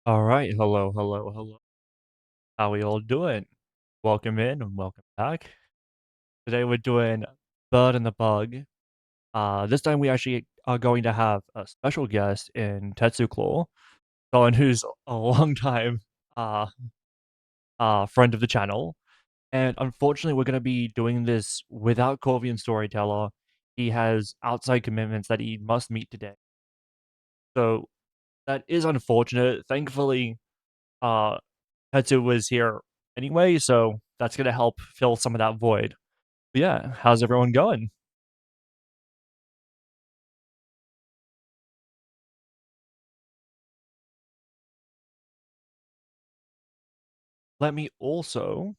All right. Hello, hello, hello. How we all doing? Welcome in and welcome back. Today we're doing Bird and the Bug. This time we actually are going to have a special guest in TetsuClaw, someone who's a long time uh friend of the channel. And unfortunately we're gonna be doing this without Storyteller. He has outside commitments that he must meet today. So that is unfortunate. Thankfully, uh Tetsu was here anyway, so that's gonna help fill some of that void. But yeah, how's everyone going? Let me also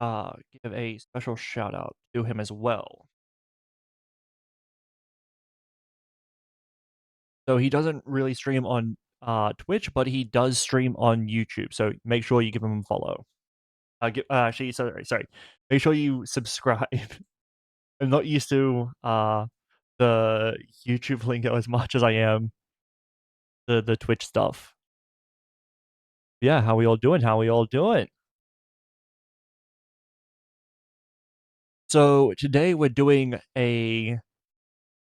give a special shout out to him as well. So he doesn't really stream on Twitch, but he does stream on YouTube. So make sure you give him a follow. Actually, sorry. Make sure you subscribe. I'm not used to the YouTube lingo as much as I am the Twitch stuff. Yeah, how we all doing? How we all doing? So today we're doing a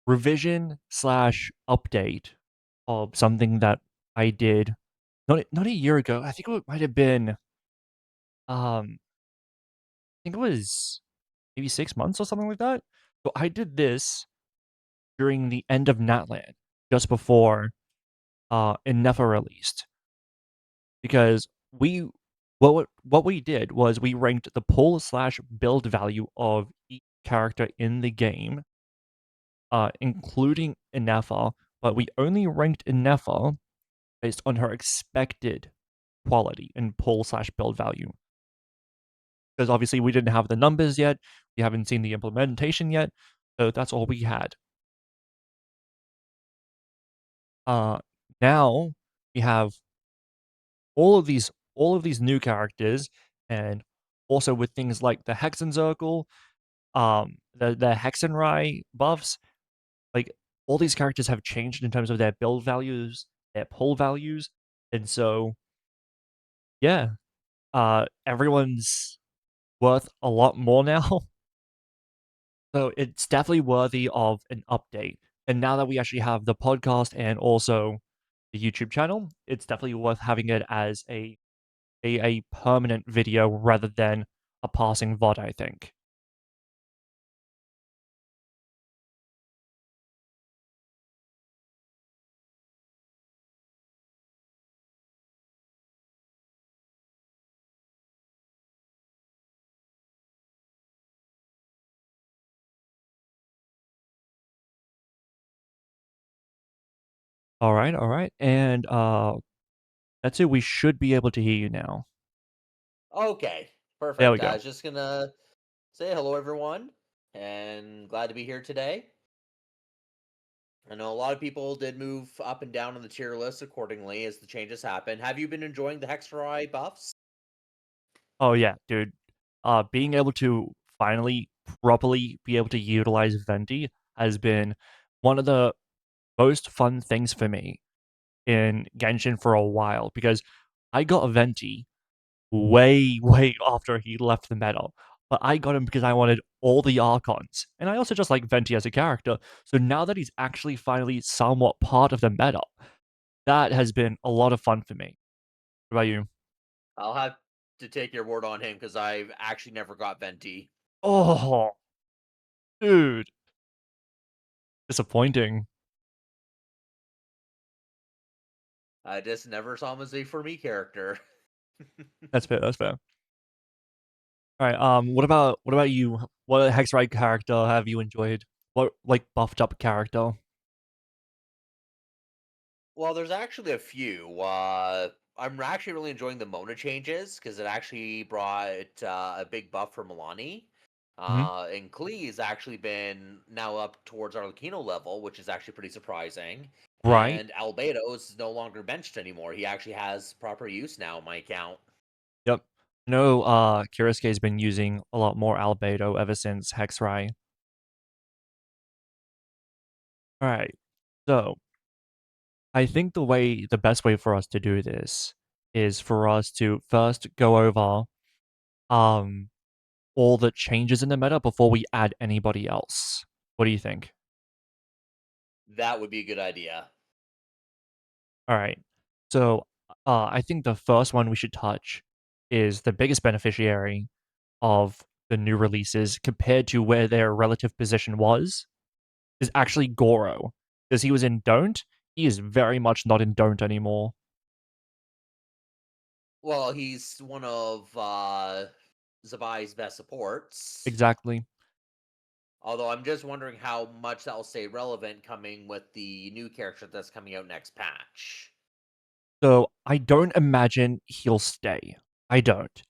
revision slash update of something that I did not a year ago. I think it might have been I think it was maybe 6 months or something like that. So I did this during the end of Natland, just before Endeavour released. Because what we did was we ranked the pull slash build value of each character in the game, including Endeavour, but we only ranked Endeavour based on her expected quality and pull slash build value. Because obviously we didn't have the numbers yet, we haven't seen the implementation yet, so that's all we had. Uh, Now we have all of these new characters, and also with things like the Hexen Circle, the Hexenrai buffs, like all these characters have changed in terms of their build values, their pull values, and so yeah, everyone's worth a lot more now. So it's definitely worthy of an update. And now that we actually have the podcast and also the YouTube channel, it's definitely worth having it as a permanent video rather than a passing VOD, I think. All right. And that's it. We should be able to hear you now. Okay, There we perfect. I go. was just gonna say hello, everyone, and glad to be here today. I know a lot of people did move up and down on the tier list accordingly as the changes happen. Have you been enjoying the Hexerai buffs? Oh yeah, dude. Being able to finally properly be able to utilize Venti has been one of the most fun things for me in Genshin for a while because I got a Venti way, way after he left the meta. But I got him because I wanted all the Archons. And I also just like Venti as a character. So now that he's actually finally somewhat part of the meta, that has been a lot of fun for me. What about you? I'll have to take your word on him because I've actually never got Venti. Oh, dude. Disappointing. I just never saw him as a for me character. That's fair. That's fair. All right. What about you? What Hexrite character have you enjoyed? What like buffed up character? Well, there's actually a few. I'm actually really enjoying the Mona changes because it actually brought a big buff for Milani. Hmm. And Klee's actually been now up towards Arlecchino level, which is actually pretty surprising. Right. And Albedo is no longer benched anymore. He actually has proper use now on my account. Yep. I know Kirisuke's been using a lot more Albedo ever since Hexrai. All right. So I think the best way for us to do this is for us to first go over, um, all the changes in the meta before we add anybody else. What do you think? That would be a good idea. Alright. So, I think the first one we should touch is the biggest beneficiary of the new releases compared to where their relative position was, is actually Goro. Because he was in Don't, he is very much not in Don't anymore. Well, he's one of Zabai's best supports. Exactly. Although I'm just wondering how much that will stay relevant coming with the new character that's coming out next patch. So, I don't imagine he'll stay. I don't.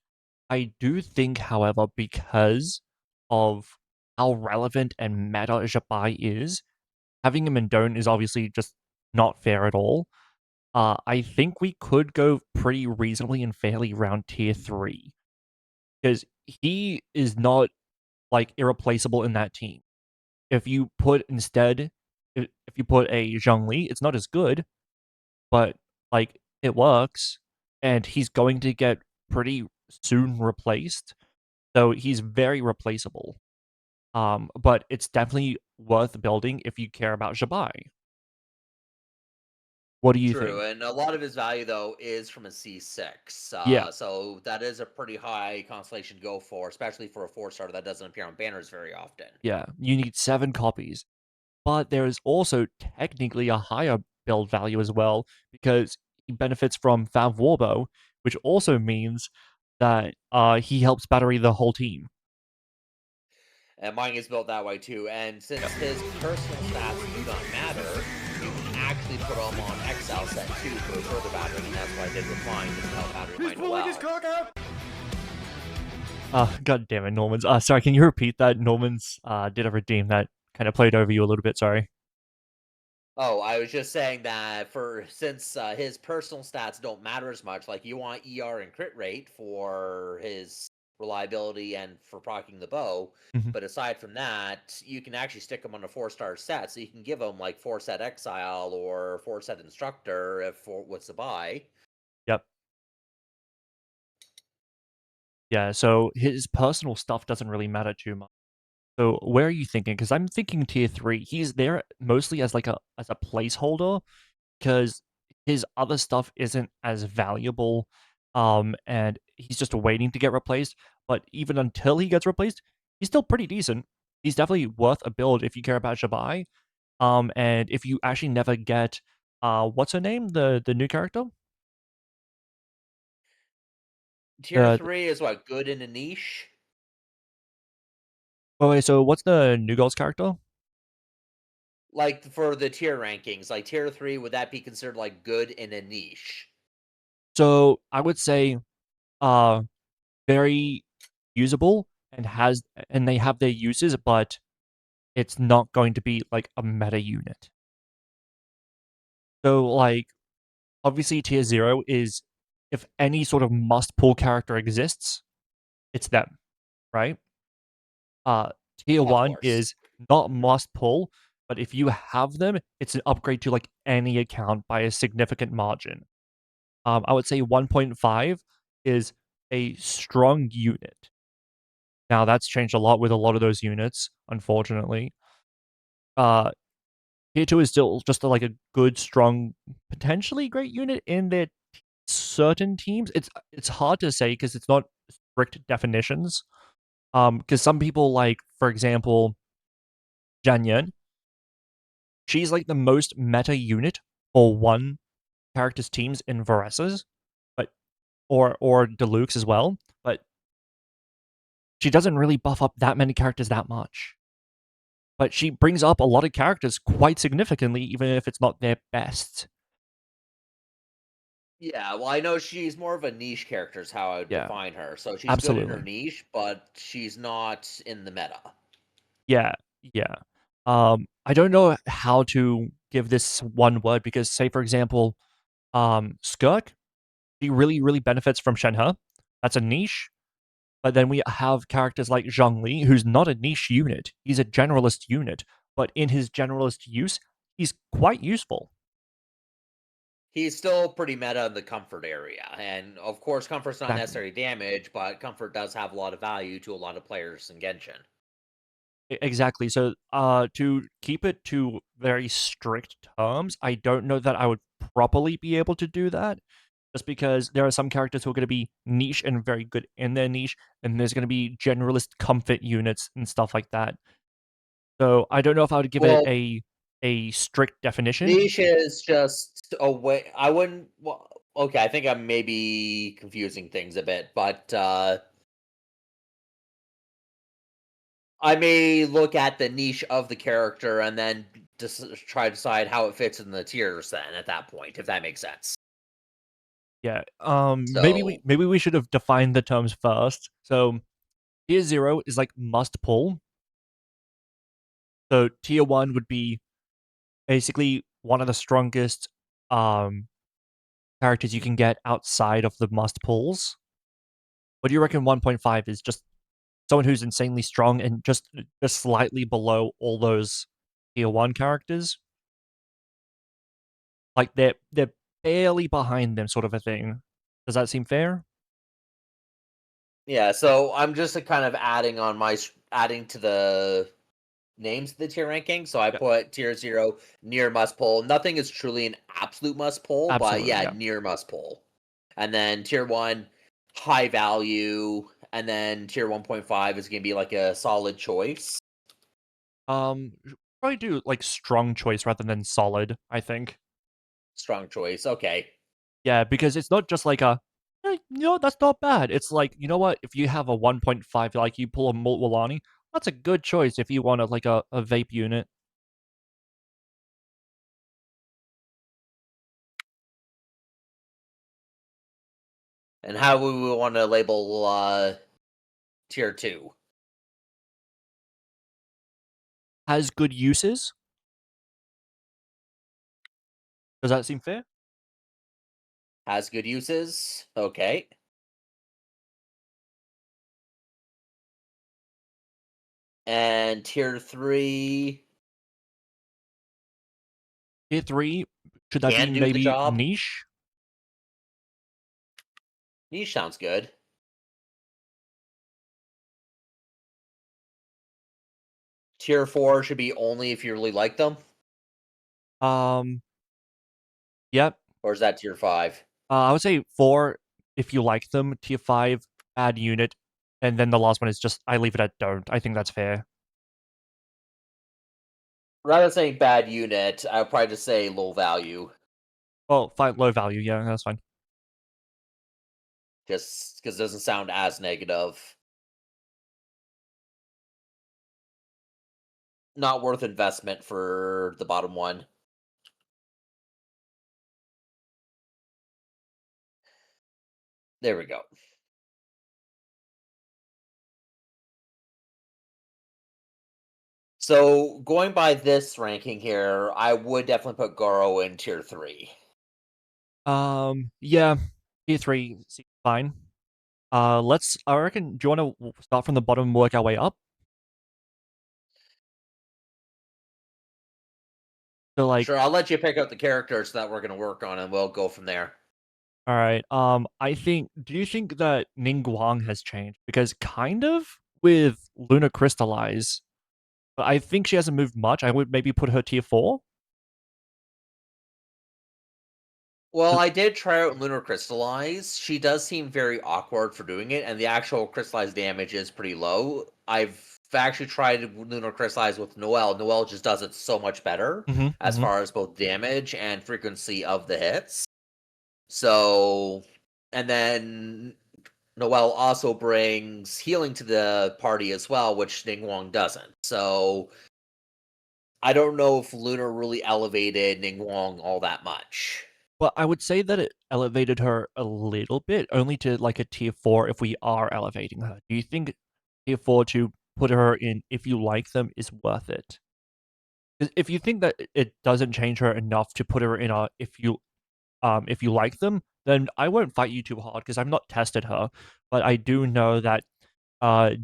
I do think, however, because of how relevant and meta Jabai is, having him in Don't is obviously just not fair at all. I think we could go pretty reasonably and fairly around tier 3 because he is not, like, irreplaceable in that team. If you put instead if you put a Zhongli, it's not as good, but, like, it works, and he's going to get pretty soon replaced, so he's very replaceable. But it's definitely worth building if you care about Jabai. What do you True, think? and a lot of his value though is from a C6, Yeah, so that is a pretty high constellation to go for, especially for a 4 star that doesn't appear on banners very often. yeah, you need 7 copies. But there is also technically a higher build value as well because he benefits from Fav Warbo, which also means that he helps battery the whole team. And mine is built that way too. And Yep. since his personal stats do not matter, you can actually put him on Exile set 2 for further battering, and that's what I did with mine, just to help battery mine well. God damn it, Norman's. Sorry, can you repeat that? Norman's did a redeem that kind of played over you a little bit. Sorry. Oh, I was just saying that for since his personal stats don't matter as much, like you want ER and crit rate for his reliability and for proccing the bow, Mhm. but aside from that, you can actually stick him on a 4 star set, so you can give him like 4 set exile or 4 set instructor if for what's the buy. Yep. Yeah. So his personal stuff doesn't really matter too much. So where are you thinking? Because I'm thinking tier 3. He's there mostly as like a placeholder because his other stuff isn't as valuable, and he's just waiting to get replaced. But even until he gets replaced, he's still pretty decent. He's definitely worth a build if you care about Shabai. And if you actually never get, what's her name, the new character? Tier The 3 is what, good in a niche? oh wait, so what's the new girl's character? Like for the tier rankings, like tier 3, would that be considered like good in a niche? So I would say, uh, very usable and they have their uses, but it's not going to be like a meta unit. So, like, obviously, tier 0 is if any sort of must pull character exists, it's them, right? Uh, tier Of 1 course. is not must pull, but if you have them, it's an upgrade to like any account by a significant margin. I would say 1.5 is a strong unit. Now, that's changed a lot with a lot of those units, unfortunately. Uh, tier 2 is still just like a good, strong, potentially great unit in that certain teams. It's hard to say because it's not strict definitions. Because some people like, for example, Janyan, she's like the most meta unit for one character's teams in Vares's, but or Deluxe as well. But she doesn't really buff up that many characters that much. But she brings up a lot of characters quite significantly, even if it's not their best. Yeah, well, I know she's more of a niche character is how I would Yeah, define her. So she's good in her absolutely. niche, but she's not in the meta. Yeah, yeah. I don't know how to give this one word because, say, for example, Skirk, he really, really benefits from Shenhe. That's a niche. But then we have characters like Zhongli, who's not a niche unit. He's a generalist unit. But in his generalist use, he's quite useful. He's still pretty meta in the comfort area, and of course, comfort's not Exactly. necessarily damage, but comfort does have a lot of value to a lot of players in Genshin. Exactly. So, to keep it to very strict terms, I don't know that I would properly be able to do that, just because there are some characters who are gonna be niche and very good in their niche, and there's gonna be generalist comfort units and stuff like that. So, I don't know if I would give it Well, a strict definition. niche is just a way. I wouldn't. Well, okay, I think I'm maybe confusing things a bit, but I may look at the niche of the character and then just try to decide how it fits in the tiers. Then at that point, if that makes sense. Yeah, So maybe we should have defined the terms first. So, tier 0 is like must pull. So, tier 1 would be basically one of the strongest, um, characters you can get outside of the must pulls. What do you reckon 1.5 is? Just someone who's insanely strong and just slightly below all those tier 1 characters? Like, they're barely behind them sort of a thing. Does that seem fair? yeah, so I'm just kind of adding on adding to the names of the tier ranking. So I Yeah, put tier 0 near must pull. Nothing is truly an absolute must pull, but absolutely, yeah, yeah. near must pull. And then tier 1 high value, and then tier 1.5 is going to be like a solid choice. Probably do, like, strong choice rather than solid, I think. Strong choice. Okay. Yeah, because it's not just like a, "Hey, that's not bad." It's like, you know what? If you have a 1.5, like, you pull a Mulwalani, that's a good choice if you want like, a vape unit. And how would we want to label tier 2? Has good uses. Does that seem fair? Has good uses. Okay. And tier 3 Tier 3, should that be can do the maybe job. niche? Niche sounds good. Tier 4 should be only if you really like them, Um, yep. or is that tier 5? I would say 4 if you like them, tier 5, add unit, and then the last one is just I leave it at don't. I think that's fair. Rather than saying bad unit, I would probably just say low value, Well, fine, low value, yeah, that's fine. just because it doesn't sound as negative. Not worth investment for the bottom one. There we go. So going by this ranking here, I would definitely put Goro in tier 3. Yeah, tier 3 seems fine. I reckon, do you wanna start from the bottom and work our way up? So, like, Sure, I'll let you pick out the characters that we're going to work on, and we'll go from there. alright, do you think that Ningguang has changed? Because kind of with Luna Crystallize, but I think she hasn't moved much. I would maybe put her tier 4? Well, I did try out Lunar Crystallize. She does seem very awkward for doing it, and the actual crystallized damage is pretty low. I've actually tried Lunar Crystallize with Noelle. Noelle just does it so much better Mhm, as mhm. far as both damage and frequency of the hits. So, and then Noelle also brings healing to the party as well, which Ningguang doesn't. So, I don't know if Lunar really elevated Ningguang all that much. Well, I would say that it elevated her a little bit, only to, like, a tier 4 if we are elevating her. Do you think tier 4 to put her in if you like them is worth it? 'Cause if you think that it doesn't change her enough to put her in a if you like them, then I won't fight you too hard because 'cause I've not tested her, but I do know that,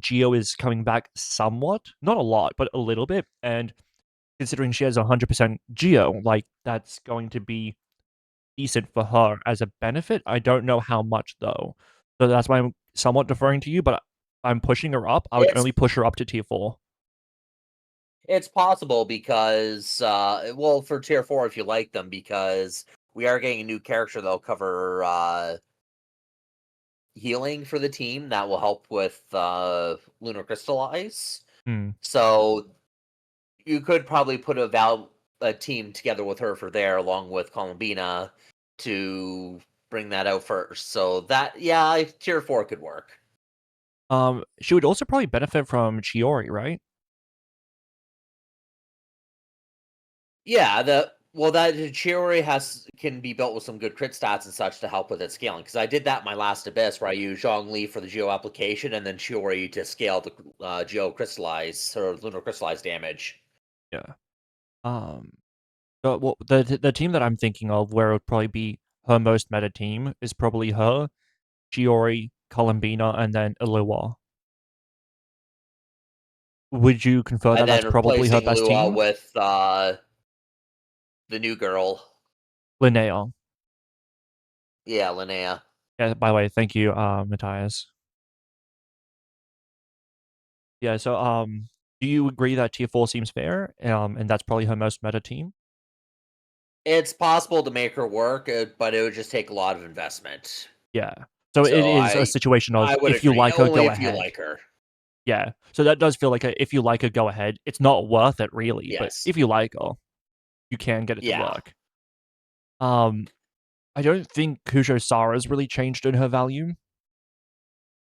Geo is coming back somewhat, not a lot, but a little bit, and considering she has 100% Geo, like, that's going to be decent for her as a benefit. I don't know how much though. So that's why I'm somewhat deferring to you, but I'm pushing her up. I would It's only push her up to tier 4. it's possible because, well, for tier 4 if you like them, because we are getting a new character that'll cover, healing for the team that will help with, Lunar Crystallize. Hmm. So, you could probably put a team together with her for there along with Columbina to bring that out first. So that yeah, tier 4 could work. She would also probably benefit from Chiori, right? Yeah, the well that Chiori has can be built with some good crit stats and such to help with its scaling. Because I did that in my last abyss where I used Zhongli for the Geo application and then Chiori to scale the Geo crystallize or lunar crystallize damage. Yeah. Um, well, the team that I'm thinking of where it would probably be her most meta team is probably her, Chiori, Columbina, and then Iluwa. Would you confer that And that's then probably her replacing best Lua team? with the new girl. Linnea. Yeah, Linnea. Yeah, by the way, thank you, Matthias. Yeah, so, do you agree that tier 4 seems fair? And that's probably her most meta team? It's possible to make her work, but it would just take a lot of investment. Yeah. So it So is a situation of I would if you agree, like her, only go if you ahead. like her. Yeah. So that does feel like a if you like her, go ahead. It's not worth it really, but Yes. if you like her, you can get it to Yeah. work. Um, I don't think Kujo Sara's really changed in her value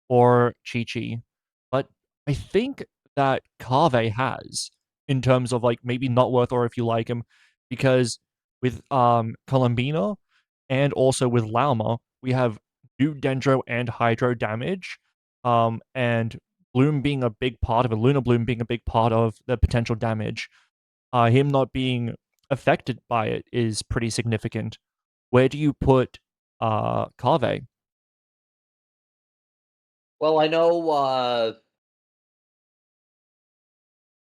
or Chi-Chi, but I think that Kave has in terms of like maybe not worth or if you like him, because with Columbina and also with Lauma, we have new Dendro and Hydro damage, and Bloom being a big part of it, Lunar Bloom being a big part of the potential damage. Him not being affected by it is pretty significant. Where do you put Kave? Well, I know,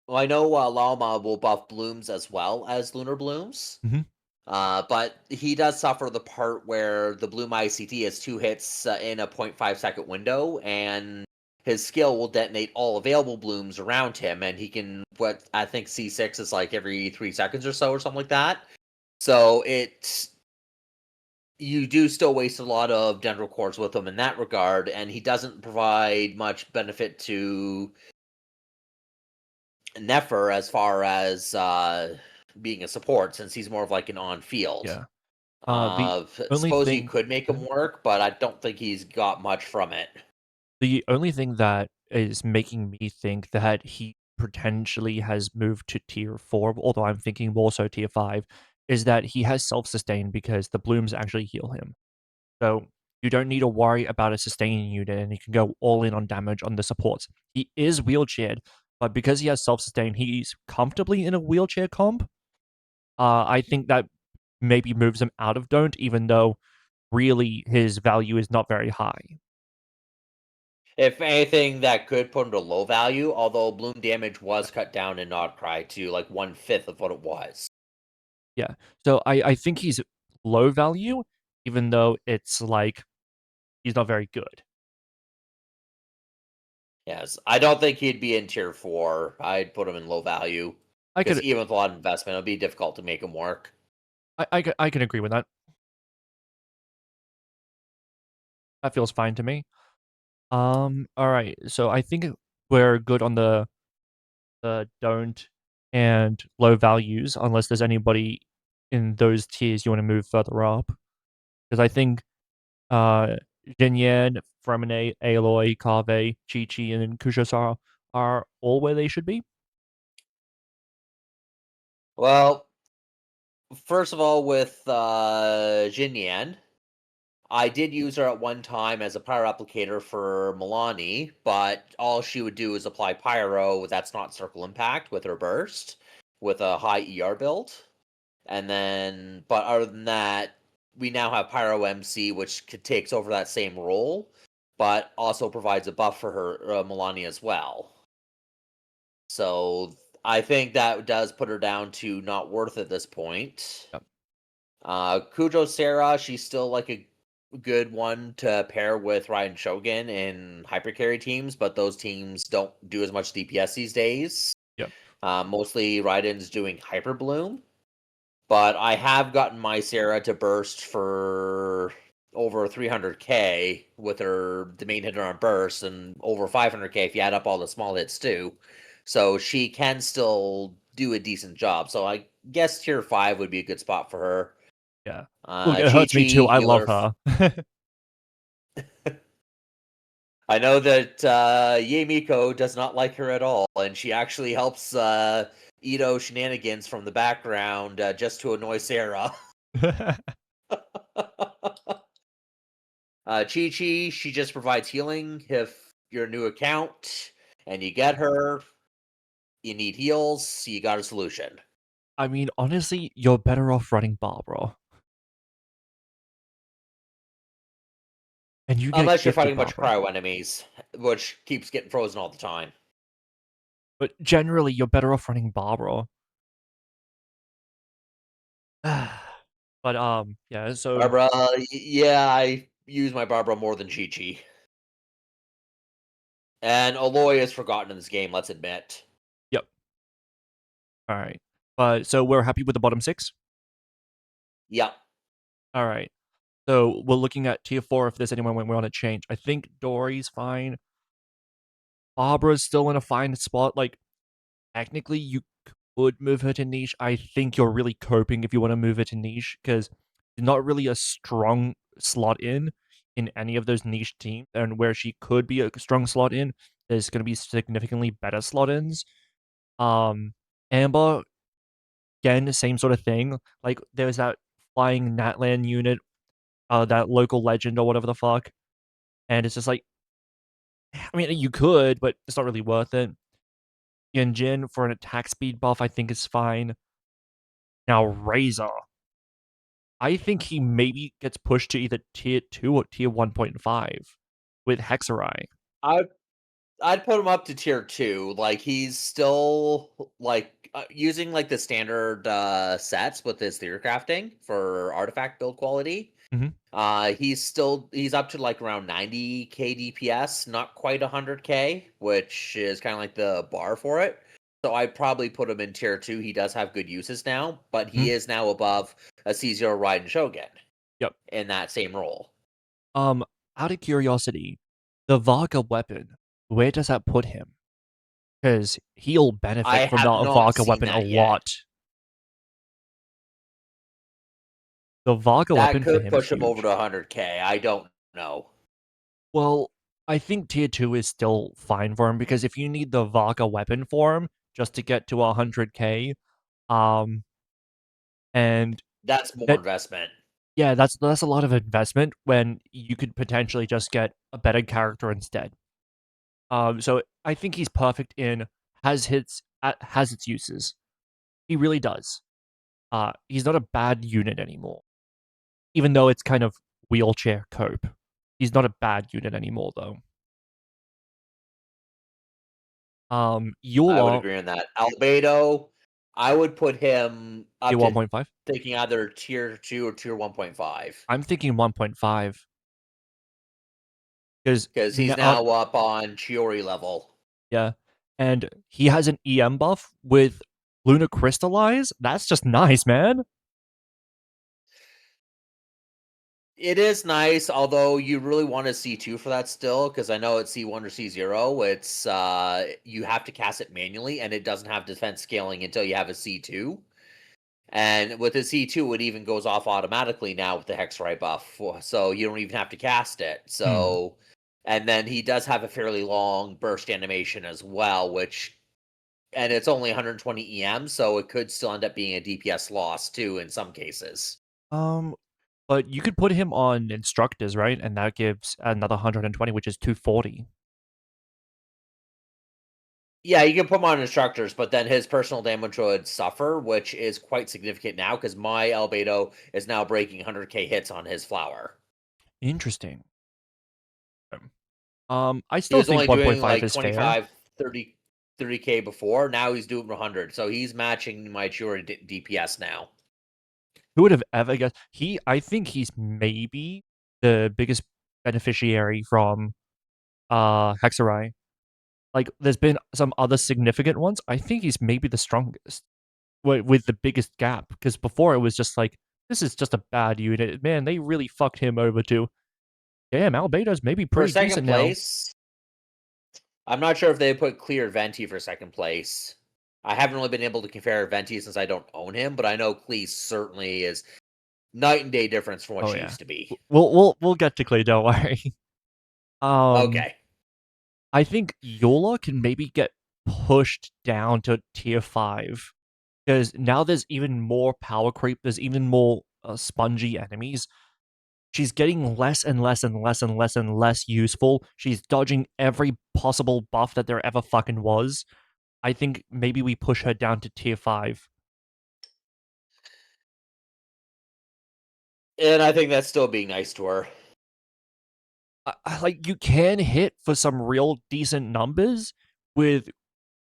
Llama will buff blooms as well as lunar blooms. Mhm. But he does suffer the part where the bloom ICT has 2 hits, in a 0.5-second window, and his skill will detonate all available blooms around him, and he can what I think C6 is like every 3 seconds or so or something like that. So it's you do still waste a lot of dendral cores with him in that regard, and he doesn't provide much benefit to Nefer as far as being a support, since he's more of like an on field. Yeah. The only Suppose you thing could make him Mhm. work, but I don't think he's got much from it. The only thing that is making me think that he potentially has moved to tier 4, although I'm thinking more so tier 5, is that he has self-sustain because the blooms actually heal him. So you don't need to worry about a sustaining unit and you can go all in on damage on the supports. He is wheelchaired, but because he has self-sustain, he's comfortably in a wheelchair comp. I think that maybe moves him out of don't, even though really his value is not very high. If anything, that could put him to low value, although bloom damage was cut down in Nodcry to like 1/5 of what it was. Yeah. So I think he's low value, even though it's like he's not very good. Yes, I don't think he'd be in tier 4. I'd put him in low value I because could even with a lot of investment, it'll be difficult to make him work. I can agree with that. That feels fine to me. All right. So I think we're good on the don't and low values, unless there's anybody in those tiers you want to move further up. Because I think uh Jinyan, Fremine, Aloy, Kave, Chi-Chi, and Kushasara are all where they should be. Well, first of all, with Jinyan, I did use her at one time as a pyro applicator for Milani, but all she would do is apply pyro that's not circle impact with her burst with a high ER build. And then, but other than that, we now have Pyro MC, which takes over that same role, but also provides a buff for her Milani as well. So I think that does put her down to not worth at this point. Yep. Kujo Sarah, she's still like a good one to pair with Ryan Shogun in hypercarry teams, but those teams don't do as much DPS these days. Yep. Mostly Raiden's doing Hyper Bloom, but I have gotten my Sarah to burst for over 300k with her the main hitter on burst, and over 500k if you add up all the small hits too. So she can still do a decent job. So I guess tier 5 would be a good spot for her. Yeah. Look, it Chi hurts me too. Chi I love healer. her. I know that Ye Miko does not like her at all, and she actually helps Ito shenanigans from the background just to annoy Sarah. Chi Chi, she just provides healing if you're a new account and you get her, you need heals, you got a solution. I mean, honestly, you're better off running Barbara. And you get Unless you're gifted fighting a bunch of Barbara. cryo enemies, which keeps getting frozen all the time. But generally, you're better off running Barbara. But, yeah, so Barbara, yeah, I use my Barbara more than Chi Chi. And Aloy is forgotten in this game, let's admit. yep. Alright. But, so we're happy with the bottom 6? Yep. Alright. So, we're looking at tier 4 if there's anyone we wanna change. I think Dory's fine. Barbara's still in a fine spot, like, technically, you could move her to niche. I think you're really coping if you wanna move her to niche, because not really a strong slot in any of those niche teams, and where she could be a strong slot in, there's gonna be significantly better slot-ins. Amber, again, same sort of thing. Like, there's that flying Natlan unit, that local legend or whatever the fuck, and it's just like, I mean, you could, but it's not really worth it. Jin for an attack speed buff, I think is fine. Now, Razor, I think he maybe gets pushed to either tier 2 or tier 1.5 with Hexarai. I I'd put him up to tier 2. Like he's still like using like the standard sets with his theory crafting for artifact build quality. Mhm. He's up to like around 90k DPS, not quite 100k, which is kind of like the bar for it. So I'd probably put him in tier 2. He does have good uses now, but he Mhm. is now above a C0 Raiden Shogun Yep. in that same role. Um, out of curiosity, the Vaga weapon, where does that put him? Because he'll benefit I from have the not Vaga seen weapon a that yet. lot. The Vaga That weapon for could him is push him over huge. to 100k. I don't know. Well, I think tier 2 is still fine for him, because if you need the Vaga weapon for him just to get to 100k, um, and That's more that investment. yeah, that's a lot of investment when you could potentially just get a better character instead. So I think he's perfect in has its uses. He really does. He's not a bad unit anymore, even though it's kind of wheelchair cope. He's not a bad unit anymore though. I would Eula, agree on that. Albedo, I would put him tier up to 1.5. thinking either tier 2 or tier 1.5 I'm thinking 1.5 because because he's now up on Chiori level. yeah, and he has an EM buff with Luna Crystallize. That's just nice, man. It is nice, although you really want a C2 for that still, because I know it's C1 or C0. It's you have to cast it manually, and it doesn't have defense scaling until you have a C2. And with the C2, it even goes off automatically now with the Hexray buff, so you don't even have to cast it. Hmm. So, and then he does have a fairly long burst animation as well, and it's only 120 EM, so it could still end up being a DPS loss too in some cases. Um, but you could put him on instructors, right? And that gives another 120, which is 240. Yeah, you can put him on instructors, but then his personal damage would suffer, which is quite significant now because my Albedo is now breaking 100k hits on his flower. Interesting. I He still was think only doing 1.5 like is fair. 25, 30k before. Now he's doing 100. So he's matching my Churi DPS now. Who would have ever guessed? I think he's maybe the biggest beneficiary from Hexarai. Like, there's been some other significant ones. I think he's maybe the strongest with the biggest gap. Because before it was just like, this is just a bad unit. Man, they really fucked him over too. Damn, Albedo's maybe For pretty second decent now. place, I'm not sure if they put clear Venti for second place. I haven't really been able to compare Venti since I don't own him, but I know Klee certainly is night and day difference from what Oh she yeah, used to be. we'll get to Clay. Don't worry. Um, Okay. I think Yola can maybe get pushed down to tier 5 because now there's even more power creep. There's even more spongy enemies. She's getting less and less and less and less and less useful. She's dodging every possible buff that there ever fucking was. I think maybe we push her down to tier 5. And I think that's still being nice to her. Like, you can hit for some real decent numbers with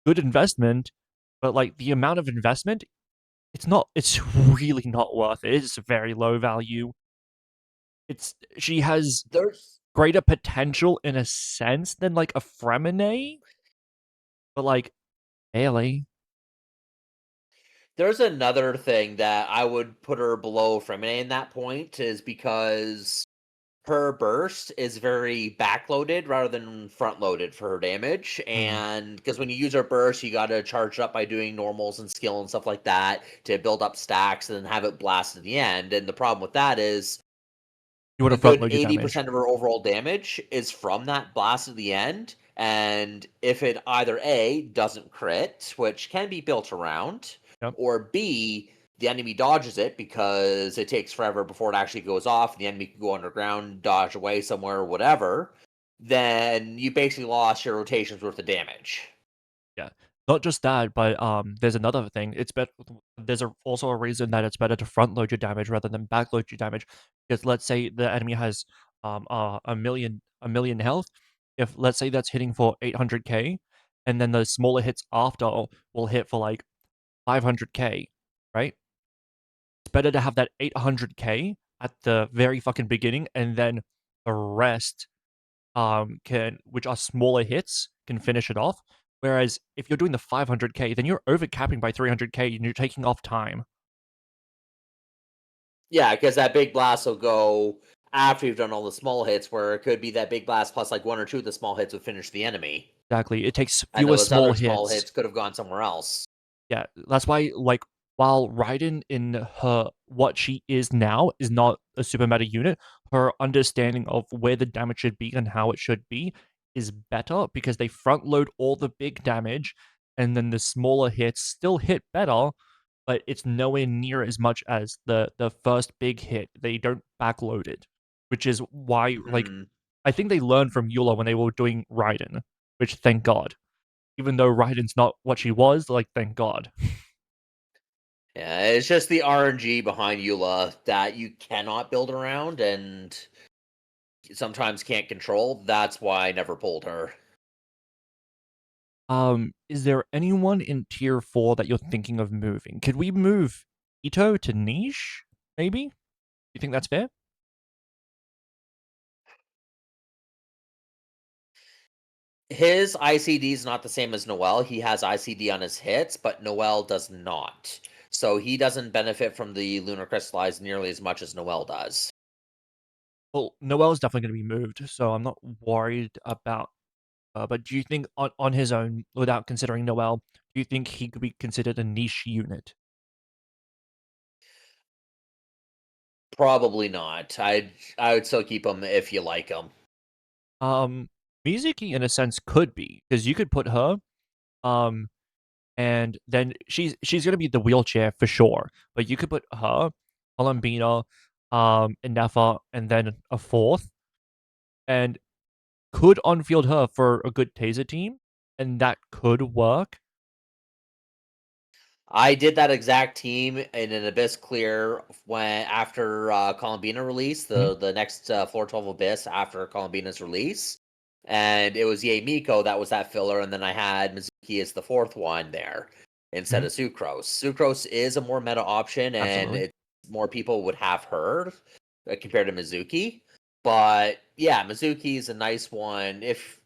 good investment, but like the amount of investment, it's really not worth it. It's very low value. She has There's greater potential in a sense than like a Fremine, but like barely. there's another thing that I would put her below Fremine in that point is because her burst is very backloaded rather than front loaded for her damage. Mm. And because when you use her burst, you got to charge it up by doing normals and skill and stuff like that to build up stacks and then have it blast at the end. And the problem with that is You want a to front good load your damage. 80% of her overall damage is from that blast at the end. And if it either A, doesn't crit, which can be built around, Yep. or B, the enemy dodges it because it takes forever before it actually goes off, and the enemy can go underground, dodge away somewhere, or whatever, then you basically lost your rotation's worth of damage. Yeah. Not just that, but there's another thing. It's better. Also a reason that it's better to front load your damage rather than back load your damage. Because let's say the enemy has a million health. If let's say that's hitting for 800k, and then the smaller hits after will hit for like 500k, right? It's better to have that 800k at the very fucking beginning, and then the rest can which are smaller hits can finish it off. Whereas if you're doing the 500k, then you're overcapping by 300k and you're taking off time. Yeah, because that big blast will go after you've done all the small hits, where it could be that big blast plus like one or two of the small hits would finish the enemy. Exactly. It takes And fewer those small other small hits. hits could have gone somewhere else. Yeah, that's why, like, while Raiden in her what she is now is not a super meta unit, her understanding of where the damage should be and how it should be is better because they front load all the big damage and then the smaller hits still hit better, but it's nowhere near as much as the first big hit. They don't backload it, which is why, like, Hmm. I think they learned from Eula when they were doing Raiden, which thank God. Even though Raiden's not what she was, like, thank God. Yeah, it's just the RNG behind Eula that you cannot build around and sometimes can't control. That's why I never pulled her. Is there anyone in tier 4 that you're thinking of moving? Could we move Ito to niche? Maybe? You think that's fair? His ICD is not the same as Noel. He has ICD on his hits, but Noel does not. So he doesn't benefit from the Lunar Crystallize nearly as much as Noel does. Well, Noel's definitely going to be moved, so I'm not worried about. But do you think on his own, without considering Noel, do you think he could be considered a niche unit? Probably not. I would still keep him if you like him. Um, Mizuki in a sense could be because you could put her, um, and then she's gonna be the wheelchair for sure. But you could put her, Columbina, Endeavour, and then a fourth, and could on-field her for a good taser team, and that could work. I did that exact team in an Abyss clear when after Columbina release, Mhm. the next floor 12 Abyss after Columbina's release, and it was Ye Miko that was that filler, and then I had Mizuki as the fourth one there instead Mhm. of Sucrose. Sucrose is a more meta option, and Absolutely. more people would have her compared to Mizuki. But yeah, Mizuki is a nice one if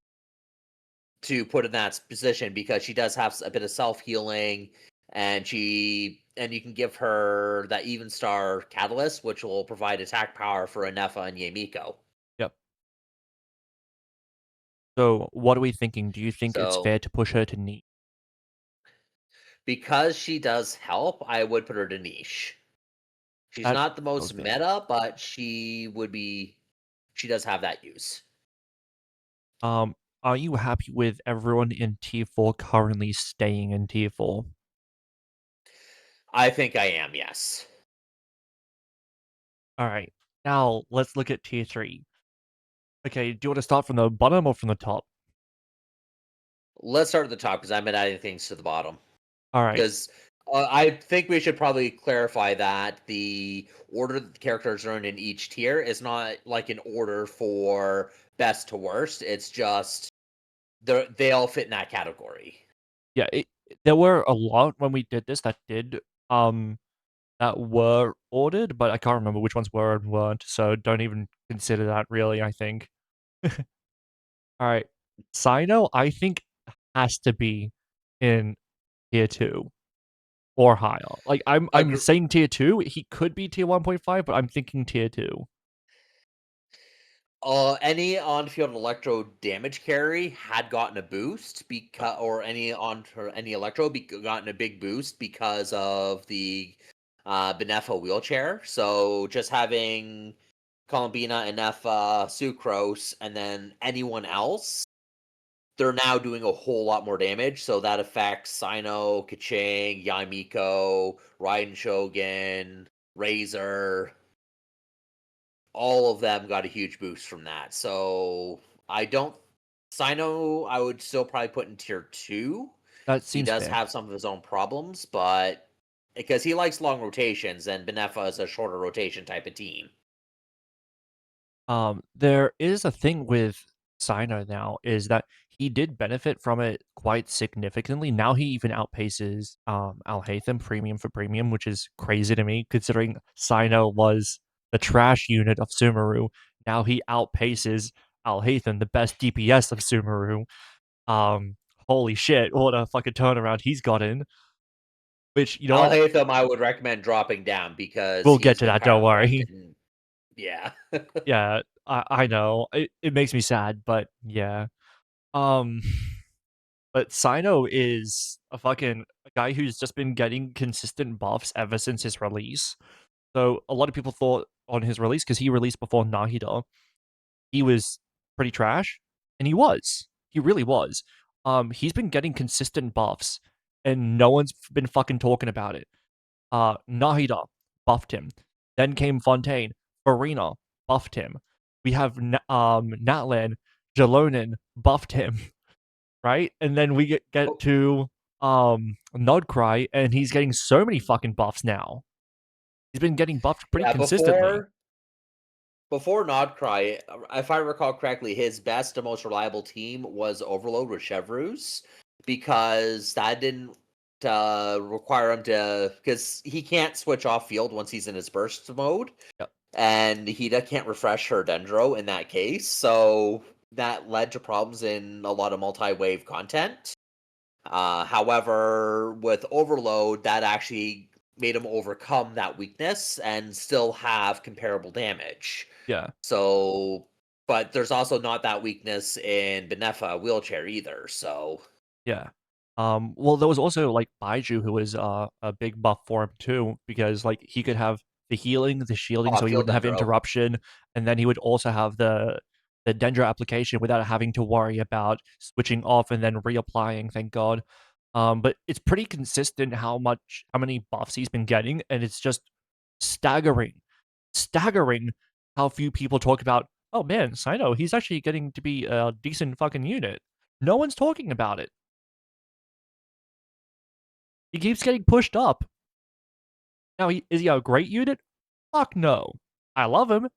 to put in that position because she does have a bit of self healing, and you can give her that even star catalyst, which will provide attack power for Anefa and Yamiko. Yep. So, what are we thinking? Do you think it's So fair to push her to knee? because she does help, I would put her to niche. She's That's not the what I was most thinking. meta, but she would be. She does have that use. Um, are you happy with everyone in Tier 4 currently staying in Tier 4? I think I am. Yes. Alright, now let's look at Tier 3. Okay, do you want to start from the bottom or from the top? Let's start at the top because I'm adding things to the bottom. Alright, Because I think we should probably clarify that the order that the characters are in each tier is not like an order for best to worst. It's just they all fit in that category. yeah, there were a lot when we did this um, that were ordered, but I can't remember which ones were and weren't, so don't even consider that really, I think. Alright, Sino, I think, has to be in Tier 2 or higher. Like, I'm Agr- saying Tier 2, he could be Tier 1.5, but I'm thinking Tier 2. any on-field electro damage carry had gotten a boost because, or any electro gotten a big boost because of the Benefa wheelchair. So just having Columbina, Inefa, Sucrose, and then anyone else, they're now doing a whole lot more damage. So that affects Sino, Kaching, Yamiko, Raiden Shogun, Razor. All of them got a huge boost from that. So I don't. Sino, I would still probably put in tier two. That He seems does fair. have some of his own problems, but because he likes long rotations, and Benefa is a shorter rotation type of team. There is a thing with Sino now is that he did benefit from it quite significantly. Now he even outpaces Alhaitham premium for premium, which is crazy to me considering Sino was the trash unit of Sumeru. Now he outpaces Alhaitham, the best DPS of Sumeru. Um, holy shit, what a fucking turnaround he's gotten. Which, you know Al what? Haytham, I would recommend dropping down because We'll get he's to been that, kind don't of worry. affected. Yeah. Yeah, I know. It makes me sad, but yeah. Um But Sino is a guy who's just been getting consistent buffs ever since his release. So a lot of people thought on his release, because he released before Nahida, he was pretty trash, and he was. He really was. He's been getting consistent buffs, and no one's been fucking talking about it. Nahida buffed him. Then came Fontaine. Farina buffed him. We have Natlan, Jalonin buffed him. Right? And then we get to Nodcry, and he's getting so many fucking buffs now. He's been getting buffed pretty Yeah, consistently. before Nodcry, if I recall correctly, his best and most reliable team was Overload with Chevreuse because that didn't require him to, because he can't switch off field once he's in his burst mode, Yep. and he can't refresh her Dendro in that case. So that led to problems in a lot of multi-wave content. However, with Overload, that actually made him overcome that weakness and still have comparable damage. Yeah. So, but there's also not that weakness in Benefa wheelchair either. So, Yeah. Well, there was also like Baiju, who was a big buff for him too, because like he could have the healing, the shielding, so he field wouldn't have Dendro. interruption, and then he would also have the Dendro application without having to worry about switching off and then reapplying. Thank God. But it's pretty consistent how many buffs he's been getting, and it's just staggering, staggering how few people talk about. Oh man, Sino, he's actually getting to be a decent fucking unit. No one's talking about it. He keeps getting pushed up. Now, is he a great unit? Fuck no. I love him.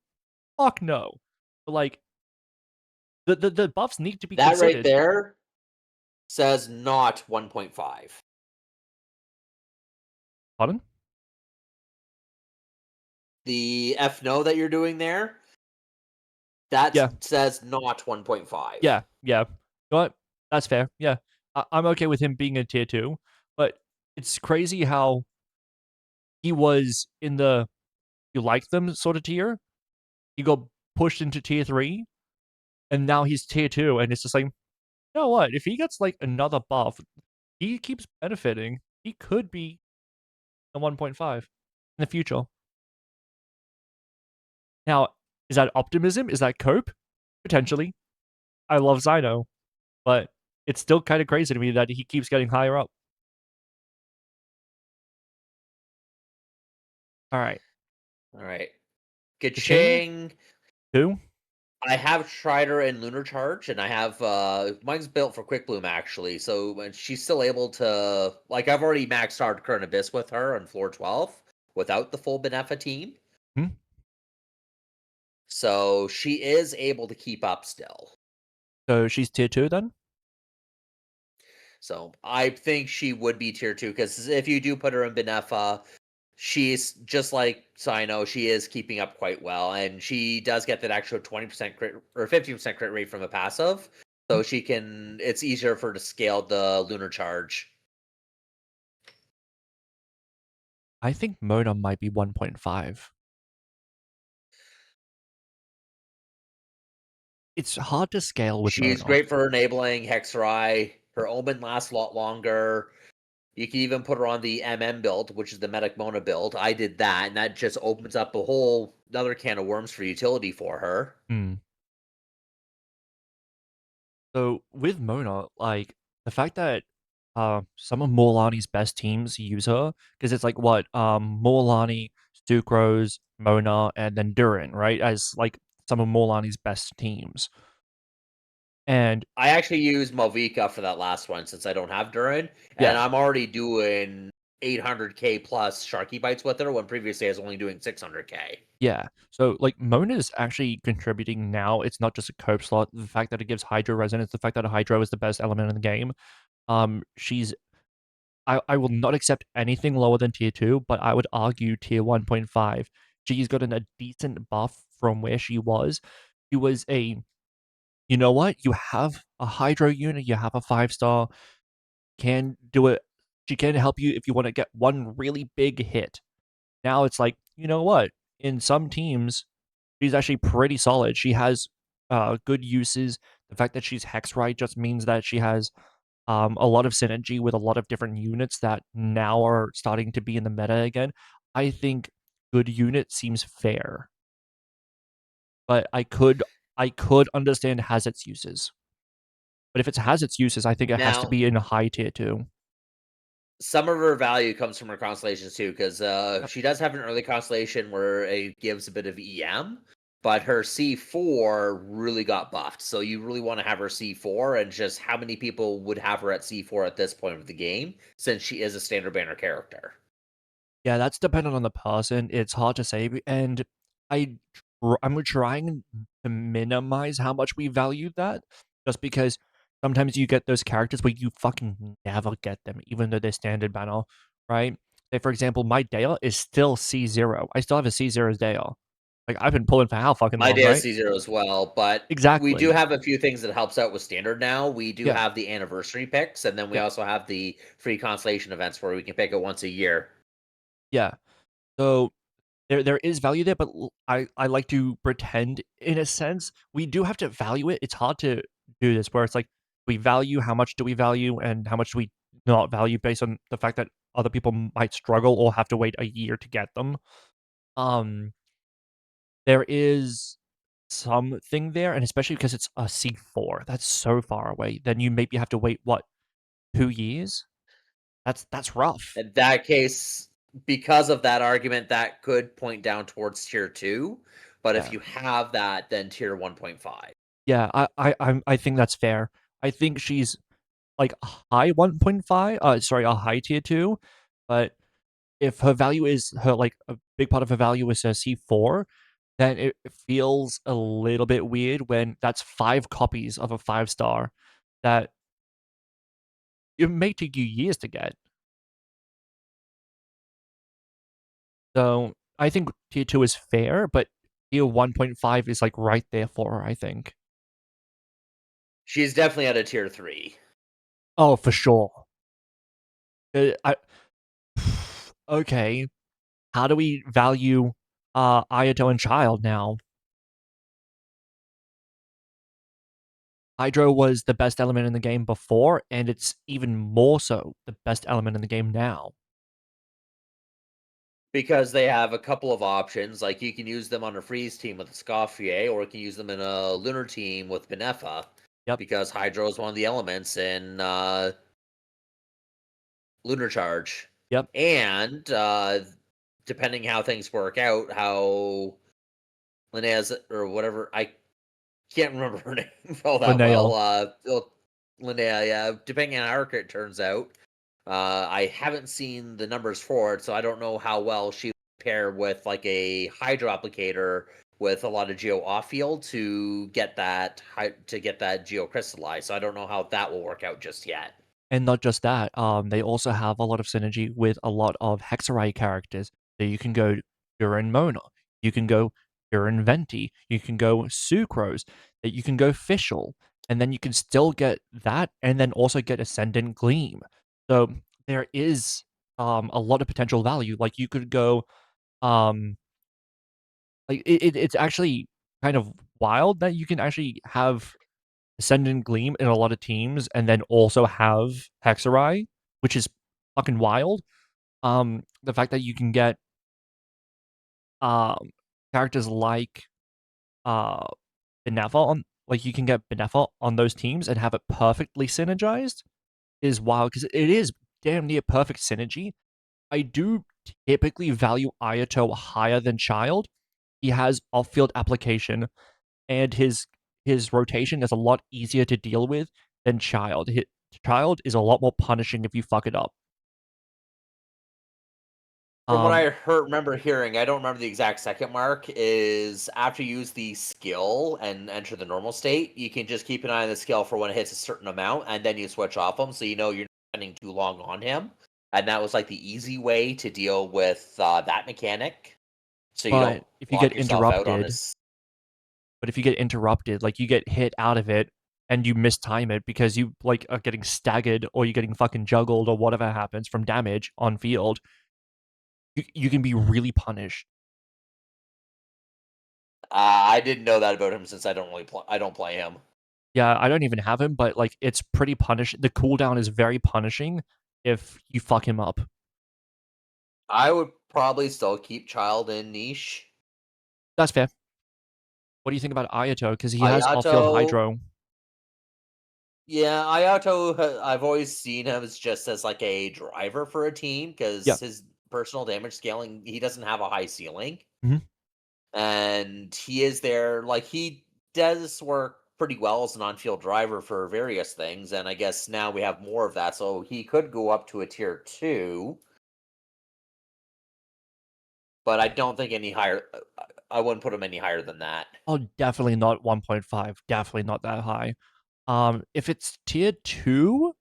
Fuck no. But like the buffs need to be That right considered. there says not 1.5. Pardon? The F no that you're doing there, that Yeah, says not 1.5. yeah. You know what? That's fair, yeah. I'm okay with him being a tier 2, but it's crazy how he was in the "you like them" sort of tier, he got pushed into tier 3, and now he's tier 2, and it's just like, "You know what? If he gets, like, another buff, he keeps benefiting. He could be a 1.5 in the future." Now, is that optimism? Is that cope? Potentially. I love Zyno, but it's still kinda crazy to me that he keeps getting higher up. Alright. Alright. King Ka-ching! 2? I have Strider and Lunar Charge, and I have mine's built for Quick Bloom actually. So when she's still able to, like, I've already maxed out Current Abyss with her on floor 12 without the full Benefa team. Hmm? So she is able to keep up still. So she's tier 2 then? So I think she would be tier 2 because if you do put her in Benefa, she's just like Sino. She is keeping up quite well, and she does get that extra 20% crit or 50% crit rate from a passive. Hmm? So she can. It's easier for her to scale the lunar charge. I think Mona might be 1.5. It's hard to scale with She's Mona. great for enabling Hexrai. Her Omen lasts a lot longer. You can even put her on the MM build, which is the Medic Mona build. I did that, and that just opens up a whole another can of worms for utility for her. Hmm. So with Mona, like the fact that some of Morlani's best teams use her because it's like what Morlani, Sucrose, Mona, and then Durin, right? As like some of Morlani's best teams. And I actually use Malvika for that last one since I don't have Durin, and yeah, I'm already doing 800k plus Sharky bites with her when previously I was only doing 600k. yeah. So like Mona is actually contributing now. It's not just a cope slot. The fact that it gives Hydro resonance, the fact that a Hydro is the best element in the game. She's I will not accept anything lower than tier 2, but I would argue tier 1.5. She's gotten a decent buff from where she was. She was a, you know what? You have a Hydro unit, you have a 5-star, can do it. She can help you if you want to get one really big hit. Now it's like, you know what? In some teams, she's actually pretty solid. She has good uses. The fact that she's Hexrite just means that she has a lot of synergy with a lot of different units that now are starting to be in the meta again. I think good unit seems fair, but I could understand has its uses. But if it has its uses, I think it has to Now, be in a high tier too. some of her value comes from her constellations too, because Yep. she does have an early constellation where it gives a bit of EM, but her C4 really got buffed. So you really want to have her C4, and just how many people would have her at C4 at this point of the game, since she is a standard banner character. Yeah, that's dependent on the person. It's hard to say, and I I'm trying to minimize how much we value that, just because sometimes you get those characters where you fucking never get them, even though they're standard banner, right? Say, for example, my Dale is still C0. I still have a C0's Dale. Like, I've been pulling for how fucking My long, day is right? C0 as well, but we do Exactly. have a few things that helps out with standard now. We do Yeah, have the anniversary picks, and then we yeah, also have the free constellation events where we can pick it once a year. yeah. So there is value there, but I like to pretend in a sense. We do have to value it. It's hard to do this where it's like we value how much do we value and how much do we not value based on the fact that other people might struggle or have to wait a year to get them. Um, there is something there, and especially because it's a C4, that's so far away. Then you maybe have to wait what 2 years? That's rough. In that case, because of that argument, that could point down towards tier 2. But if Yeah. you have that, then tier 1.5. Yeah, I think that's fair. I think she's like a high 1.5, sorry, a high tier 2, but if her value is her like a big part of her value is her C4, then it feels a little bit weird when that's 5 copies of a 5-star that it may take you years to get. So I think tier 2 is fair, but tier 1.5 is, like, right there for her, I think. She's definitely at a tier 3. Oh, for sure. I okay, how do we value, Ayato and Child now? Hydro was the best element in the game before, and it's even more so the best element in the game now. Because they have a couple of options, like, you can use them on a freeze team with Escoffier, or you can use them in a lunar team with Benefa, Yep, because Hydro is one of the elements in, Lunar Charge. yep, And, depending how things work out, how Linnea's or whatever, I can't remember her name all that well, Linnea. Linnea, yeah, depending on how it turns out. I haven't seen the numbers for it, so I don't know how well she would pair with like a hydro applicator with a lot of geo off field to get that geo crystallized. So I don't know how that will work out just yet. And not just that, they also have a lot of synergy with a lot of Hexarai characters. So you can go Durin Mona, you can go Durin Venti, you can go Sucrose, that you can go Fischl, and then you can still get that, and then also get Ascendant Gleam. So there is a lot of potential value. Like you could go, um, like it's actually kind of wild that you can actually have Ascendant Gleam in a lot of teams and then also have Hexarai, which is fucking wild. The fact that you can get um characters like uh Benefa on like you can get Benefa on those teams and have it perfectly synergized is wild because it is damn near perfect synergy. I do typically value Ayato higher than Child. He has off-field application and his rotation is a lot easier to deal with than Child. Child is a lot more punishing if you fuck it up. From what Um, remember hearing, I don't remember the exact second mark, is after you use the skill and enter the normal state, you can just keep an eye on the skill for when it hits a certain amount, and then you switch off him, so you know you're not spending too long on him. And that was like the easy way to deal with that mechanic, so you don't but if you get lock yourself out on interrupted, his. like you get hit out of it and you mistime it because you like are getting staggered or you're getting fucking juggled or whatever happens from damage on field, you can be really punished. I didn't know that about him since I don't really play. I don't play him. Yeah, I don't even have him, but like it's pretty punish. The cooldown is very punishing if you fuck him up. I would probably still keep Child in niche. That's fair. What do you think about Ayato? Because he has off-field Ayato, hydro. yeah, Ayato, I've always seen him as just as like a driver for a team Yeah. because his personal damage scaling, he doesn't have a high ceiling, Mhm. and he is there. Like he does work pretty well as an on-field driver for various things, and I guess now we have more of that, so he could go up to a tier 2, but I don't think any higher. I wouldn't put him any higher than that. Oh, definitely not 1.5. Definitely not that high. If it's tier 2,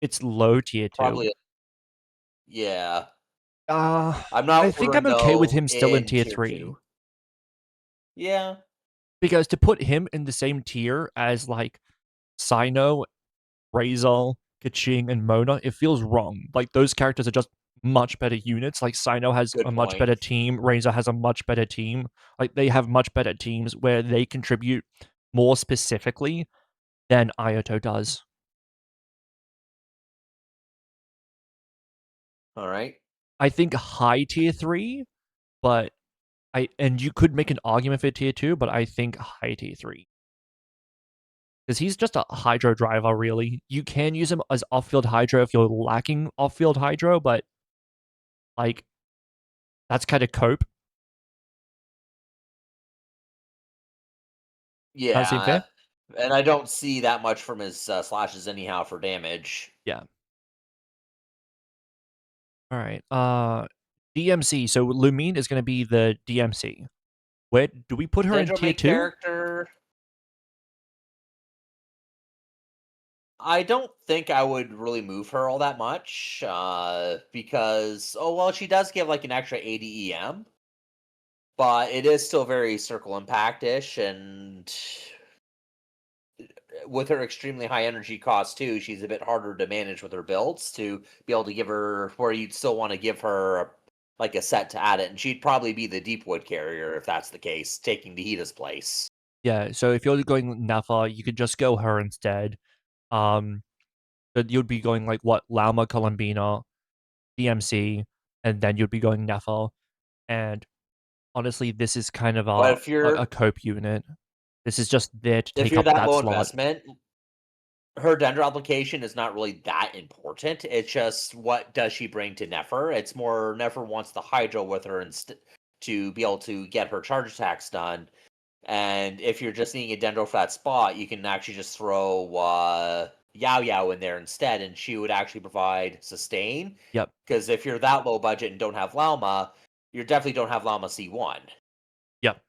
it's low tier 2. Probably, yeah. Uh, I'm I not think for I'm okay with no him still in in tier tier 3 2. Yeah. because to put him in the same tier as like Sino, Razor, Kaching, and Mona, it feels wrong. Like those characters are just much better units. Like Sino has Good a much point. better team, Razor has a much better team. Like they have much better teams where they contribute more specifically than Ayato does. All right. I think high tier 3, but you could make an argument for tier 2, but I think high tier 3. Because he's just a hydro driver, really. You can use him as off-field hydro if you're lacking off-field hydro, but like that's kind of cope. That seem Yeah, fair? and I don't see that much from his slashes anyhow for damage. Yeah. All right. DMC. So Lumine is going to be the DMC. Where do we put her in Potential tier main 2? character. I don't think I would really move her all that much because, oh well, she does give like an extra 80 EM. but it is still very Circle Impact-ish, and with her extremely high energy cost too, she's a bit harder to manage with her builds to be able to give her where you'd still want to give her like a set to add it, and she'd probably be the deep wood carrier if that's the case, taking Nahita's place. Yeah, so if you're going Nafa, you could just go her instead. Um, but you'd be going like what Lama Columbina, DMC, and then you'd be going Nafa. And honestly, this is kind of But a cope unit. This is just there to if take you're up that that low slot. investment, her Dendro application is not really that important. It's just what does she bring to Nefer? It's more Nefer wants the Hydro with her to be able to get her charge attacks done. And if you're just needing a Dendro for that spot, you can actually just throw Yao Yao in there instead, and she would actually provide sustain. Yep, Because if you're that low budget and don't have Lauma, you definitely don't have Lauma C1. yep, yeah,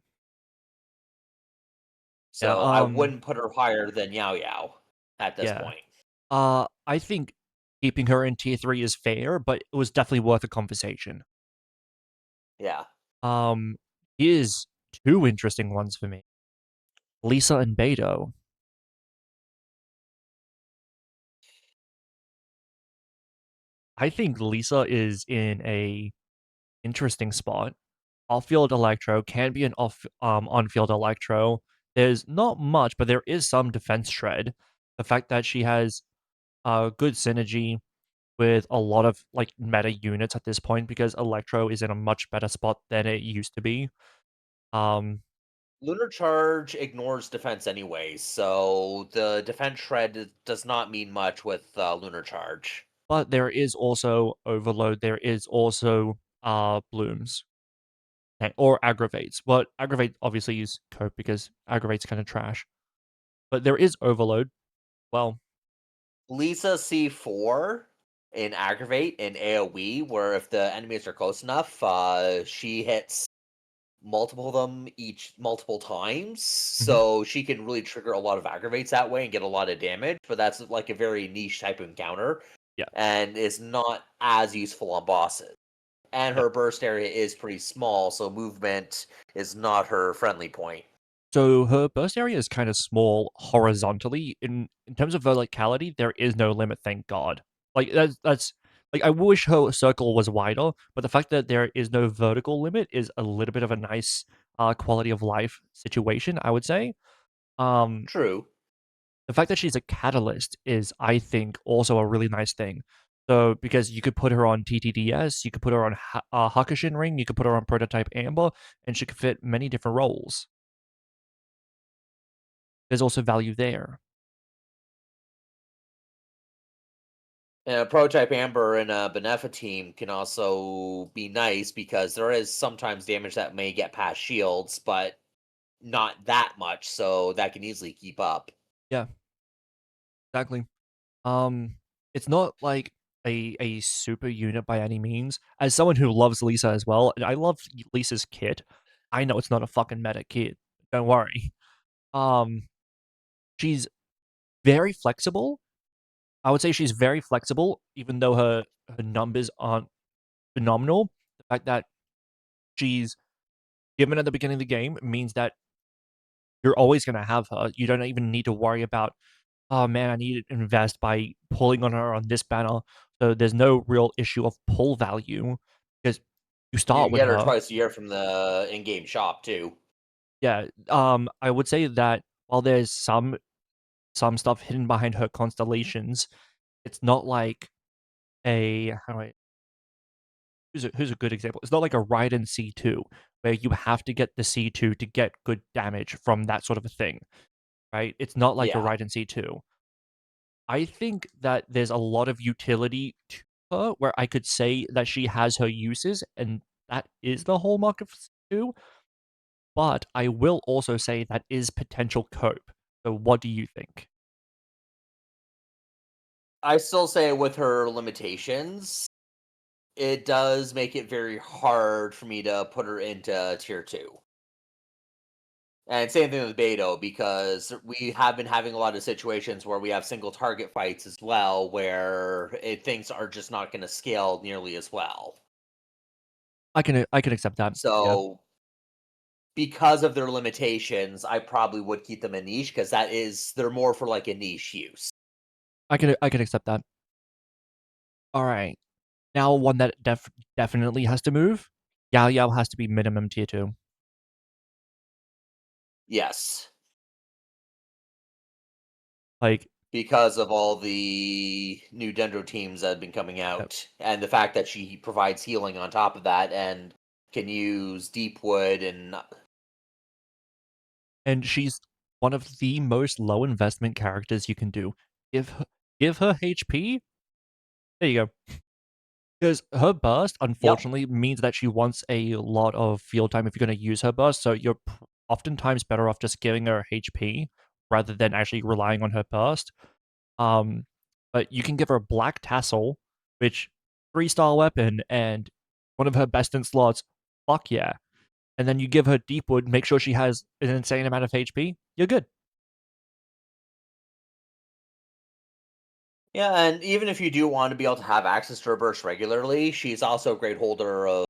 So I wouldn't put her higher than Yao Yao at this yeah. point. I think keeping her in tier 3 is fair, but it was definitely worth a conversation. Yeah. Um, Here's 2 interesting ones for me. Lisa and Beto. I think Lisa is in a interesting spot. Off-field Electro can be an on-field Electro. There's not much, but there is some defense shred. The fact that she has good synergy with a lot of like meta units at this point because Electro is in a much better spot than it used to be. Um, Lunar Charge ignores defense anyways, so the defense shred does not mean much with Lunar Charge. but there is also Overload. There is also Blooms or Aggravates. But Aggravate obviously is cope because Aggravate's kind of trash. But there is Overload. Well, Lisa C4 in Aggravate in AoE, where if the enemies are close enough, she hits multiple of them each multiple times, mhm, so she can really trigger a lot of aggravates that way and get a lot of damage. But that's like a very niche type of encounter, yeah, and is not as useful on bosses. And yeah. her burst area is pretty small, so movement is not her friendly point. So her burst area is kind of small horizontally. In terms of verticality, there is no limit, thank God. Like that's like I wish her circle was wider, but the fact that there is no vertical limit is a little bit of a nice quality of life situation, I would say. Um True. the fact that she's a catalyst is, I think, also a really nice thing. So because you could put her on TTDS, you could put her on Hakushin Ring, you could put her on Prototype Amber, and she could fit many different roles. There's also value there. Prototype Amber and a Benefa team can also be nice because there is sometimes damage that may get past shields, but not that much, so that can easily keep up. Yeah, exactly. Um, it's not like a super unit by any means. As someone who loves Lisa as well, and I love Lisa's kit. I know it's not a fucking meta kit. Don't worry. Um, she's very flexible. I would say she's very flexible, even though her numbers aren't phenomenal. The fact that she's given at the beginning of the game means that you're always gonna have her. You don't even need to worry about, "Oh, man, I need to invest by pulling on her on this banner." So there's no real issue of pull value because you You start can with get her her. twice a year from the in-game shop too. Yeah, I would say that while there's some stuff hidden behind her constellations, it's not like a how do I who's a good example? It's not like a Raiden C2 where you have to get the C2 to get good damage from that sort of a thing, right? It's not like a Yeah. Raiden C2. I think that there's a lot of utility to her where I could say that she has her uses, and that is the hallmark of two. But I will also say that is potential cope. So what do you think? I still say with her limitations, it does make it very hard for me to put her into tier 2. And same thing with Beto, because we have been having a lot of situations where we have single target fights as well, where things are just not going to scale nearly as well. I can accept that. Yeah. So because of their limitations, I probably would keep them in niche because they're more for like a niche use. I can accept that. Alright. Now one that definitely has to move. Yao Yao has to be minimum tier 2. Yes, Like, because of all the new Dendro teams that have been coming yep. out, and the fact that she provides healing on top of that, and can use deep wood and And she's one of the most low investment characters you can do. Give her give her HP. There you go. Because her burst, yep. unfortunately, means that she wants a lot of field time if you're gonna use her burst, so you're oftentimes better off just giving her HP rather than actually relying on her burst. Um, but you can give her Black Tassel, which 3-star weapon and one of her best in slots. Fuck yeah. And then you give her Deepwood, make sure she has an insane amount of HP. You're good. Yeah, and even if you do want to be able to have access to her burst regularly, she's also a great holder of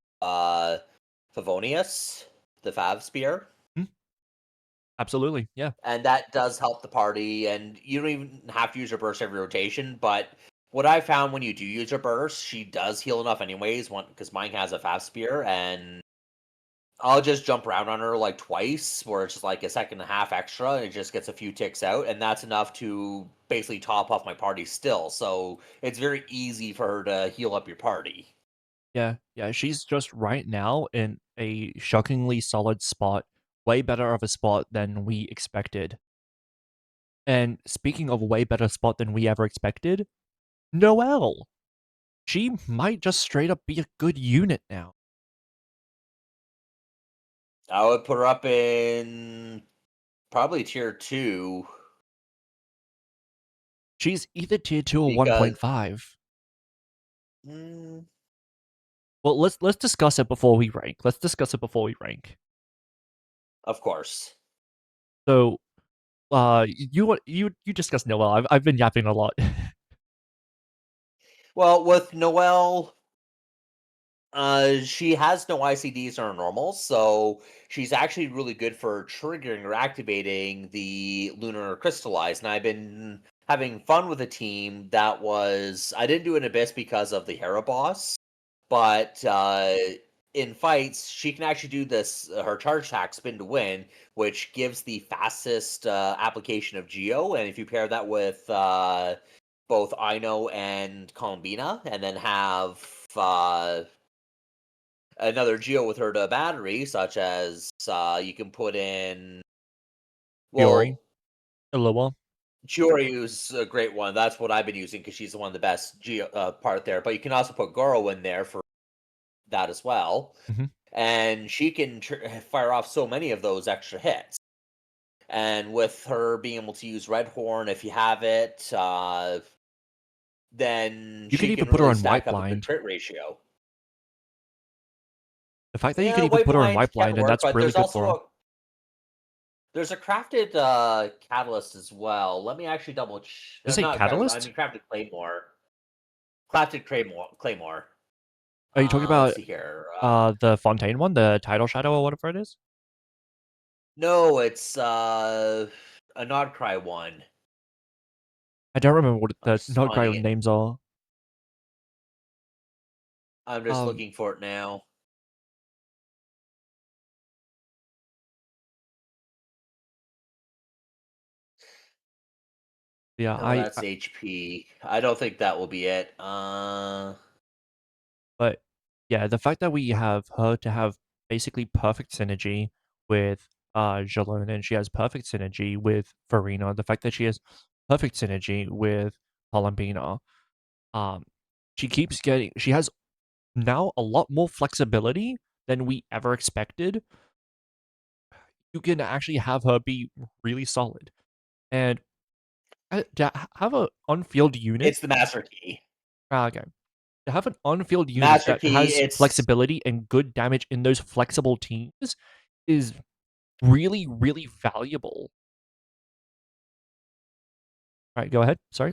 Favonius, the Fav Spear. Mm, absolutely. Yeah. And that does help the party. And you don't even have to use her burst every rotation. But what I found when you do use her burst, she does heal enough anyways. One because mine has a fast spear, and I'll just jump around on her like twice, where it's just like a second and a half extra, and it just gets a few ticks out, and that's enough to basically top off my party still. So it's very easy for her to heal up your party. Yeah. Yeah. She's just right now in a shockingly solid spot. Way better of a spot than we expected. And speaking of way better spot than we ever expected, Noelle. She might just straight up be a good unit now. I would put her up in probably tier 2 She's either tier 2 or because 1.5. mm, Well, let's discuss it before we rank. Let's discuss it before we rank. of course. So, you discuss Noelle. I've been yapping a lot. Well, with Noelle, she has no ICDs or normals, so she's actually really good for triggering or activating the lunar crystallize. And I've been having fun with a team that was I didn't do an abyss because of the Hera boss, but in fights she can actually do this her charge attack spin to win, which gives the fastest application of Geo. And if you pair that with both Ino and Columbina, and then have another Geo with her to battery, such as you can put in. Fiori, Well, Illua. Chioriu's a great one. That's what I've been using because she's the one of the best Geo part there. But you can also put Goro in there for that as well, Mhm. and she can fire off so many of those extra hits. And with her being able to use Red Horn, if you have it, then You could she even can put her really on White stack up a good Blind. crit ratio. The fact that you could Yeah, even White put her on Blind White can Blind and work, that's but really good for her. there's a crafted catalyst as well. Let me actually Is it not crafted. I Catalyst? mean crafted claymore. Crafted claymore. Are you talking Let's about see here. the Fontaine one, the Tidal Shadow or whatever it is? No, it's a Nod Cry one. I don't remember what I'm the just not finding great it. names are. I'm just Um, looking for it now. yeah, No, that's HP. I don't think that will be it. but yeah, the fact that we have her to have basically perfect synergy with Jalon, and she has perfect synergy with Farina, the fact that she has perfect synergy with Columbina, um, she has now a lot more flexibility than we ever expected. You can actually have her be really solid. And to have an on-field unit, it's the Master Key. okay, to have an on-field unit Master that Key. has It's flexibility and good damage in those flexible teams is really, really valuable. All right, go ahead. Sorry.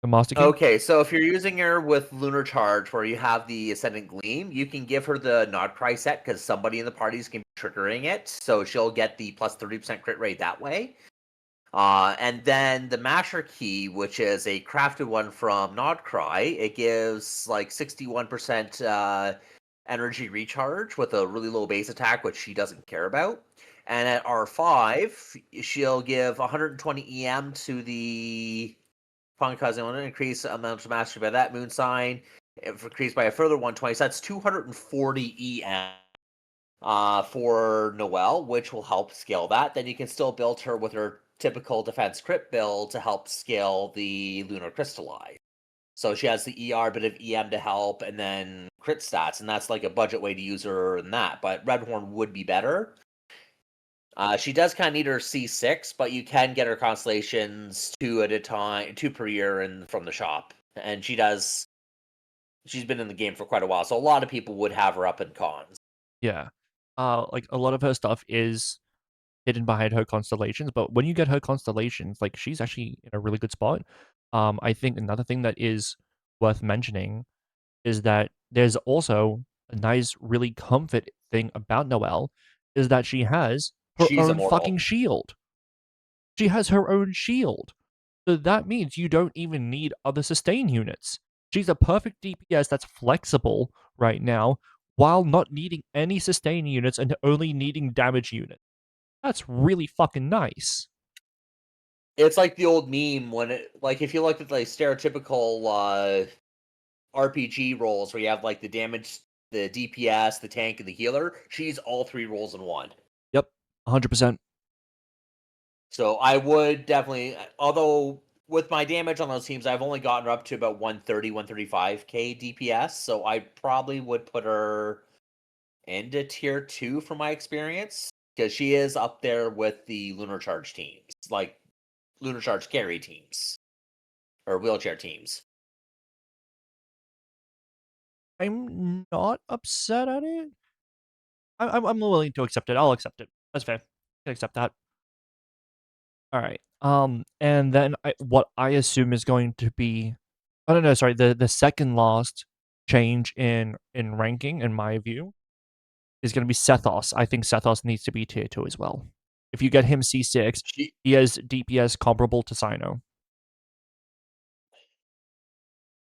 The Master Key? Okay, so if you're using her with Lunar Charge, where you have the Ascendant Gleam, you can give her the Nod Cry set because somebody in the parties can be triggering it, so she'll get the plus 30% crit rate that way. And then the Masher Key, which is a crafted one from Nodcry, it gives like 61% energy recharge with a really low base attack, which she doesn't care about. And at R5, she'll give 120 EM to the Punk Cousin, increase amount of mastery by that moon sign, increased by a further 120. So that's 240 EM for Noelle, which will help scale that. Then you can still build her with her typical defense crit build to help scale the Lunar Crystallize. So she has the ER, bit of EM to help, and then crit stats, and that's like a budget way to use her in that. But Redhorn would be better. She does kind of need her C6, but you can get her constellations two at a time, two per year, and from the shop. And she does. She's been in the game for quite a while, so a lot of people would have her up in cons. Yeah. Like, a lot of her stuff is hidden behind her constellations, but when you get her constellations, like, she's actually in a really good spot. I think another thing that is worth mentioning is that there's also a nice, really comfort thing about Noelle, is that she has her She's own fucking immortal. shield. She has her own shield. So that means you don't even need other sustain units. She's a perfect DPS that's flexible right now, while not needing any sustain units and only needing damage units. That's really fucking nice. It's like the old meme when like if you look at like stereotypical RPG roles where you have like the damage, the DPS, the tank, and the healer. She's all three roles in one. Yep, 100%. So I would definitely, although with my damage on those teams, I've only gotten her up to about 130, 135k DPS. So I probably would put her into tier 2 from my experience because she is up there with the Lunar Charge teams, like Lunar Charge carry teams or wheelchair teams. I'm not upset at it. I'm willing to accept it. I'll accept it. That's fair. I can accept that. All right. And then what I assume is going to be, I don't know. Sorry, the second last change in ranking, in my view, is going to be Sethos. I think Sethos needs to be tier 2 as well. If you get him C6, She, he has DPS comparable to Sino.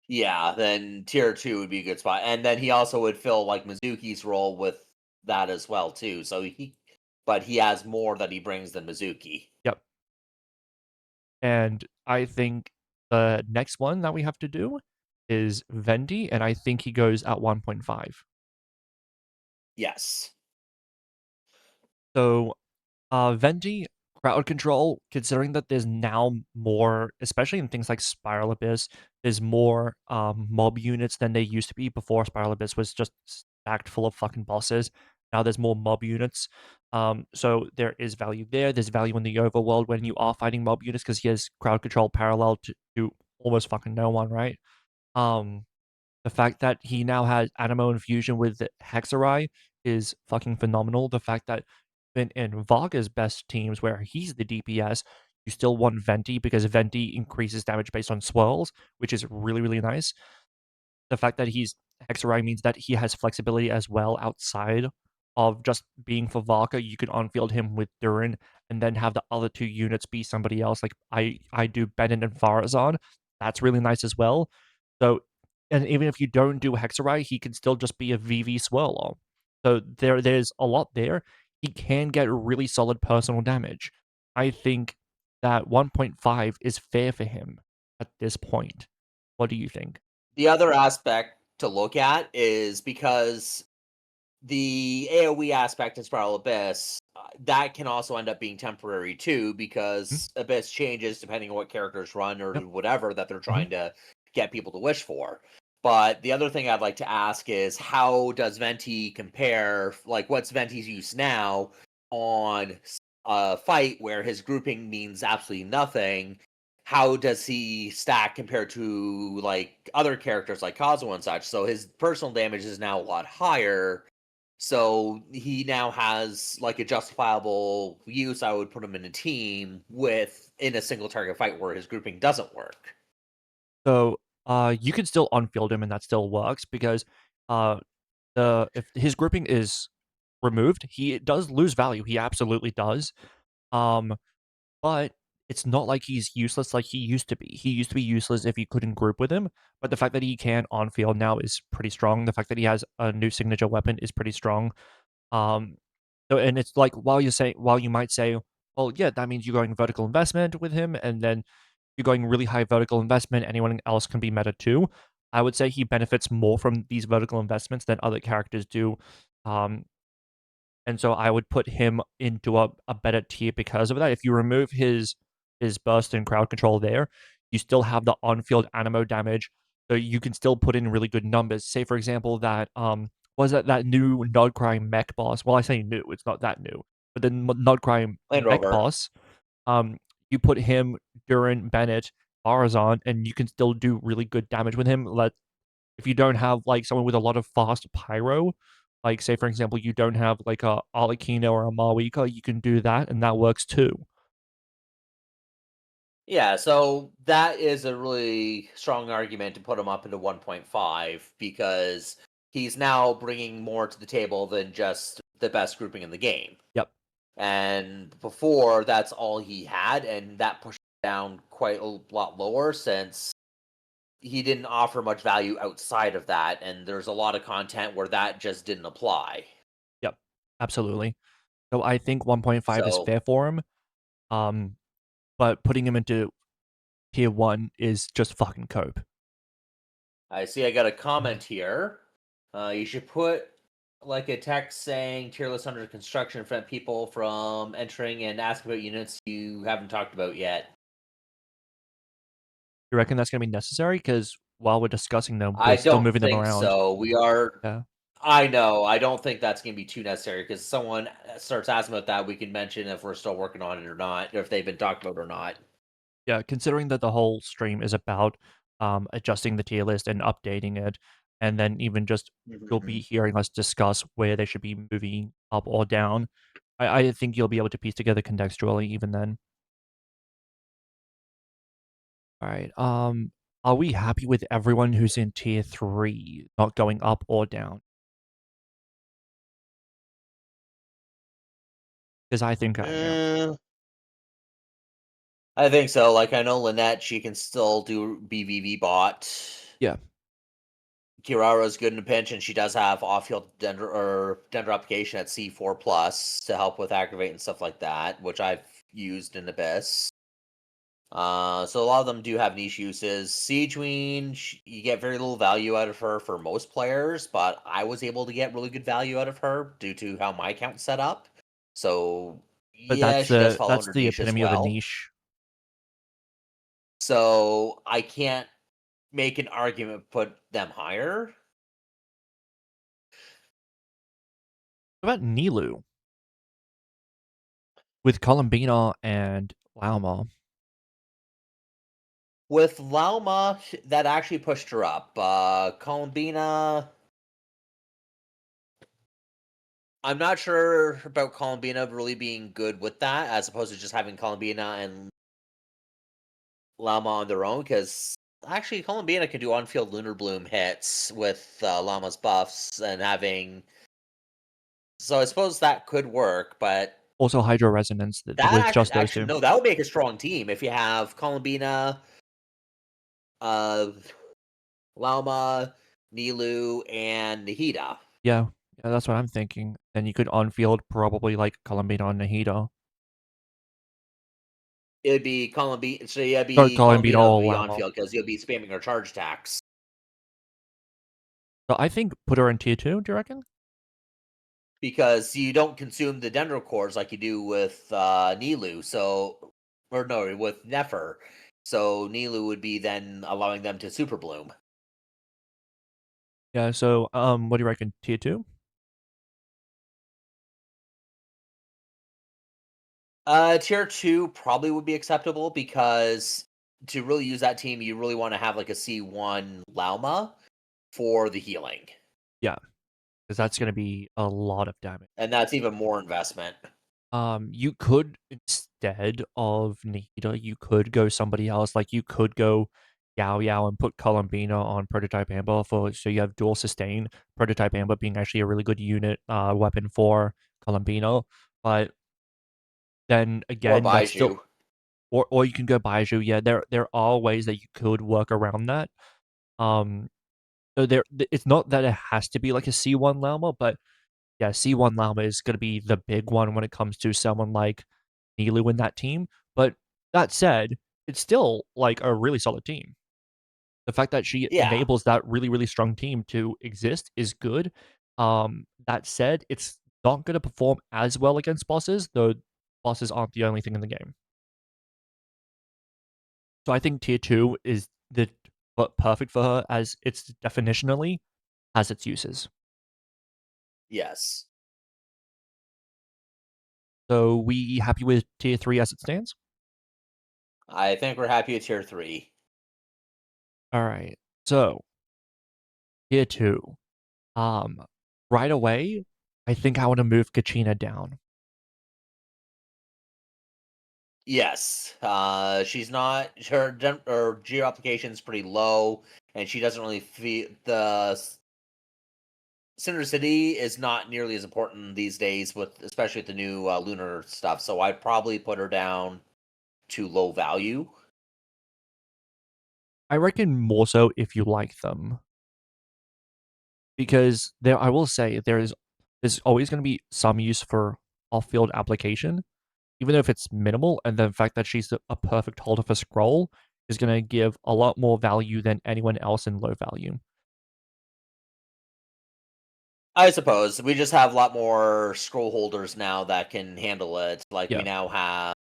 yeah, then tier 2 would be a good spot. And then he also would fill like Mizuki's role with that as well too. But he has more that he brings than Mizuki. Yep. And I think the next one that we have to do is Vendi, and I think he goes at 1.5. Yes. So, Vendi, crowd control, considering that there's now more, especially in things like Spiral Abyss, there's more mob units than there used to be before. Spiral Abyss was just stacked full of fucking bosses. Now there's more mob units. So there is value there. There's value in the overworld when you are fighting mob units because he has crowd control parallel to almost fucking no one, right? Um, the fact that he now has Animo Infusion with Hexarai is fucking phenomenal. The fact that in Vaga's best teams where he's the DPS, you still want Venti because Venti increases damage based on swirls, which is really, really nice. The fact that he's Hexarai means that he has flexibility as well outside of just being for Vaga. You can on-field him with Durin and then have the other two units be somebody else. Like I do Bennett and Farazan. That's really nice as well. So, and even if you don't do Hexarai, he can still just be a VV Swirler. So there's a lot there. He can get really solid personal damage. I think that 1.5 is fair for him at this point. What do you think? The other aspect to look at is because the AoE aspect in Spiral Abyss, that can also end up being temporary too, Mhm. because Abyss changes depending on what characters run or Yep. whatever that they're Mhm. trying to get people to wish for. But the other thing I'd like to ask is how does Venti compare, like what's Venti's use now on a fight where his grouping means absolutely nothing? How does he stack compared to like other characters like Kazuo and such? So his personal damage is now a lot higher, so he now has like a justifiable use. I would put him in a team with in a single target fight where his grouping doesn't work. So, you can still unfield him and that still works because, uh, if his grouping is removed, he does lose value, he absolutely does, um, but it's not like he's useless like he used to be. He used to be useless if you couldn't group with him, but the fact that he can on field now is pretty strong. The fact that he has a new signature weapon is pretty strong. Um, so and it's like while you might say, "Well, yeah, that means you're going vertical investment with him, and then you're going really high vertical investment, anyone else can be meta too." I would say he benefits more from these vertical investments than other characters do. Um, and so I would put him into a better tier because of that. If you remove his burst and crowd control there, you still have the on-field animo damage, so you can still put in really good numbers. Say, for example, that, was that new Nodcry mech boss? Well, I say new, it's not that new, but the Nodcry Land mech Rover. boss, you put him, Durin, Bennett, Barazon, and you can still do really good damage with him. If you don't have, like, someone with a lot of fast pyro, like, say, for example, you don't have, like, a Arlecchino or a Mahuika, you can do that, and that works too. Yeah, so that is a really strong argument to put him up into 1.5 because he's now bringing more to the table than just the best grouping in the game. Yep, And before, that's all he had, and that pushed him down quite a lot lower since he didn't offer much value outside of that, and there's a lot of content where that just didn't apply. yep, absolutely. So I think 1.5 is So fair for him, um, but putting him into tier 1 is just fucking cope. I see I got a comment here. You should put like a text saying tier list under construction to prevent people from entering and asking about units you haven't talked about yet. You reckon that's gonna be necessary? Because while we're discussing them, we're I still don't moving them think around. so. We are. Yeah. I know. I don't think that's going to be too necessary because someone starts asking about that. We can mention if we're still working on it or not, or if they've been talked about or not. Yeah, considering that the whole stream is about, adjusting the tier list and updating it, and then even just you'll be Mhm. hearing us discuss where they should be moving up or down. I think you'll be able to piece together contextually even then. Alright, are we happy with everyone who's in tier 3 not going up or down? Because I think I am. Eh, I think so. Like I know Lynette, she can still do BVV bot. Yeah, Kirara's good in a pinch, and she does have off-field Dendro application at C4 plus to help with activate and stuff like that, which I've used in Abyss. So a lot of them do have niche uses. Siege Queen, you get very little value out of her for most players, but I was able to get really good value out of her due to how my account's set up. So but yeah, she does fall that's under the niche as epitome of a well. niche. So I can't make an argument put them higher. What about Nilu with Columbina and Lauma? With Lauma, that actually pushed her up. Columbina, I'm not sure about Columbina really being good with that, as opposed to just having Columbina and Llama on their own, because actually Columbina can do on-field Lunar Bloom hits with Llama's buffs and having. So I suppose that could work, but Also Hydro Resonance that with just those actually two. no, that would make a strong team if you have Columbina, uh, Llama, Nilu, and Nahida. Yeah, yeah, that's what I'm thinking. Then you could on-field probably like Columbina and Nahida. It'd be Columbina, so yeah, it'd Or be Columbina Columbina would or be on Lauma. field because you'll be spamming her charge attacks So I think put her in tier 2, do you reckon? because you don't consume the dendro cores like you do with Nilu. So, or no, with Nefer. So Nilu would be then allowing them to super bloom. Yeah, so, what do you reckon? Tier 2? Tier two probably would be acceptable because to really use that team, you really want to have like a C1 Lauma for the healing, Yeah, because that's gonna be a lot of damage. and that's even more investment. You could instead of Nahida, you could go somebody else, like, you could go Yao Yao and put Columbina on Prototype Amber for so you have dual sustain, Prototype Amber being actually a really good unit, weapon for Columbina, but then Or again, that's still Baiju. or you can go Baiju, yeah, there are ways that you could work around that, um, so it's not that it has to be like a C1 llama, but yeah, C1 llama is gonna be the big one when it comes to someone like Nilu in that team, but that said, it's still, like, a really solid team. The fact that she Yeah. enables that really, really strong team to exist is good. That said, it's not gonna perform as well against bosses, though bosses aren't the only thing in the game. So I think tier 2 is the perfect for her as it's definitionally has its uses. Yes. So we happy with tier 3 as it stands? I think we're happy with tier 3. Alright. So, tier 2. Um, right away, I think I wanna move Kachina down. Yes. She's not her geo application is pretty low, and she doesn't really feel Cinder City is not nearly as important these days, with especially with the new lunar stuff. So I'd probably put her down to low value. I reckon more so if you like them. Because there I will say there's always gonna be some use for off-field application, even if it's minimal, and the fact that she's a perfect holder for scroll is gonna give a lot more value than anyone else in low value. I suppose we just have a lot more scroll holders now that can handle it. Like we Yeah, now have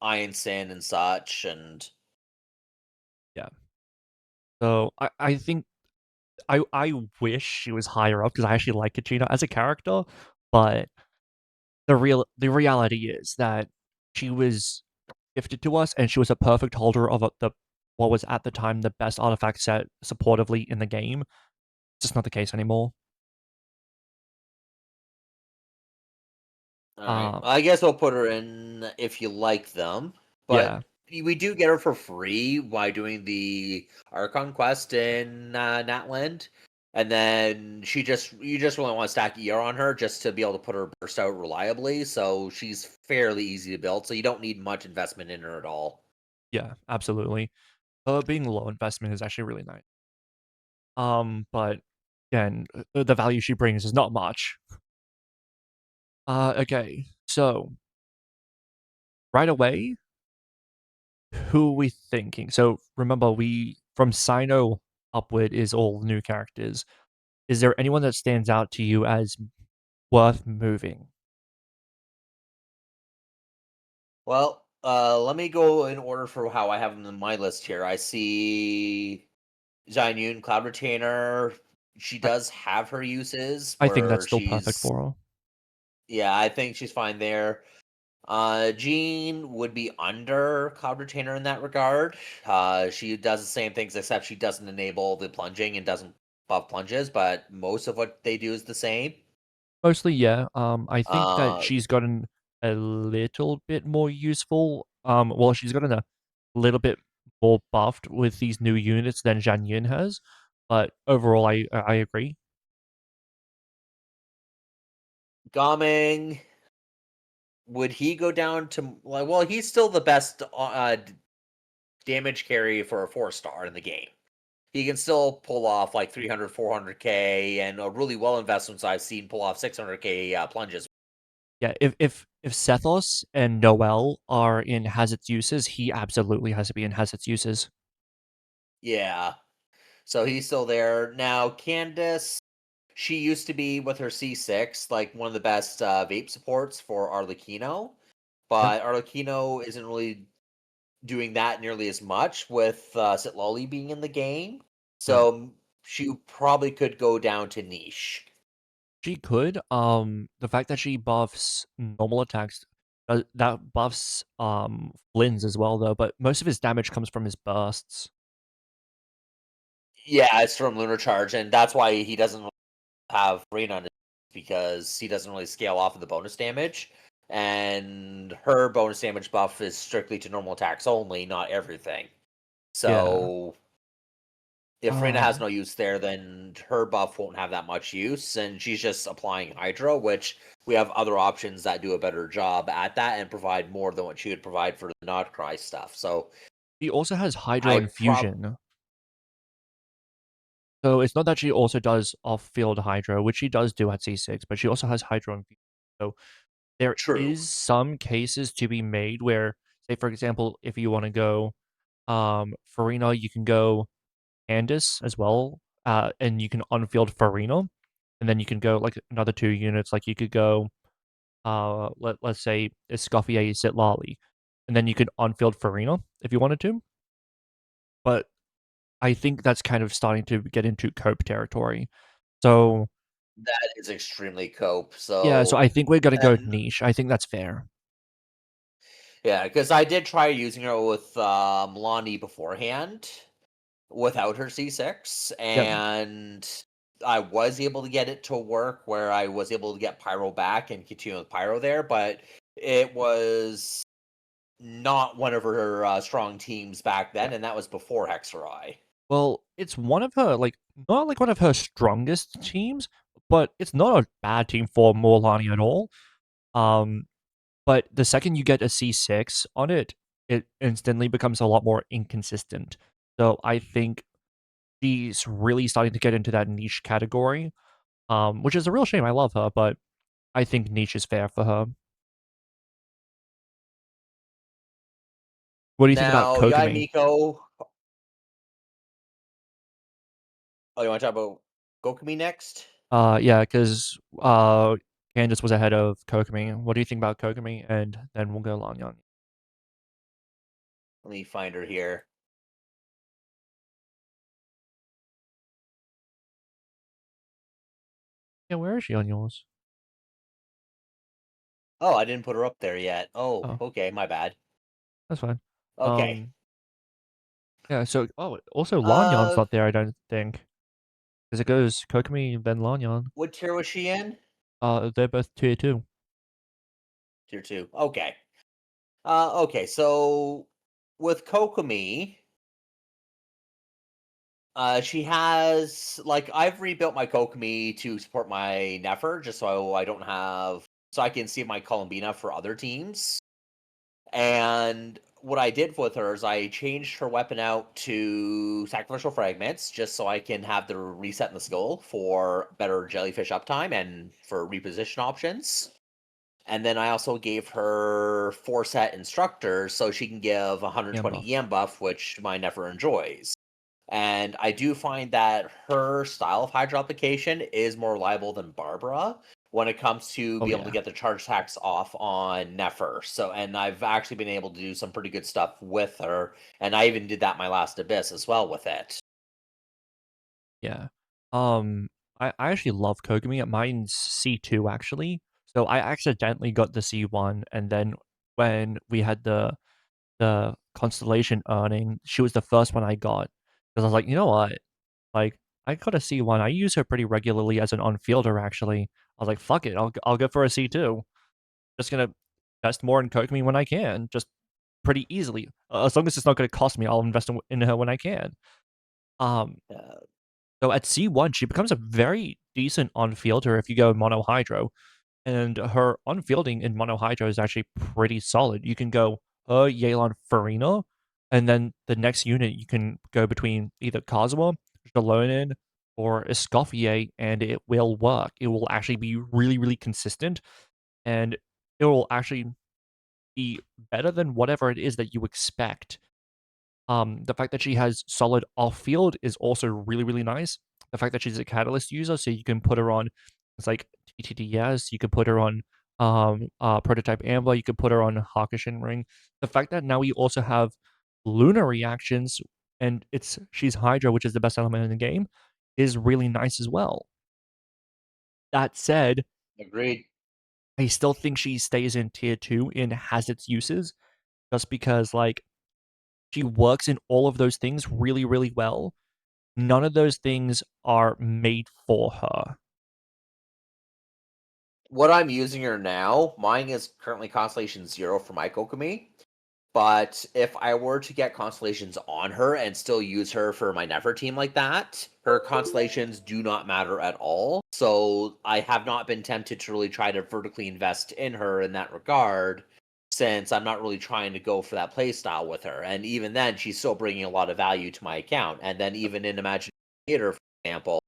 Iron Sin and such, and yeah. So I think I wish she was higher up because I actually like Kachina as a character, but the reality is that she was gifted to us, and she was a perfect holder of the what was at the time the best artifact set supportively in the game. It's just not the case anymore. all right. Um, I guess we'll put her in if you like them, yeah, but we do get her for free by doing the Archon quest in Natland, and then you just really want to stack ER on her just to be able to put her burst out reliably. So she's fairly easy to build, so you don't need much investment in her at all. yeah, absolutely. Being low investment is actually really nice. But again, the value she brings is not much. Okay, so right away, who are we thinking? So remember, we from Sino upward is all new characters. Is there anyone that stands out to you as worth moving? Well, let me go in order for how I have them in my list here. I see Zhang Yun, Cloud Retainer. She I, does have her uses I think that's where still perfect she's, for her. yeah, I think she's fine there. Jean would be under Cloud Retainer in that regard. She does the same things except she doesn't enable the plunging and doesn't buff plunges, but most of what they do is the same. Mostly, yeah. I think that Uh, she's gotten a little bit more useful. Well, she's gotten a little bit more buffed with these new units than Zhang Yun has, but overall, I agree. Gaming, would he go down to like? Well, he's still the best damage carry for a 4-star in the game. He can still pull off like 300, 400k, and really well investments I've seen pull off 600k plunges. Yeah, if Sethos and Noel are in Hazard's uses, he absolutely has to be in Hazard's uses. Yeah, so he's still there now. Candace, she used to be with her C6 like one of the best vape supports for Arlecchino, Yep, but Arlecchino isn't really doing that nearly as much with Sitlali being in the game. right. So she probably could go down to niche. She could. The fact that she buffs normal attacks, that buffs Flynn's as well though, but most of his damage comes from his bursts. Yeah, it's from Lunar Charge, and that's why he doesn't have rain on it because he doesn't really scale off of the bonus damage. And her bonus damage buff is strictly to normal attacks only, not everything. Yeah. So if Reyna has Um, no use there, then her buff won't have that much use, and she's just applying Hydra, which we have other options that do a better job at that and provide more than what she would provide for the Notcry stuff. So she also has Hydro I prob Infusion. So it's not that she also does off-field Hydro, which she does do at C6, but she also has Hydro Infusion. So there true. is some cases to be made where, say, for example, if you want to go Farina, you can go Candace as well, and you can unfield Farina, and then you can go like another 2 units. Like you could go, let's say Escoffier, Sitlali, and then you could unfield Farina if you wanted to. But I think that's kind of starting to get into cope territory. So That is extremely cope. yeah, so So I think we're gonna go and niche. I think that's fair. yeah, because I did try using her with Lonnie beforehand without her C6, Yep. and I was able to get it to work where I was able to get Pyro back and continue with Pyro there, but it was not one of her strong teams back Yeah. then, and that was before Hexerai. Well, it's one of her like not like one of her strongest teams, but it's not a bad team for Morlani at all. Um, but the second you get a C6 on it, it instantly becomes a lot more inconsistent. So I think she's really starting to get into that niche category, which is a real shame. I love her, but I think niche is fair for her. What do you think about Now, Yai Kokomi? Miko. Oh, you want to talk about Gokumi next? Yeah, because Candace was ahead of Kokomi. What do you think about Kokomi? And then we'll go Lanyan. Let me find her here. Yeah, where is she on yours? Oh, I didn't put her up there yet. Oh, Oh, okay, my bad. that's fine. Okay. Um, yeah. So, also Lanyan's Uh, not there. I don't think because it goes Kokomi then Lanyan. what tier was she in? They're both tier two. Tier 2. Okay. Okay, so with Kokomi, she has like I've rebuilt my Kokomi to support my Nefer just so I don't have so I can see my Columbina for other teams. And what I did with her is I changed her weapon out to sacrificial fragments just so I can have the reset in the skill for better jellyfish uptime and for reposition options. And then I also gave her 4 set instructors so she can give EM 120 buff. EM buff, which my Nefer enjoys. And I do find that her style of Hydra application is more reliable than Barbara when it comes to Oh be able to yeah, get the charge hacks off on Nefer. So, and I've actually been able to do some pretty good stuff with her. And I even did that my last Abyss as well with it. yeah. Um, I actually love Kokomi. Mine's C2 actually. So I accidentally got the C1, and then when we had the constellation earning, she was the first one I got because I was like, you know what, like I got a C1. I use her pretty regularly as an on-fielder. Actually, I was like, fuck it, I'll go for a C2. Just gonna invest more in Kokomi when I can, just pretty easily. As long as it's not gonna cost me, I'll invest in her when I can. Um, Uh, so at C1, she becomes a very decent on-fielder if you go mono hydro. And her unfielding in mono hydro is actually pretty solid. You can go her Yelan Farina, and then the next unit you can go between either Kazuha, Jalonin, or Escoffier, and it will work. It will actually be really, really consistent, and it will actually be better than whatever it is that you expect. The fact that she has solid off field is also really, really nice. The fact that she's a catalyst user, so you can put her on it's like TTDS, you could put her on prototype Amber, you could put her on Hakushin Ring. The fact that now we also have lunar reactions and she's Hydra, which is the best element in the game, is really nice as well. That said, Agreed. I still think she stays in tier two and has its uses just because like she works in all of those things really, really well. None of those things are made for her. What I'm using her now, mine is currently Constellation 0 for my Kokomi. But if I were to get constellations on her and still use her for my Never team like that, her constellations do not matter at all. So I have not been tempted to really try to vertically invest in her in that regard, since I'm not really trying to go for that play style with her. And even then, she's still bringing a lot of value to my account. And then even in Imagine Theater, for example,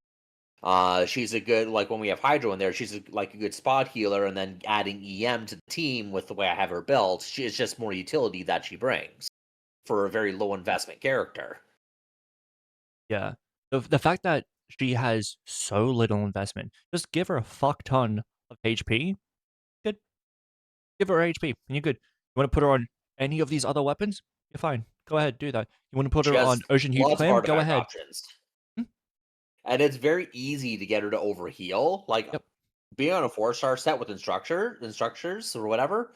she's a good, like when we have Hydro in there, she's like a good spot healer, and then adding EM to the team with the way I have her built, she is just more utility that she brings for a very low investment character. Yeah. The fact that she has so little investment, just give her a fuck ton of HP. Good. Give her HP, and you're good. You want to put her on any of these other weapons? You're fine. Go ahead, do that. You want to put She her on has Ocean Hued lots of Clam? Go artifact ahead. options, Hmm, and it's very easy to get her to overheal. Like yep. being on a 4-star set with instructors or whatever,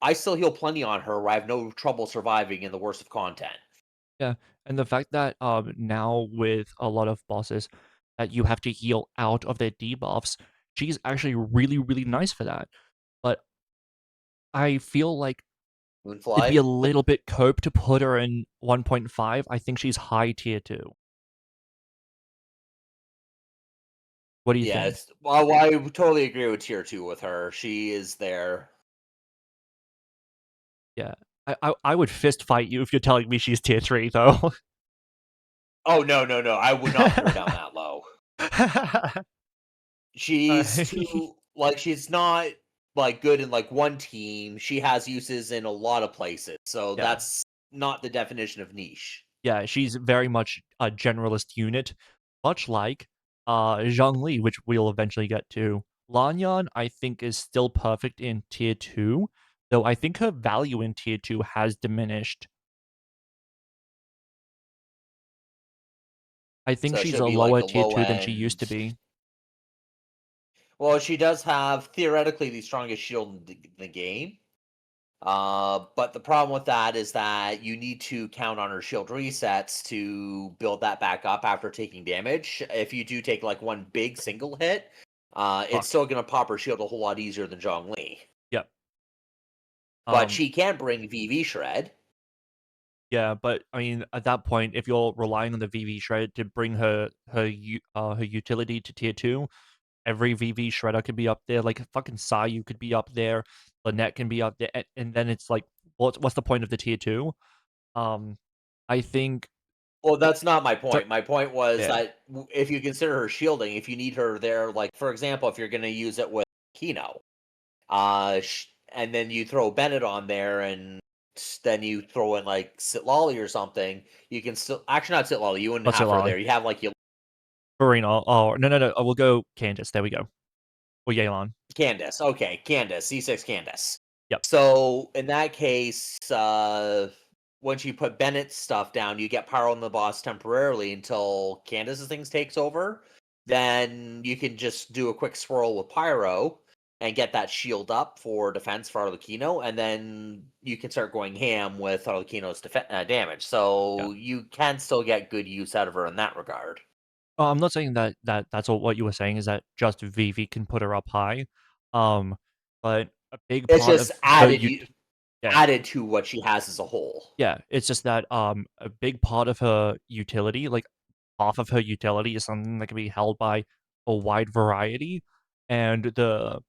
I still heal plenty on her where I have no trouble surviving in the worst of content. Yeah, and the fact that, now with a lot of bosses that you have to heal out of their debuffs, she's actually really, really nice for that. But I feel like it'd be Moonfly? a little bit cope to put her in 1.5. I think she's high tier 2. What do you think? Yes. Well, I totally agree with tier 2 with her. She is there. Yeah. I would fist fight you if you're telling me she's tier 3, though. Oh, no, no, no, I would not put her down that low. She's too like, she's not, like, good in, like, one team. She has uses in a lot of places, so Yeah. that's not the definition of niche. Yeah, she's very much a generalist unit, much like Zhongli, which we'll eventually get to. Lanyan, I think, is still perfect in tier 2, though I think her value in tier 2 has diminished. I think So she's she'll a be, like, lower a tier low 2 than she used end. to be. Well, she does have, theoretically, the strongest shield in the game. But the problem with that is that you need to count on her shield resets to build that back up after taking damage. If you do take like one big single hit, it's Fucked. still going to pop her shield a whole lot easier than Zhongli. Yep. But Um, she can bring VV Shred. yeah, but I mean, at that point, if you're relying on the VV shred to bring her utility to tier 2, every VV shredder could be up there. Like fucking Sayu could be up there. Lynette can be up there, and then it's like, what's the point of the tier 2? Um, I think Well, that's not my so. point. My point was Yeah, that if you consider her shielding, if you need her there, like for example, if you're going to use it with Kino, and then you throw Bennett on there, and then you throw in like Sitlali or something. You can still actually not Sitlali. You wouldn't let's have her Lolly. there. You have like your Farina. Oh no no no. We'll go Candace. There we go. Or Yelan. Candace. Okay, Candace, C6 Candace. Yep. So in that case, once you put Bennett's stuff down, you get power on the boss temporarily until Candace's things takes over. Then you can just do a quick swirl with Pyro and get that shield up for defense for Arlecchino, and then you can start going ham with Arlecchino's damage. Yeah. So you can still get good use out of her in that regard. I'm not saying that's all what you were saying is that just Vivi can put her up high. Um, but a big It's part just of her yeah. added to what she has as a whole. Yeah, it's just that a big part of her utility, like half of her utility is something that can be held by a wide variety, and the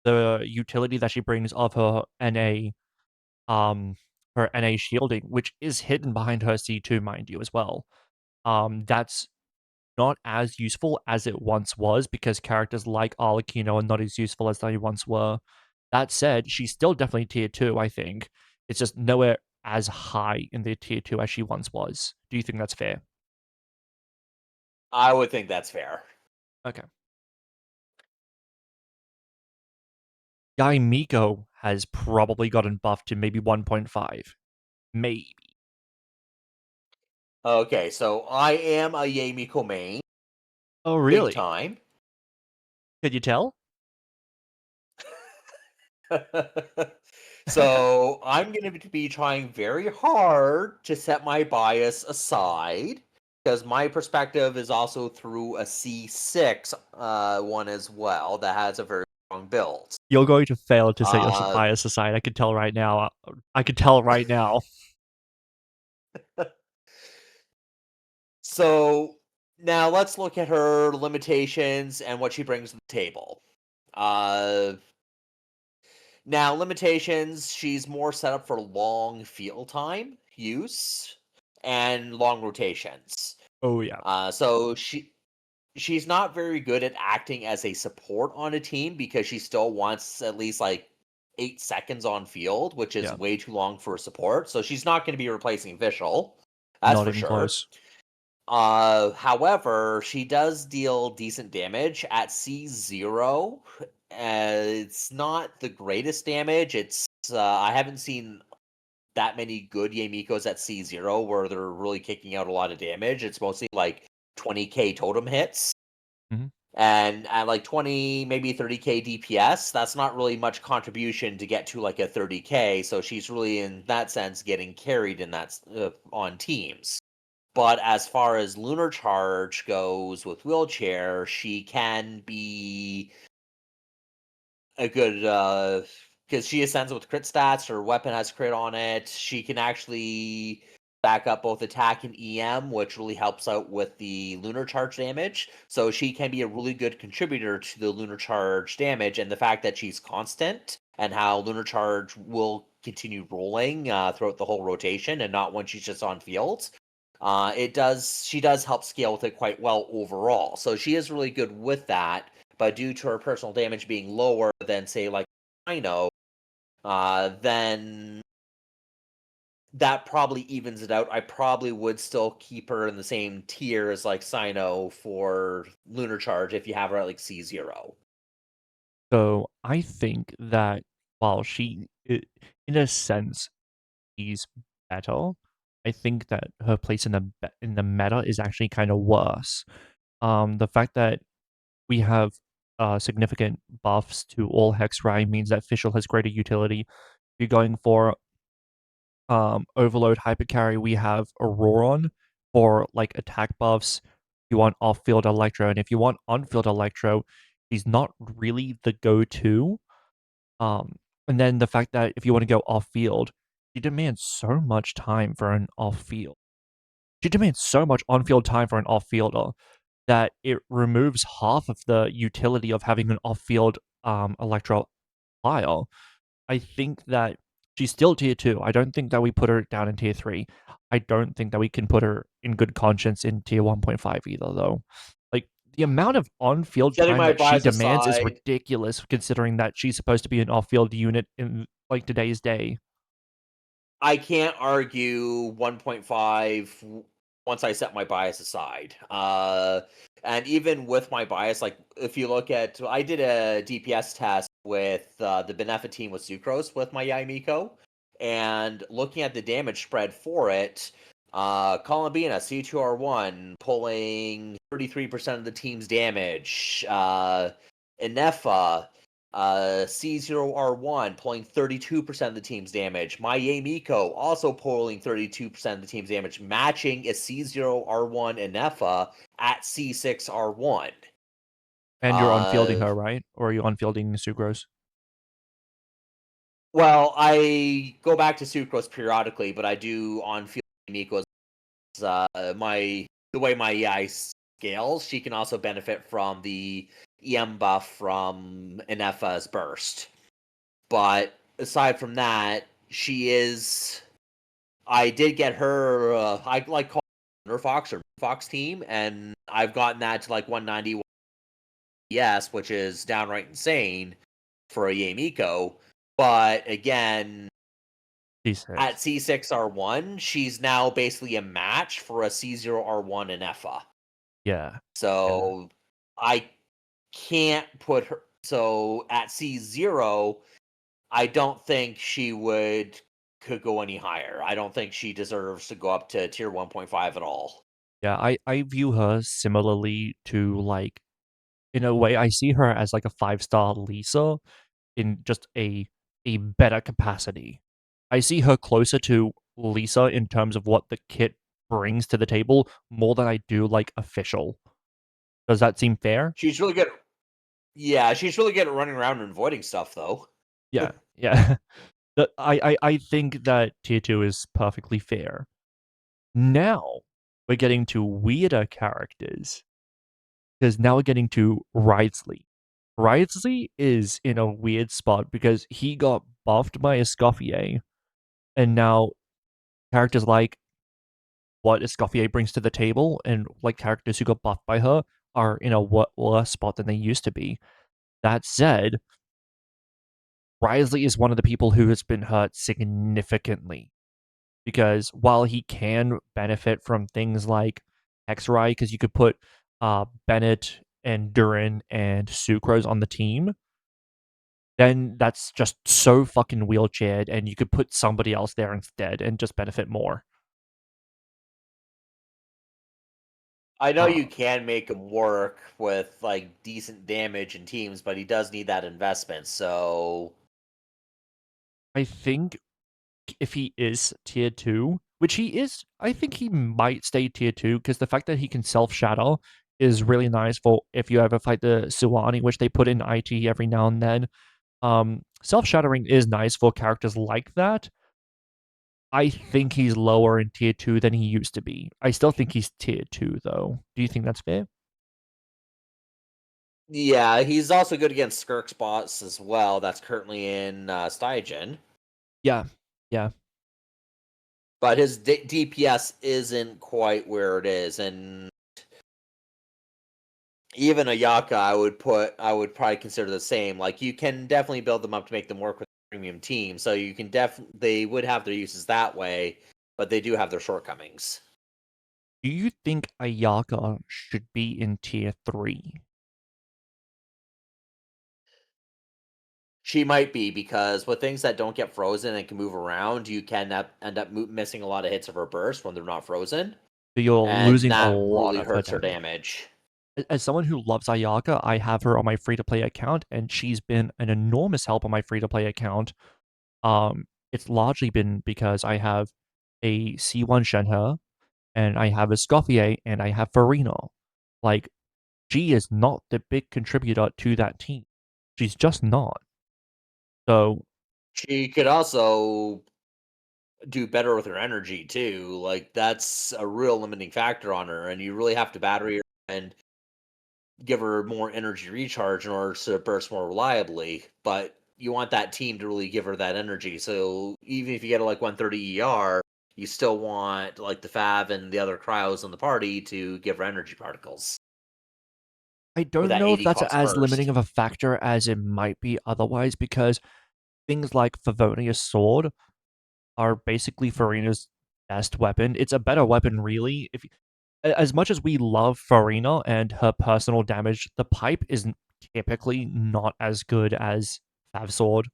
utility that she brings of um her NA shielding, which is hidden behind her C2, mind you, as well. That's not as useful as it once was because characters like Arlecchino are not as useful as they once were. That said, she's still definitely tier 2, I think. It's just nowhere as high in the tier 2 as she once was. Do you think that's fair? I would think that's fair. Okay. Guy Miko has probably gotten buffed to maybe 1.5. Maybe. Okay, so I am a Yamiko main, Oh, big really? time. Could you tell? So I'm going to be trying very hard to set my bias aside because my perspective is also through a C6 one as well that has a very strong build. You're going to fail to set your Uh, bias aside. I can tell right now. I can tell right now. so now let's look at her limitations and what she brings to the table. Uh, Now, limitations, she's more set up for long field time use and long rotations. Oh yeah, So she's not very good at acting as a support on a team because she still wants at least like 8 seconds on field, which is yeah, way too long for a support. So she's not going to be replacing Vishal, that's not for even sure. close. However, she does deal decent damage at C0. It's not the greatest damage. I haven't seen that many good Yamikos at C0 where they're really kicking out a lot of damage. It's mostly like 20k totem hits. Mhm. And at like 20, maybe 30k DPS, that's not really much contribution to get to like a 30k. So she's really, in that sense, getting carried in that on teams. But as far as Lunar Charge goes with Wheelchair, she can be a good because she ascends with crit stats. Her weapon has crit on it. She can actually back up both attack and EM, which really helps out with the lunar charge damage. So she can be a really good contributor to the lunar charge damage, and the fact that she's constant and how lunar charge will continue rolling throughout the whole rotation and not when she's just on field. She does help scale with it quite well overall. So she is really good with that, but due to her personal damage being lower than say like Rhino, then that probably evens it out. I probably would still keep her in the same tier as like Sino for Lunar Charge if you have her at like C0. So I think that while in a sense, she's better, I think that her place in the meta is actually kind of worse. The fact that we have significant buffs to all Hexray means that Fischl has greater utility. If you're going for Overload Hypercarry, we have Auroron for like attack buffs. You want off-field Electro, and if you want on-field Electro, he's not really the go-to. Um, and then the fact that if you want to go off-field, he demands so much time for an off-field. She demands so much on-field time for an off-fielder that it removes half of the utility of having an off-field Electro flyer. I think that she's still tier 2. I don't think that we put her down in tier 3. I don't think that we can put her in good conscience in tier 1.5 either, though. Like, the amount of on-field Setting time my that she bias demands is aside, ridiculous, considering that she's supposed to be an off-field unit in, like, today's day. I can't argue 1.5 once I set my bias aside. And even with my bias, like if you look at, I did a DPS test with the Benefa team with Sucrose with my Yaimiko, and looking at the damage spread for it, Columbina C2R1 pulling 33% of the team's damage. Inefa C0R1 pulling 32% of the team's damage. My Yamiko also pulling 32% of the team's damage, matching a C0R1 Inefa at C6R1. And you're on-fielding Uh, her, right? Or are you on-fielding Sucrose? well, I go back to Sucrose periodically, but I do on field Yamiko's the way my EI scales. She can also benefit from the EM buff from Inefa's burst. But aside from that, she is. I did get her. I like call her Fox or Fox team, and I've gotten that to like 190 yes, which is downright insane for a Yamiko. But again, at D6. C6R1, she's now basically a match for a C0R1 and EFA. Yeah. Yeah. So I can't put her. So at C0, I don't think she could go any higher. I don't think she deserves to go up to tier 1.5 at all. Yeah, I view her similarly to, like, in a way, I see her as like a 5-star Lisa in just a better capacity. I see her closer to Lisa in terms of what the kit brings to the table more than I do like official. Does that seem fair? She's really good. Yeah, she's really good at running around and avoiding stuff, though. Yeah, yeah. I think that tier 2 is perfectly fair. Now, we're getting to weirder characters, because now we're getting to Wriothesley. Wriothesley is in a weird spot because he got buffed by Escoffier, and now characters like what Escoffier brings to the table and like characters who got buffed by her are in a worse spot than they used to be. That said, Wriothesley is one of the people who has been hurt significantly because while he can benefit from things like Hexrai, because you could put Bennett and Durin and Sucrose on the team, then that's just so fucking wheelchaired, and you could put somebody else there instead and just benefit more. I know Uh, you can make him work with like decent damage in teams, but he does need that investment. So I think if he is tier 2, which he is, I think he might stay tier 2 because the fact that he can self shadow is really nice for if you ever fight the Suwani, which they put in IT every now and then. Self shattering is nice for characters like that. I think he's lower in tier 2 than he used to be. I still think he's tier 2 though. Do you think that's fair? yeah, he's also good against Skirk spots as well. That's currently in Stygen, Yeah. Yeah. but his DPS isn't quite where it is, and even Ayaka, I would probably consider the same. Like you can definitely build them up to make them work with a premium team, so you can they would have their uses that way, but they do have their shortcomings. Do you think Ayaka should be in tier 3? She might be because with things that don't get frozen and can move around, you can end up missing a lot of hits of her burst when they're not frozen, So you're and losing a that lot really of her hurts her damage. damage. As someone who loves Ayaka, I have her on my free to play account, and she's been an enormous help on my free to play account. It's largely been because I have a C1 Shenhe, and I have a Scoffier, and I have Farina. Like, she is not the big contributor to that team. She's just not. So She could also do better with her energy too. Like that's a real limiting factor on her, and you really have to battery her and give her more energy recharge in order to burst more reliably. But you want that team to really give her that energy. So even if you get a like 130 ER, you still want like the Fav and the other cryos in the party to give her energy particles I with don't that know if 80 that's cost as limiting burst. of a factor as it might be otherwise, because things like Favonia's sword are basically Farina's best weapon. It's a better weapon, really. If as much as we love Farina and her personal damage, the pipe is typically not as good as Fav Sword.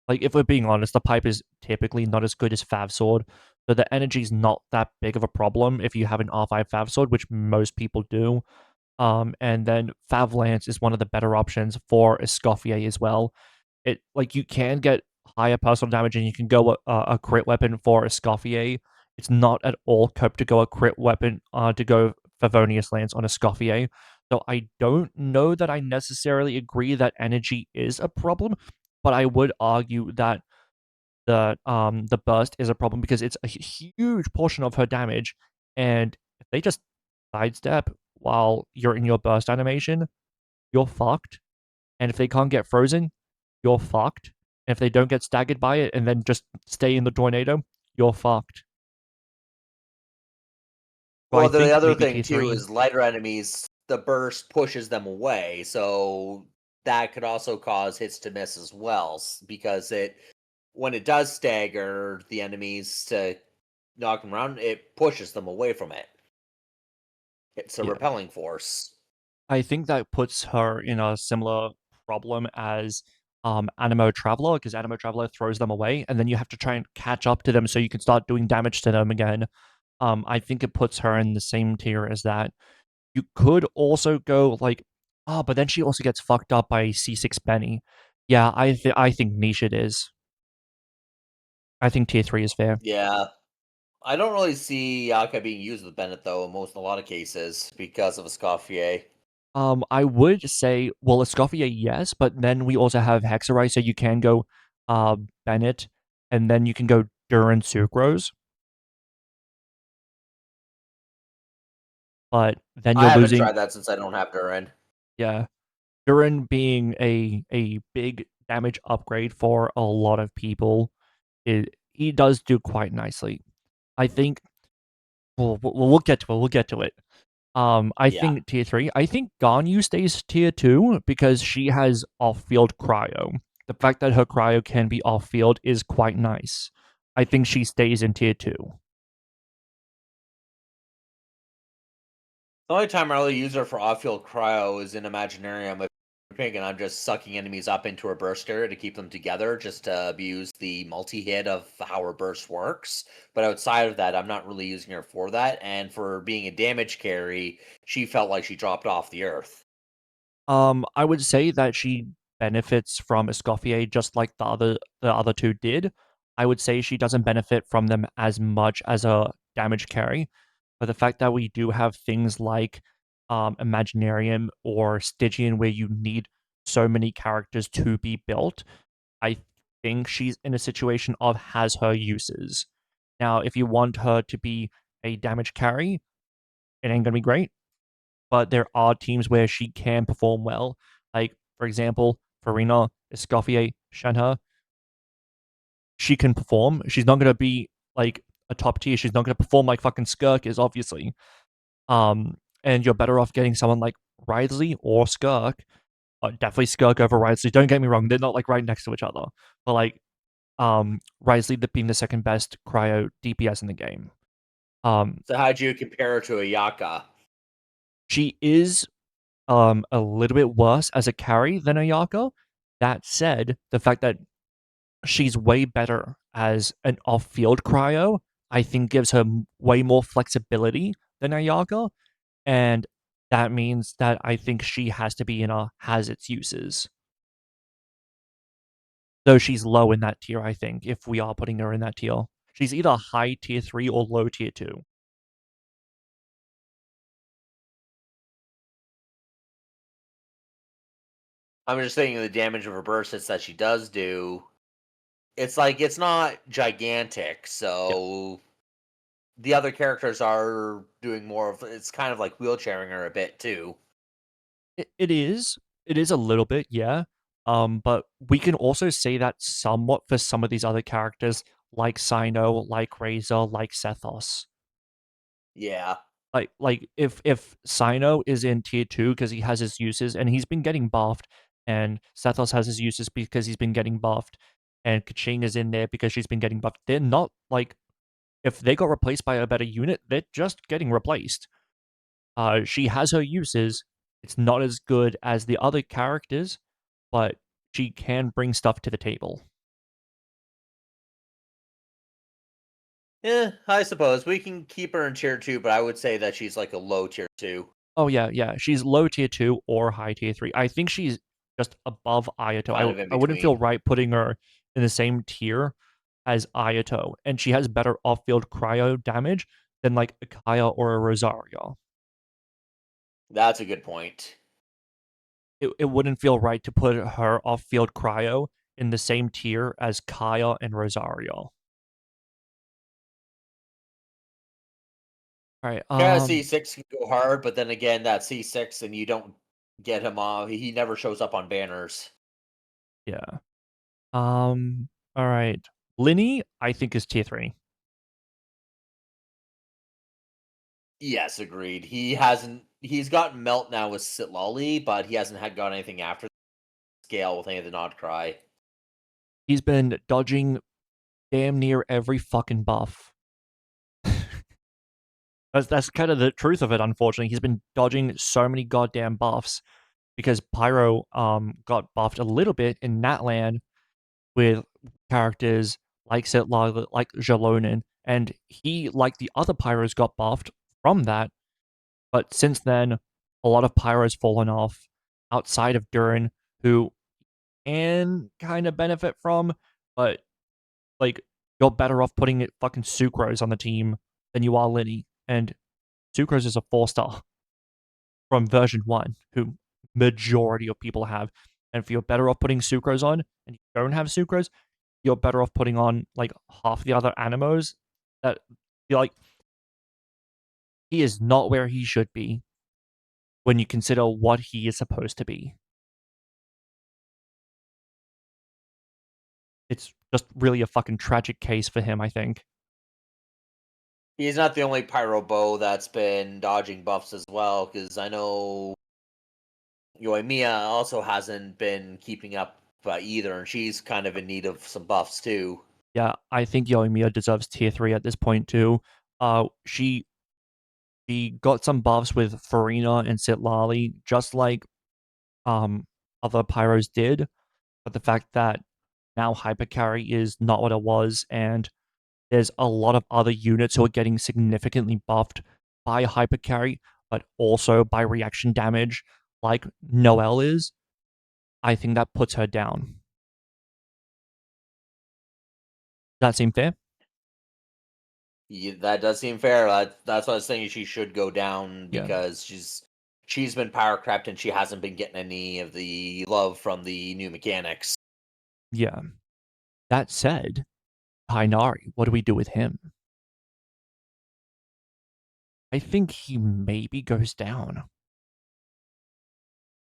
Like, if we're being honest, the pipe is typically not as good as Fav Sword, so the energy's not that big of a problem if you have an R5 Fav Sword, which most people do. And then Fav Lance is one of the better options for Escoffier as well. It like you can get higher personal damage and you can go a crit weapon for Escoffier. It's not at all cope to go a crit weapon to go Favonius Lance on Escoffier. So I don't know that I necessarily agree that energy is a problem, but I would argue that the burst is a problem because it's a huge portion of her damage, and if they just sidestep while you're in your burst animation, you're fucked. And if they can't get frozen, you're fucked. And if they don't get staggered by it and then just stay in the tornado, you're fucked. So I Well, the think other maybe thing tier too 3. is lighter enemies, the burst pushes them away, so that could also cause hits to miss as well because it when it does stagger the enemies to knock them around, it pushes them away from it. It's a Yeah. repelling force. I think that puts her in a similar problem as Animo Traveler, because Animo Traveler throws them away, and then you have to try and catch up to them so you can start doing damage to them again. I think it puts her in the same tier as that. You could also go like, oh, but then she also gets fucked up by C6 Benny. Yeah, I think niche it is. I think tier 3 is fair. Yeah. I don't really see Yaka being used with Bennett though in a lot of cases because of Escoffier. I would say, well, Escoffier, yes, but then we also have Hexerite, so you can go Bennett, and then you can go Duran Sucrose, but then I you're haven't losing, tried that since I don't have Durin. yeah, Duran being a big damage upgrade for a lot of people. He does do quite nicely. I think we'll get to it. We'll get to it. I Yeah. think tier three. I think Ganyu stays tier two because she has off-field cryo. The fact that her cryo can be off-field is quite nice. I think she stays in tier two. The only time I really use her for off-field cryo is in Imaginarium with Pink, and I'm just sucking enemies up into her burst area to keep them together, just to abuse the multi-hit of how her burst works. But outside of that, I'm not really using her for that. And for being a damage carry, she felt like she dropped off the earth. I would say that she benefits from Escoffier just like the other two did. I would say she doesn't benefit from them as much as a damage carry, but the fact that we do have things like Imaginarium or Stygian where you need so many characters to be built, I think she's in a situation of has her uses. Now, if you want her to be a damage carry, it ain't gonna be great, but there are teams where she can perform well. Like, for example, Farina, Escoffier, Shenhe, she can perform. She's not gonna be like a top tier. She's not gonna perform like fucking Skirk is, obviously. And you're better off getting someone like Wriothesley or Skirk. Definitely Skirk over Wriothesley. Don't get me wrong, they're not like right next to each other. But like Wriothesley being the second best cryo DPS in the game. Um, So how'd you compare her to a Yaka? she is a little bit worse as a carry than Ayaka. That said, the fact that she's way better as an off-field cryo, I think gives her way more flexibility than Ayaka, and that means that I think she has to be in a has its uses. Though she's low in that tier, I think, if we are putting her in that tier. She's either high tier 3 or low tier 2. I'm just thinking of the damage of her burst hits that she does do. It's like it's not gigantic, Yeah. so the other characters are doing more of it's kind of like wheelchairing her a bit too. It is. It is a little bit, yeah. But we can also say that somewhat for some of these other characters, like Sino, like Razor, like Sethos. Yeah. Like if Sino is in tier two because he has his uses and he's been getting buffed, and Sethos has his uses because he's been getting buffed, and Kaching is in there because she's been getting buffed. They're not like if they got replaced by a better unit, they're just getting replaced. She has her uses. It's not as good as the other characters, but she can bring stuff to the table. Yeah, I suppose we can keep her in tier 2, but I would say that she's like a low tier 2. Oh yeah, yeah. She's low tier two or high tier three. I think she's just above Ayato. Kind of in I wouldn't feel between. right putting her in the same tier as Ayato, and she has better off-field cryo damage than like a Kaya or a Rosario. That's a good point. It wouldn't feel right to put her off-field cryo in the same tier as Kaya and Rosario. All right. Yeah, C6 can go hard, but then again, that C6 and you don't get him off. He never shows up on banners. Yeah. All right. Linny, I think is tier three. Yes, agreed. He's gotten melt now with Sitlali, but he hasn't had got anything after scale with any of the Nod Cry. He's been dodging damn near every fucking buff. That's kind of the truth of it. Unfortunately, he's been dodging so many goddamn buffs because Pyro got buffed a little bit in Natlan with characters like Setlar, like Jalonin, and he, like the other Pyros, got buffed from that. But since then, a lot of Pyros fallen off outside of Durin, who can kind of benefit from, but like you're better off putting it fucking Sucrose on the team than you are Linny, and Sucrose is a 4-star. from version 1, who majority of people have. And if you're better off putting sucrose on and you don't have sucrose, you're better off putting on like half the other animos that you're like he is not where he should be when you consider what he is supposed to be. It's just really a fucking tragic case for him, I think. He's not the only Pyro Bow that's been dodging buffs as well, because I know Yoimiya also hasn't been keeping up either, and she's kind of in need of some buffs too. Yeah, I think Yoimiya deserves tier 3 at this point too. She got some buffs with Farina and Sitlali, just like um other pyros did, but the fact that now hypercarry is not what it was, and there's a lot of other units who are getting significantly buffed by hypercarry, but also by reaction damage, like Noelle is. I think that puts her down. Does that seem fair? Yeah, that does seem fair. That's what I was saying. She should go down Yeah. because she's been power crept and she hasn't been getting any of the love from the new mechanics. Yeah. That said, Tainari, what do we do with him? I think he maybe goes down.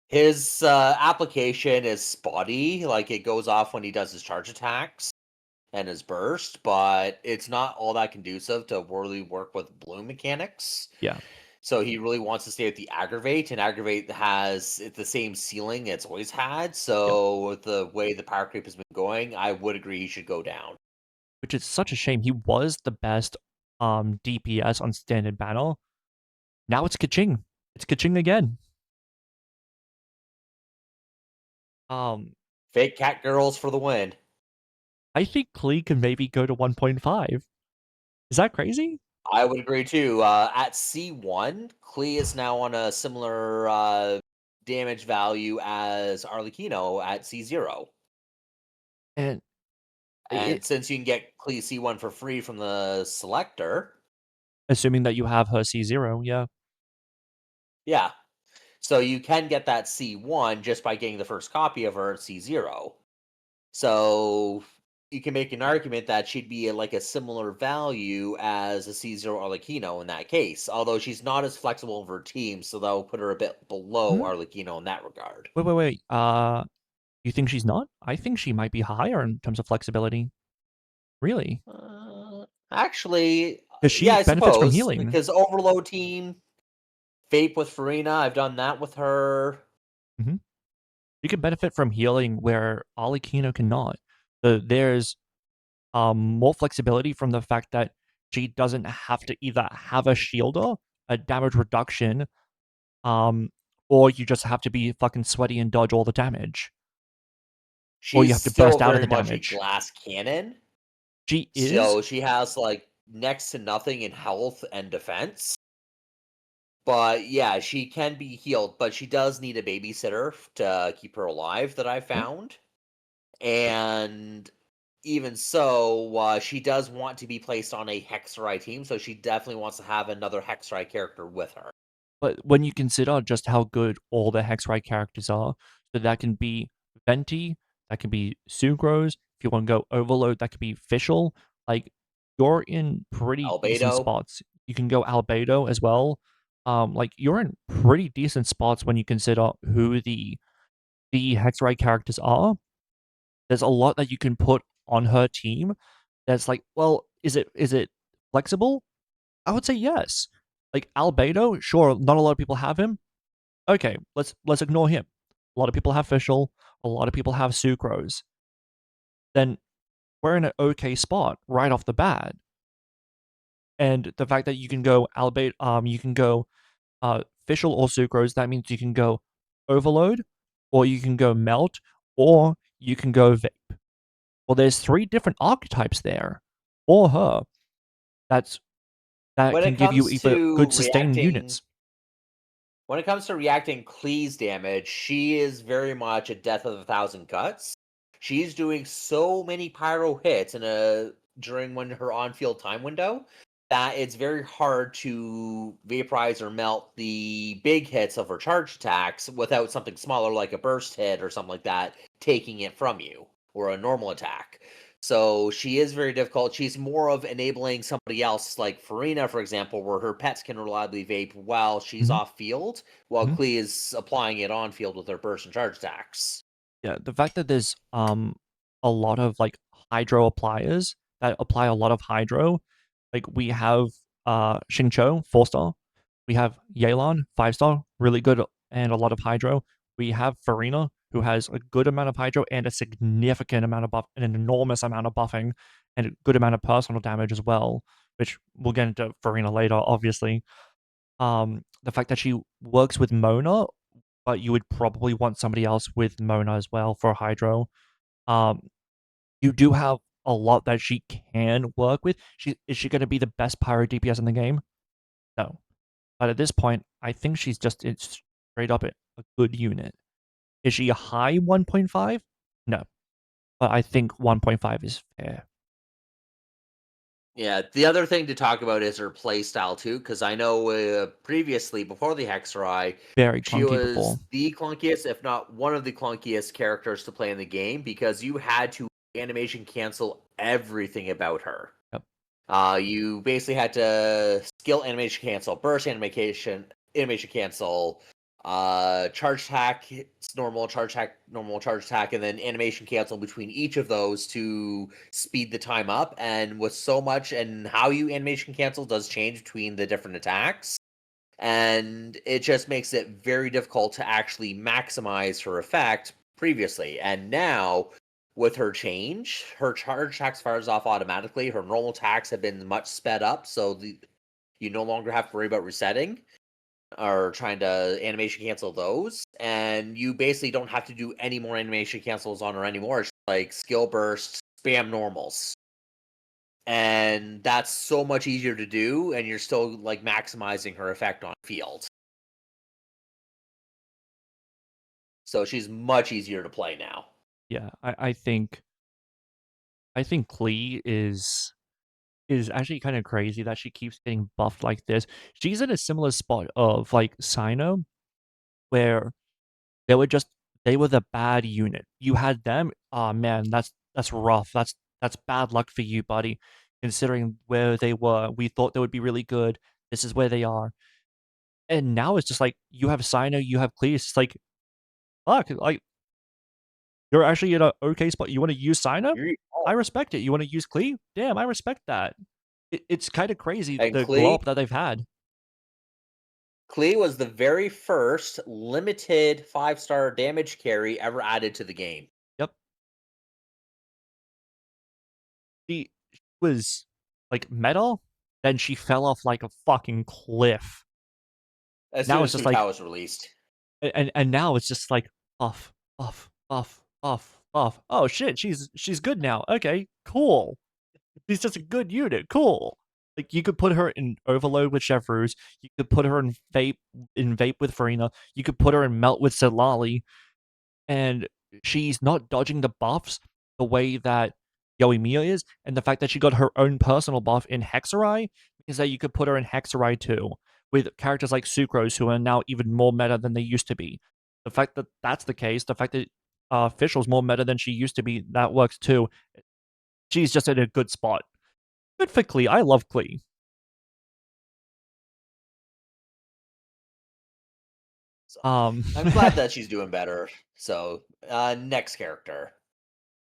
His application is spotty. Like it goes off when he does his charge attacks and his burst, but it's not all that conducive to really work with bloom mechanics. Yeah. So he really wants to stay with the aggravate, and aggravate has the same ceiling it's always had. Yep. So with the way the power creep has been going, I would agree he should go down. Which is such a shame. He was the best DPS on standard battle. Now it's Kaching. It's Kaching again. Um, Fake cat girls for the win. I think Klee can maybe go to 1.5. Is that crazy? I would agree too. At C1, Klee is now on a similar damage value as Arlecchino at C0. And And it, since you can get Klee C1 for free from the selector, assuming that you have her C0, yeah. yeah. So you can get that C1 just by getting the first copy of her at C0. So you can make an argument that she'd be like a similar value as a C0 Arlecchino in that case. Although she's not as flexible of her team, so that will put her a bit below Hmm? Arlecchino in that regard. Wait. You think she's not? I think she might be higher in terms of flexibility. Really? Actually, Because yeah, she I benefits from suppose healing. because Overload team, Vape with Farina, I've done that with her. Hmm. She can benefit from healing where Alikino cannot. There's more flexibility from the fact that she doesn't have to either have a shielder, a damage reduction, um, or you just have to be fucking sweaty and dodge all the damage, or you She's have to still burst out of very the much a damage. glass cannon. She is. So she has like next to nothing in health and defense. But yeah, she can be healed, but she does need a babysitter to keep her alive that I Yeah, found. And even so, she does want to be placed on a Hexerai team, so she definitely wants to have another Hexerai character with her. but when you consider just how good all the Hexrite characters are, so that can be Venti, that can be Sucrose. If you want to go Overload, that could be Fischl. Like you're in pretty decent Albedo. spots. You can go Albedo as well. Like you're in pretty decent spots when you consider who the Hexrite characters are. There's a lot that you can put on her team. That's like, well, is it flexible? I would say yes. Like Albedo, sure, not a lot of people have him. Okay, let's ignore him. A lot of people have Fischl, a lot of people have Sucrose. Then we're in an okay spot right off the bat. And the fact that you can go you can go Fischl or Sucrose, that means you can go Overload, or you can go Melt, or you can go Vape. Well, there's three different archetypes there for her. That's that When can it give you comes either to good sustained reacting units. when it comes to reacting Klee's damage, she is very much a death of a thousand cuts. She's doing so many pyro hits in a during when her on-field time window that it's very hard to vaporize or melt the big hits of her charge attacks without something smaller like a burst hit or something like that taking it from you, or a normal attack. So she is very difficult. She's more of enabling somebody else, like Farina, for example, where her pets can reliably vape while she's Mhm, off field, while mhm. Klee is applying it on field with her burst and charge attacks. Yeah, the fact that there's, a lot of, like, hydro appliers that apply a lot of hydro, like, we have, Xingqiu, 4-star. We have Yelan, 5-star, really good and a lot of hydro. We have Farina, who has a good amount of hydro and a significant amount of buff and an enormous amount of buffing, and a good amount of personal damage as well, which we'll get into Farina later, obviously. The fact that she works with Mona, but you would probably want somebody else with Mona as well for hydro. Um, you do have a lot that she can work with. Is she gonna be the best pyro DPS in the game? No. But at this point, I think it's straight up a good unit. Is she a high 1.5? No. But I think 1.5 is fair. Yeah, the other thing to talk about is her play style too, because I know previously, before the Hexerai, Very she clunky before. was the clunkiest, if not one of the clunkiest characters to play in the game because you had to animation cancel everything about her. Yep. You basically had to skill animation cancel, burst animation cancel, charge attack, it's normal, charge attack, normal, charge attack, and then animation cancel between each of those to speed the time up. And with so much, and how you animation cancel does change between the different attacks. And it just makes it very difficult to actually maximize her effect previously. And now, with her change, her charge attacks fires off automatically. Her normal attacks have been much sped up, so you no longer have to worry about resetting or trying to animation cancel those. And you basically don't have to do any more animation cancels on her anymore. It's like skill burst, spam normals. And that's so much easier to do, and you're still like maximizing her effect on field. So she's much easier to play now. Yeah, I think Klee is actually kind of crazy that she keeps getting buffed like this. She's in a similar spot of like Sino, where they were just they were the bad unit. You had them. Oh man, that's rough. That's bad luck for you, buddy. Considering where they were, we thought they would be really good. This is where they are, and now it's just like you have Sino, you have Cleese. It's like fuck, like you're actually in a okay spot. You want to use Sino? Oh, I respect it. You want to use Clee? Damn, I respect that. It's kind of crazy and the glow up that they've had. Klee was the very first limited 5-star damage carry ever added to the game. Yep. She was like meta, then she fell off like a fucking cliff. As Now soon it's as just like Futao was released. and now it's just like buff, buff, buff, buff, buff. Oh shit, she's good now. Okay, cool. She's just a good unit. Cool. Like you could put her in overload with Chevreuse. You could put her in vape with Farina. You could put her in melt with Silali, and she's not dodging the buffs the way that Yoimiya is, and the fact that she got her own personal buff in Hexerai means that you could put her in Hexerai too, with characters like Sucrose who are now even more meta than they used to be. The fact that that's the case, the fact that Fischl's more meta than she used to be, that works too. She's just in a good spot. Good for Klee. I love Klee. So Um, I'm glad that she's doing better. So next character.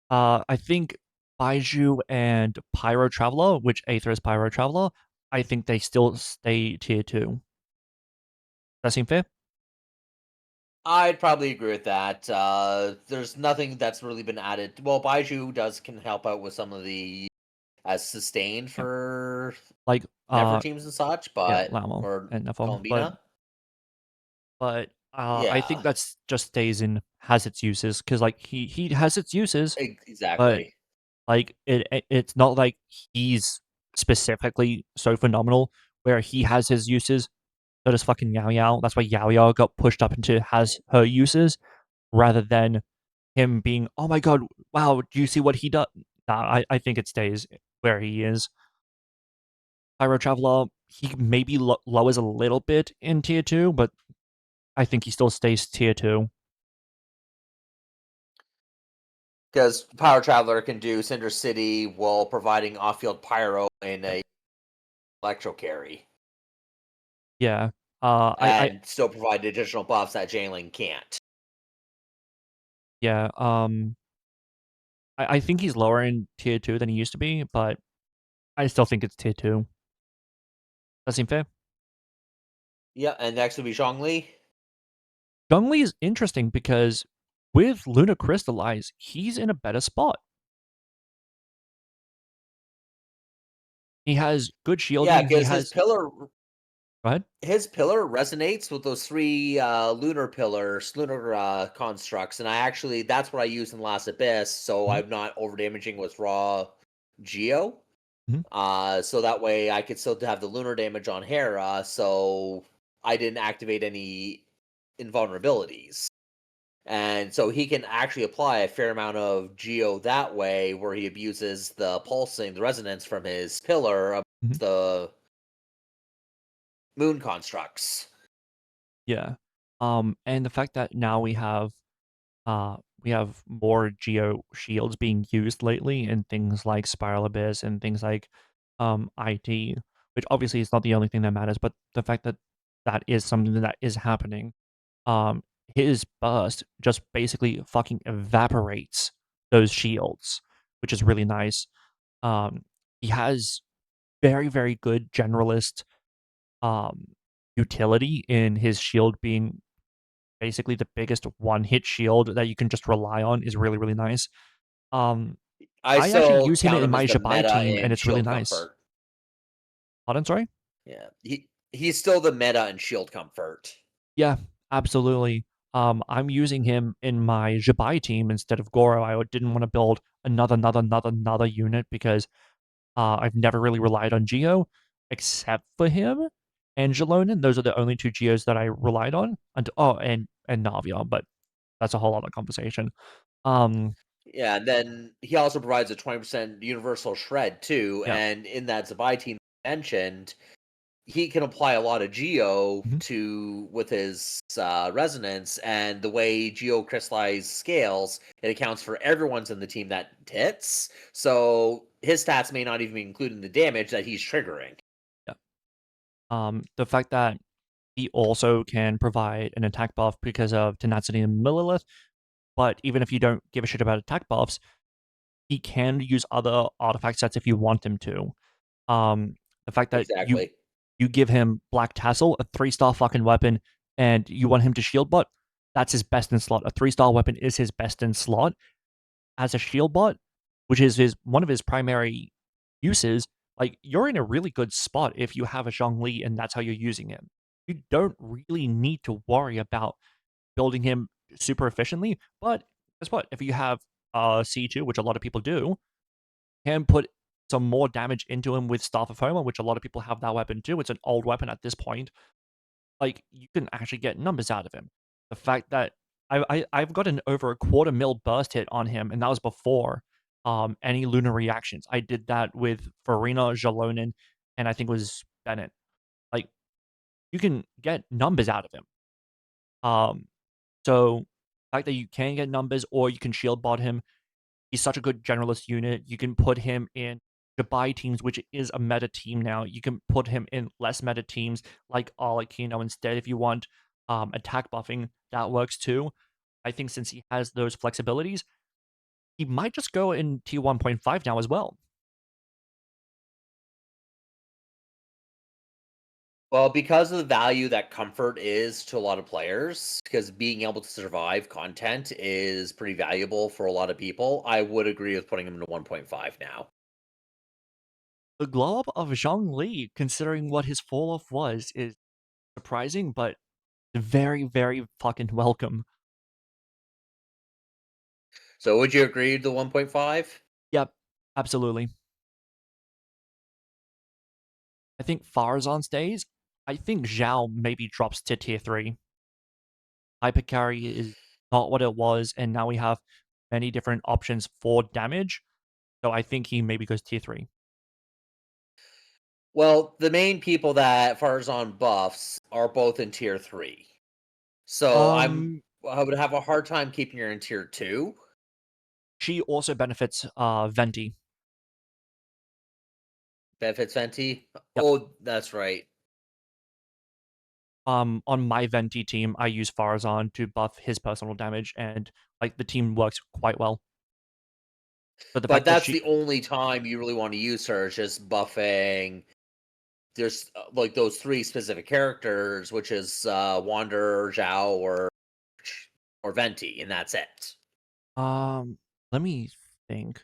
I think Baiju and Pyro Traveler, which Aether is Pyro Traveler, I think they still stay tier 2. That seem fair? I'd probably agree with that. There's nothing that's really been added. Well, Baiju does can help out with some of the as sustained Yeah. for Like, Never teams and such, yeah, but Lamo or and Nephil, Columbina. but I think Yeah, that's just stays in has its uses because like he has its uses, but exactly. like it's not like he's specifically so phenomenal where he has his uses. So does fucking Yao Yao. That's why Yao Yao got pushed up into has her uses rather than him being, oh my god, wow, do you see what he does? Nah, I think it stays where he is. Pyro Traveler, he maybe lowers a little bit in tier 2, but I think he still stays tier 2. Because Power Traveler can do Cinder City while providing off-field pyro in Yep. a electro carry, Yeah. I and still provide additional buffs that Jailing can't. yeah, I think he's lower in tier 2 than he used to be, but I still think it's tier 2. That seem fair? Yeah, and next would be Zhongli. Gungli is interesting because with Luna Crystallize, he's in a better spot. He has good Yeah, shielding. He because has. Go ahead. his pillar resonates with those three lunar constructs, and I actually that's what I used in Last Abyss, so Mhm, I'm not over damaging with raw Geo. mhm, So that way I could still have the lunar damage on Hera, so I didn't activate any invulnerabilities. And so he can actually apply a fair amount of Geo that way, where he abuses the pulsing, the resonance from his pillar of mhm. the moon constructs. Yeah. And the fact that now we have more geo shields being used lately in things like Spiral Abyss and things like IT, which obviously is not the only thing that matters, but the fact that that is something that is happening. Um, his burst just basically fucking evaporates those shields, which is really nice. Um, he has very, very good generalist um utility in his shield being basically the biggest one-hit shield that you can just rely on is really, really nice. Um, I I actually still use him count in him as my the Jabai meta team, and in it's really shield nice. comfort. Pardon, sorry? Yeah, he's still the meta in shield comfort. Yeah, absolutely. I'm using him in my Jabai team instead of Goro. I didn't want to build another unit because I've never really relied on Geo except for him and Jalonen. Those are the only two Geos that I relied on. And Navia, but that's a whole other conversation. Um, Yeah, and then he also provides a 20% universal shred too. yeah. And in that Zabai team mentioned, he can apply a lot of geo Mhm. to with his resonance, and the way geo crystallize scales, it accounts for everyone's in the team that hits. So his stats may not even be including the damage that he's triggering. Yeah. The fact that he also can provide an attack buff because of tenacity and Millilith, but even if you don't give a shit about attack buffs, he can use other artifact sets if you want him to. The fact that Exactly. you give him Black Tassel, a 3-star fucking weapon, and you want him to shield bot, that's his best in slot. A 3-star weapon is his best in slot as a shield bot, which is his one of his primary uses. Like you're in a really good spot if you have a Zhongli and that's how you're using him. You don't really need to worry about building him super efficiently. But guess what? If you have C2, which a lot of people do, can put some more damage into him with Staff of Homer, which a lot of people have that weapon too. It's an old weapon at this point. Like you can actually get numbers out of him. The fact that I've gotten over a quarter mil burst hit on him, and that was before any lunar reactions. I did that with Farina, Jalonen, and I think it was Bennett. Like you can get numbers out of him. Um, so the fact that you can get numbers or you can shield bot him, he's such a good generalist unit. You can put him in Dubai teams, which is a meta team now. You can put him in less meta teams like Alakino instead if you want attack buffing. That works too. I think since he has those flexibilities, he might just go in T1.5 now as well. Well, because of the value that comfort is to a lot of players, because being able to survive content is pretty valuable for a lot of people, I would agree with putting him into 1.5 now. The glow up of Zhang Li, considering what his fall off was, is surprising, but very, very fucking welcome. So would you agree to the 1.5? Yep, absolutely. I think Farazan stays. I think Zhao maybe drops to tier 3. Hypercarry is not what it was, and now we have many different options for damage. So I think he maybe goes tier 3. Well, the main people that Farzan buffs are both in tier 3. So Um, I would have a hard time keeping her in tier 2. she also benefits, Venti. Benefits Venti. Yep. Oh, that's right. On my Venti team, I use Farazan to buff his personal damage, and, like, the team works quite well. But the But fact that that's she the only time you really want to use her is just buffing. There's like those 3 specific characters, which is Wander, Zhao, or Venti, and that's it. um, let me think.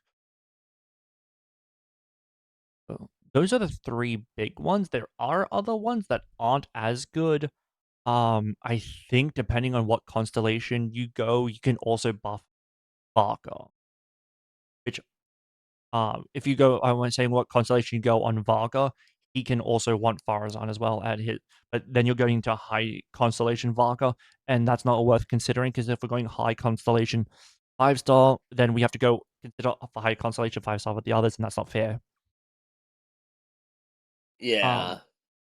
Those are the 3 big ones. There are other ones that aren't as good. I think depending on what constellation you go, you can also buff Varka, which, if you go I was saying what constellation you go on Varka, he can also want Farazan as well at his but then you're going to high constellation Varka, and that's not worth considering because if we're going high constellation 5-star, then we have to go consider a high constellation 5-star with the others, and that's not fair. Yeah. Um,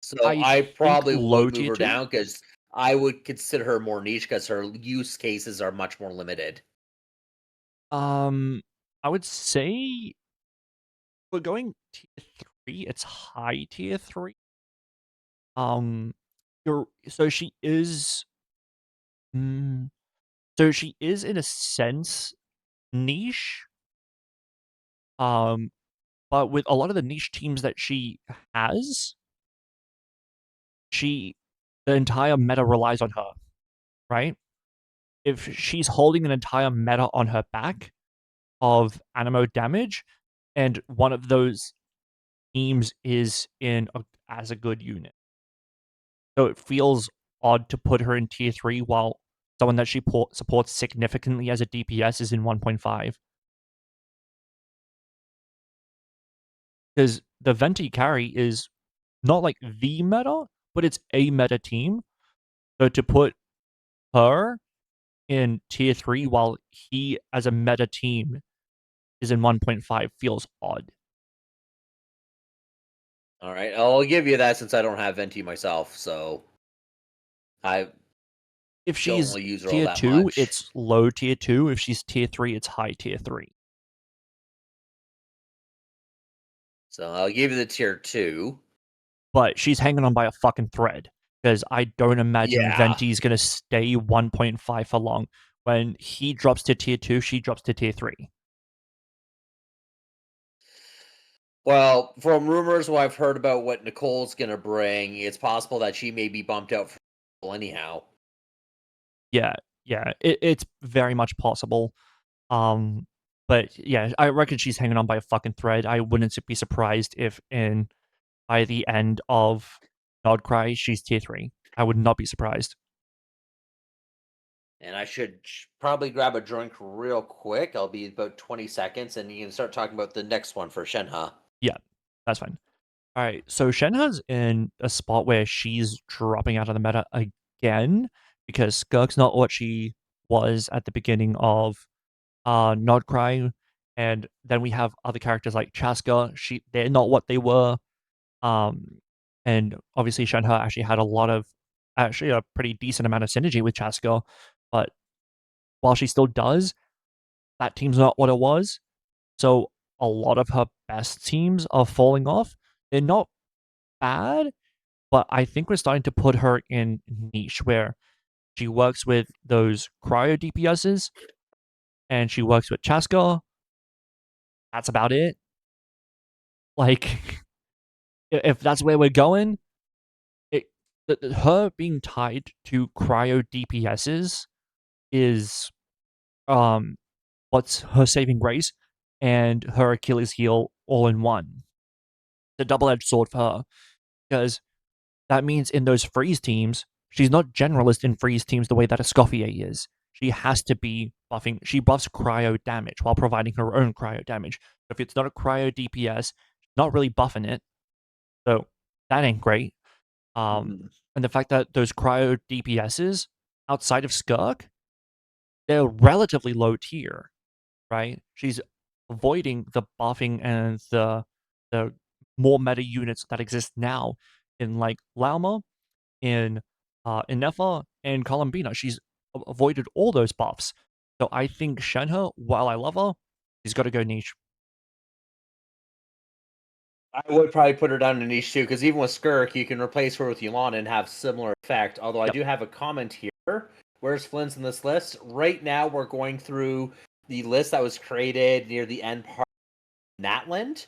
So I I think probably low would move tier her 2. down because I would consider her more niche because her use cases are much more limited. Um, I would say we're going tier 3, it's high tier 3. Um, you're so she is mm, so she is in a sense niche, um, but with a lot of the niche teams that she has, she the entire meta relies on her, right? If she's holding an entire meta on her back of animo damage, and one of those teams is in as a good unit. So it feels odd to put her in tier 3 while someone that she supports significantly as a DPS is in 1.5. Because the Venti carry is not like the meta, but it's a meta team. So to put her in tier 3 while he as a meta team is in 1.5 feels odd. All right, I'll give you that since I don't have Venti myself, so I If don't she's really use her all tier that 2, much. it's low tier 2. If she's tier 3, it's high tier 3. So I'll give you the tier 2. But she's hanging on by a fucking thread because I don't imagine Yeah. Venti's gonna stay 1.5 for long. When he drops to tier 2, she drops to tier 3. Well, from rumors what I've heard about what Nicole's gonna bring, it's possible that she may be bumped out for anyhow. Yeah, yeah, it's very much possible. Um, but yeah, I reckon she's hanging on by a fucking thread. I wouldn't be surprised if in by the end of Nodcry, she's tier 3. I would not be surprised. And I should probably grab a drink real quick. I'll be about 20 seconds, and you can start talking about the next one for Shenhe. Yeah, that's fine. All right, so Shenhe's in a spot where she's dropping out of the meta again because Skirk's not what she was at the beginning of Nodcry, and then we have other characters like Chaska. They're not what they were. Um, and obviously Shenhe actually had actually a pretty decent amount of synergy with Chaska, but while she still does, that team's not what it was. So a lot of her best teams are falling off. They're not bad, but I think we're starting to put her in niche where she works with those cryo DPSs and she works with Chaska. That's about it. Like, if that's where we're going, it, her being tied to cryo DPSs is um what's her saving grace and her Achilles heel all in one. The double-edged sword for her because that means in those freeze teams, she's not generalist in freeze teams the way that a Escoffier is. She has to be buffing. She buffs cryo damage while providing her own cryo damage. If it's not a cryo DPS, she's not really buffing it. So that ain't great. Mhm. And the fact that those cryo DPSs outside of Skirk, they're relatively low tier, right? She's avoiding the buffing and the more meta units that exist now in like Lauma, in endeavour, and Columbina. She's avoided all those buffs. So I think Shenhe, while I love her, she's got to go niche. I would probably put her down in niche too, because even with Skirk, you can replace her with Yulon and have similar effect. Although I Yep. do have a comment here. Where's Flynn's in this list? Right now, we're going through the list that was created near the end part of Natland,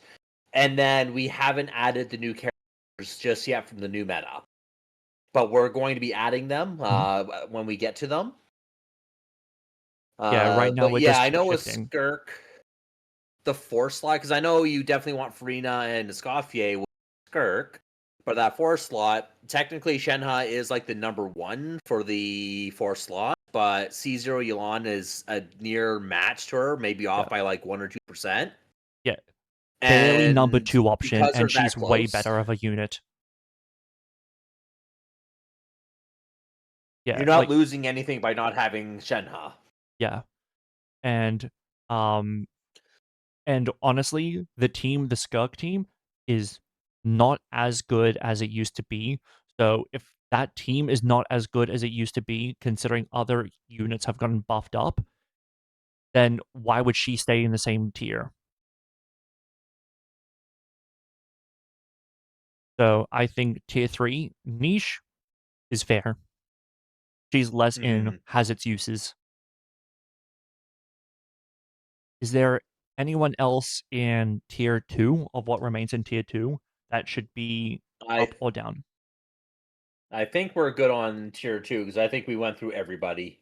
and then we haven't added the new characters just yet from the new meta. But we're going to be adding them Mhm. when we get to them. Yeah, right now But we're yeah, just I know with shifting. Skirk, the force slot, because I know you definitely want Farina and Escoffier with Skirk, but that force slot, technically Shenhe is like the number one for the force slot, but C0 Yulan is a near match to her, maybe Yeah. off by like 1 or 2%. Yeah. Barely number And two option, because and they're she's that way close, better of a unit. Yeah, you're not like, losing anything by not having Shenhe. yeah. And um and honestly, the Skirk team is not as good as it used to be. So if that team is not as good as it used to be, considering other units have gotten buffed up, then why would she stay in the same tier? So I think tier 3 niche is fair. She's less in, Mm, has its uses. Is there anyone else in tier 2 of what remains in tier 2 that should be I up or down? I think we're good on tier two because I think we went through everybody.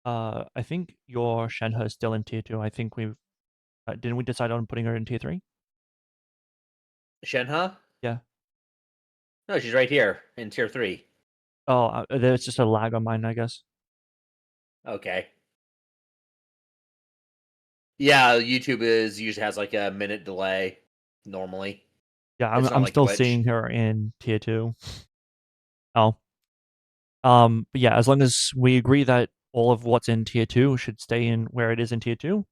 I think your Shenhe is still in tier 2. I think we've didn't we decide on putting her in tier 3? Shenhe? Yeah. No, she's right here in tier three. Oh, there's just a lag on mine, I guess. Okay. Yeah, YouTube is usually has like a minute delay normally. Yeah, I'm It's not I'm like still Twitch. seeing her in tier 2. Oh. But yeah, as long as we agree that all of what's in tier 2 should stay in where it is in tier 2,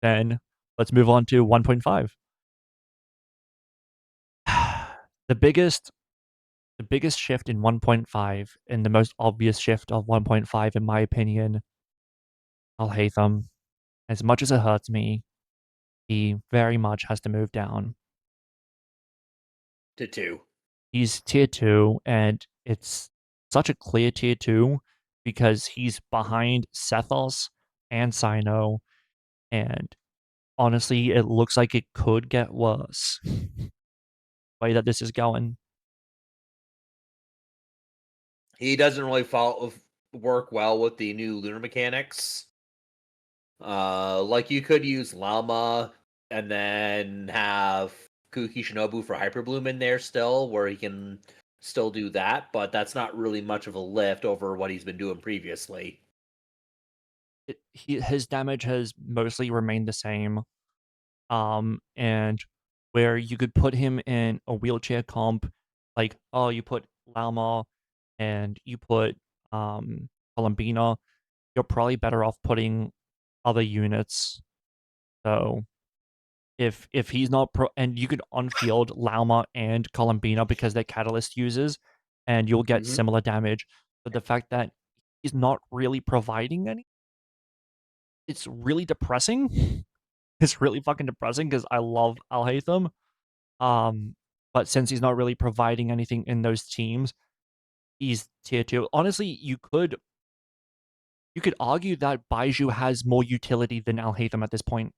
then let's move on to 1.5. The biggest the biggest shift in 1.5 and the most obvious shift of 1.5 in my opinion, Al-Haytham, as much as it hurts me, he very much has to move down. To two. He's tier 2 and it's such a clear tier 2 because he's behind Sethos and Sino, and honestly, it looks like it could get worse. Way that this is going. He doesn't really follow work well with the new lunar mechanics. Like you could use Llama and then have Kuki Shinobu for Hyperbloom in there still, where he can still do that, but that's not really much of a lift over what he's been doing previously. His damage has mostly remained the same. And where you could put him in a wheelchair comp, like, oh, you put Llama and you put Columbina, you're probably better off putting other units. So if he's not and you could unfield Llama and Columbina because they're catalyst users, and you'll get Hmm. similar damage. But the fact that he's not really providing any, it's really depressing. It's really fucking depressing because I love Al Haytham. But since he's not really providing anything in those teams, he's tier 2. Honestly, you could argue that Baiju has more utility than Al Haytham at this point.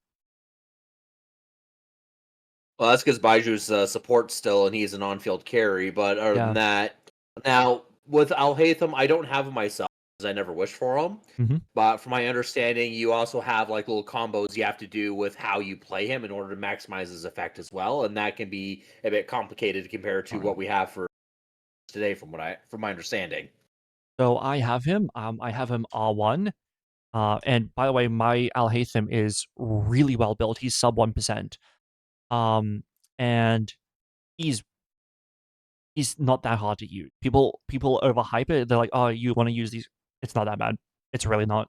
Well, that's because Baiju's support still, and he's an on-field carry. But other than Yeah. that, now with Al Haytham, I don't have him myself because I never wished for him. Hmm. But from my understanding, you also have like little combos you have to do with how you play him in order to maximize his effect as well, and that can be a bit complicated compared to All right. what we have for today, from my understanding. So I have him. I have him R1. And by the way, my Al Haytham is really well built. He's sub 1%. Um, and he's he's not that hard to use. People overhype it. They're like, "Oh, you want to use these?" It's not that bad. It's really not.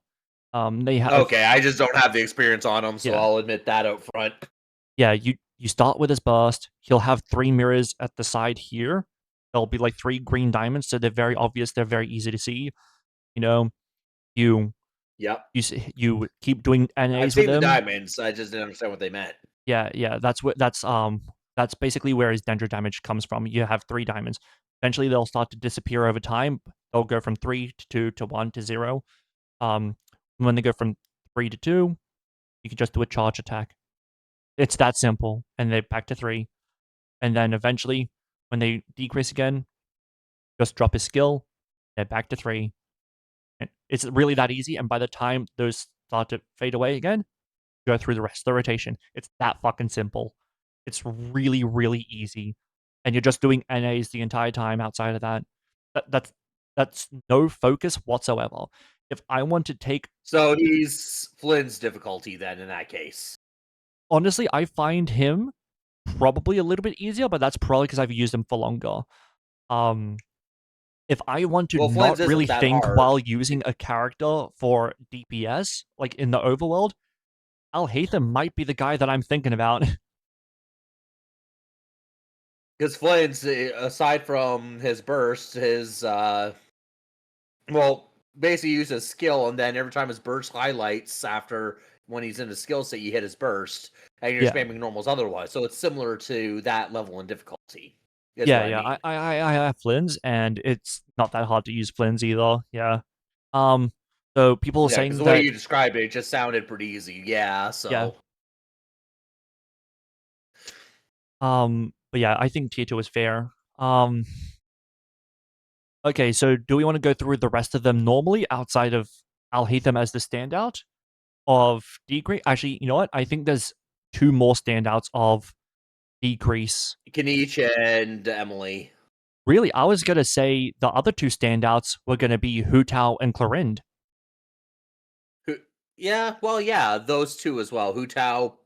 They have Okay, I just don't have the experience on him, so yeah I'll admit that up front. yeah. you start with his burst. He'll have 3 mirrors at the side here. There'll be like 3 green diamonds, so they're very obvious. They're very easy to see. You know, you Yep. you keep doing I've NAs with seen the him. diamonds. I just didn't understand what they meant. Yeah, yeah. That's basically where his dendro damage comes from. You have 3 diamonds. Eventually, they'll start to disappear over time. They'll go from 3 to 2 to 1 to 0. Um, when they go from 3 to 2, you can just do a charge attack. It's that simple, and they're back to 3. And then eventually, when they decrease again, just drop his skill. They're back to 3. And it's really that easy. And by the time those start to fade away again, go through the rest of the rotation. It's that fucking simple. It's really, really easy. And you're just doing NAs the entire time outside of that. That's no focus whatsoever. If I want to take So he's Flynn's difficulty then in that case. honestly, I find him probably a little bit easier, but that's probably because I've used him for longer. Um if I want to Well, not Flynn's really isn't that think hard while using a character for DPS, like in the overworld, Alhaitham might be the guy that I'm thinking about. because Flynn's, aside from his burst, his well, basically use his skill, and then every time his burst highlights after when he's in the skill set, you hit his burst, and you're Yeah. spamming normals otherwise. So it's similar to that level in difficulty, is Yeah, what I yeah. mean. I have Flynn's, and it's not that hard to use Flynn's either. Yeah. Um. So people are Yeah, because saying the way that. you described it, it just sounded pretty easy. Yeah, Yeah. so But yeah, I think tier 2 is fair. Um. Okay, so do we want to go through the rest of them normally outside of Alhaitham as the standout of Decrease? Actually, you know what? I think there's 2 more standouts of Decrease. Kaniche and Emily. Really, I was gonna say the other 2 standouts were gonna be Hu Tao and Clorind, Yeah, well, yeah, those two as well. Hu Tao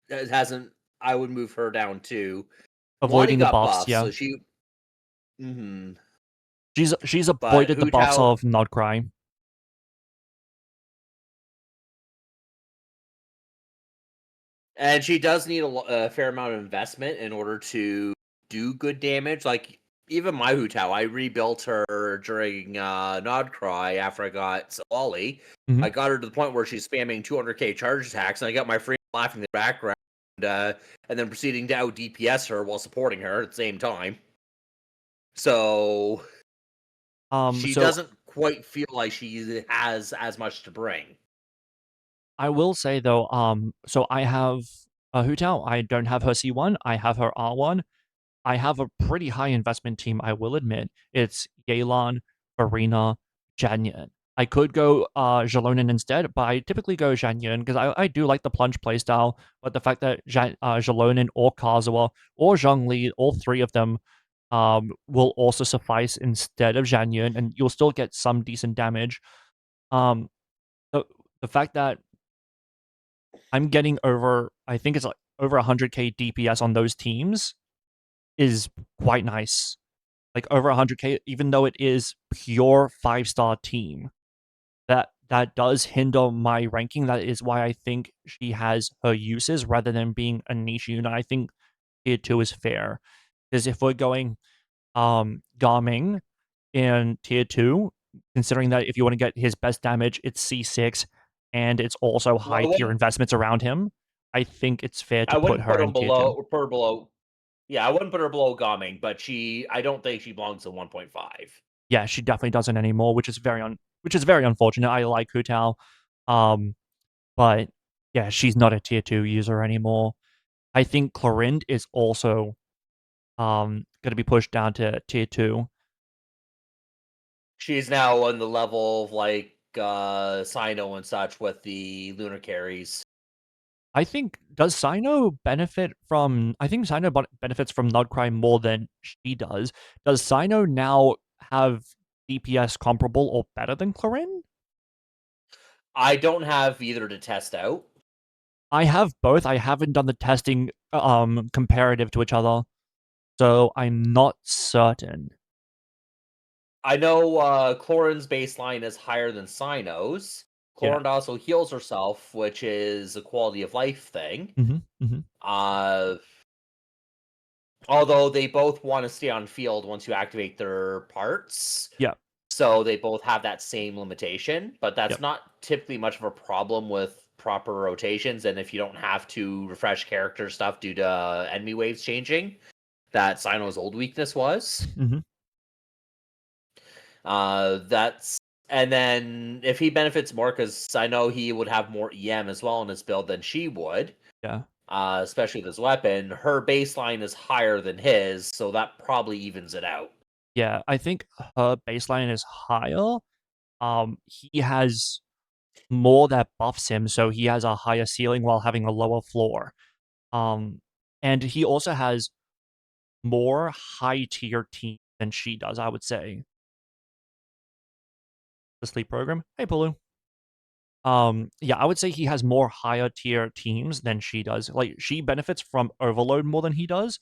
hasn't. I would move her down too. Lonnie avoiding the got buffs. buffs, Yeah, so she. Hmm. she's But avoided the Hu buffs Tao, of Nodcry. and she does need a fair amount of investment in order to do good damage. Like even my Hu Tao, I rebuilt her during Nodcry after I got Solali. Hmm. I got her to the point where she's spamming 200k charge attacks, and I got my friend laughing in the background, and then proceeding to out DPS her while supporting her at the same time. So she So doesn't quite feel like she has as much to bring. I will say though, so I have a Hu Tao. I don't have her C1. I have her R1. I have a pretty high investment team, I will admit. It's Yelan, Farina, Janyan. I could go Jalonen instead, but I typically go Janyan because I do like the plunge playstyle. But the fact that Jalonen or Kazuha or Zhongli, all 3 of them, will also suffice instead of Janyan, and you'll still get some decent damage. Um, the, the fact that I'm getting over, I think it's like over 100k DPS on those teams is quite nice. Like over 100k, even though it is pure 5-star team. That does hinder my ranking. That is why I think she has her uses rather than being a niche unit. I think tier 2 is fair. Because if we're going Garming in tier 2, considering that if you want to get his best damage, it's C6 and it's also Well, high tier investments around him, I think it's fair to I put wouldn't her put in him tier 2. below. Put her below. Yeah, I wouldn't put her below Gaming, but I don't think she belongs to 1.5. Yeah, she definitely doesn't anymore, which is very unfortunate. I like Hu Tao. Um, but yeah, she's not a tier 2 user anymore. I think Clorind is also going to be pushed down to tier 2. She's now on the level of like Sino and such with the lunar carries. I think does Sino benefit from I think Sino benefits from Nodcry more than she does. Does Sino now have DPS comparable or better than Clorind? I don't have either to test out. I have both. I haven't done the testing comparative to each other, so I'm not certain. I know Clorin's baseline is higher than Sino's. Yeah. Chlorine also heals herself, which is a quality of life thing. Mhm, mhm. Uh, Although they both want to stay on field once you activate their parts, Yeah, so they both have that same limitation, but that's yep. not typically much of a problem with proper rotations. And if you don't have to refresh character stuff due to enemy waves changing, that Sino's old weakness was. Mhm. That's and then if he benefits more, because I know he would have more EM as well in his build than she would, Yeah. especially with his weapon. Her baseline is higher than his, so that probably evens it out. Yeah, I think her baseline is higher. He has more that buffs him, so he has a higher ceiling while having a lower floor. Um, and he also has more high tier team than she does, I would say. The sleep program. Hey, Pulu. Yeah, I would say he has more higher tier teams than she does. Like she benefits from overload more than he does.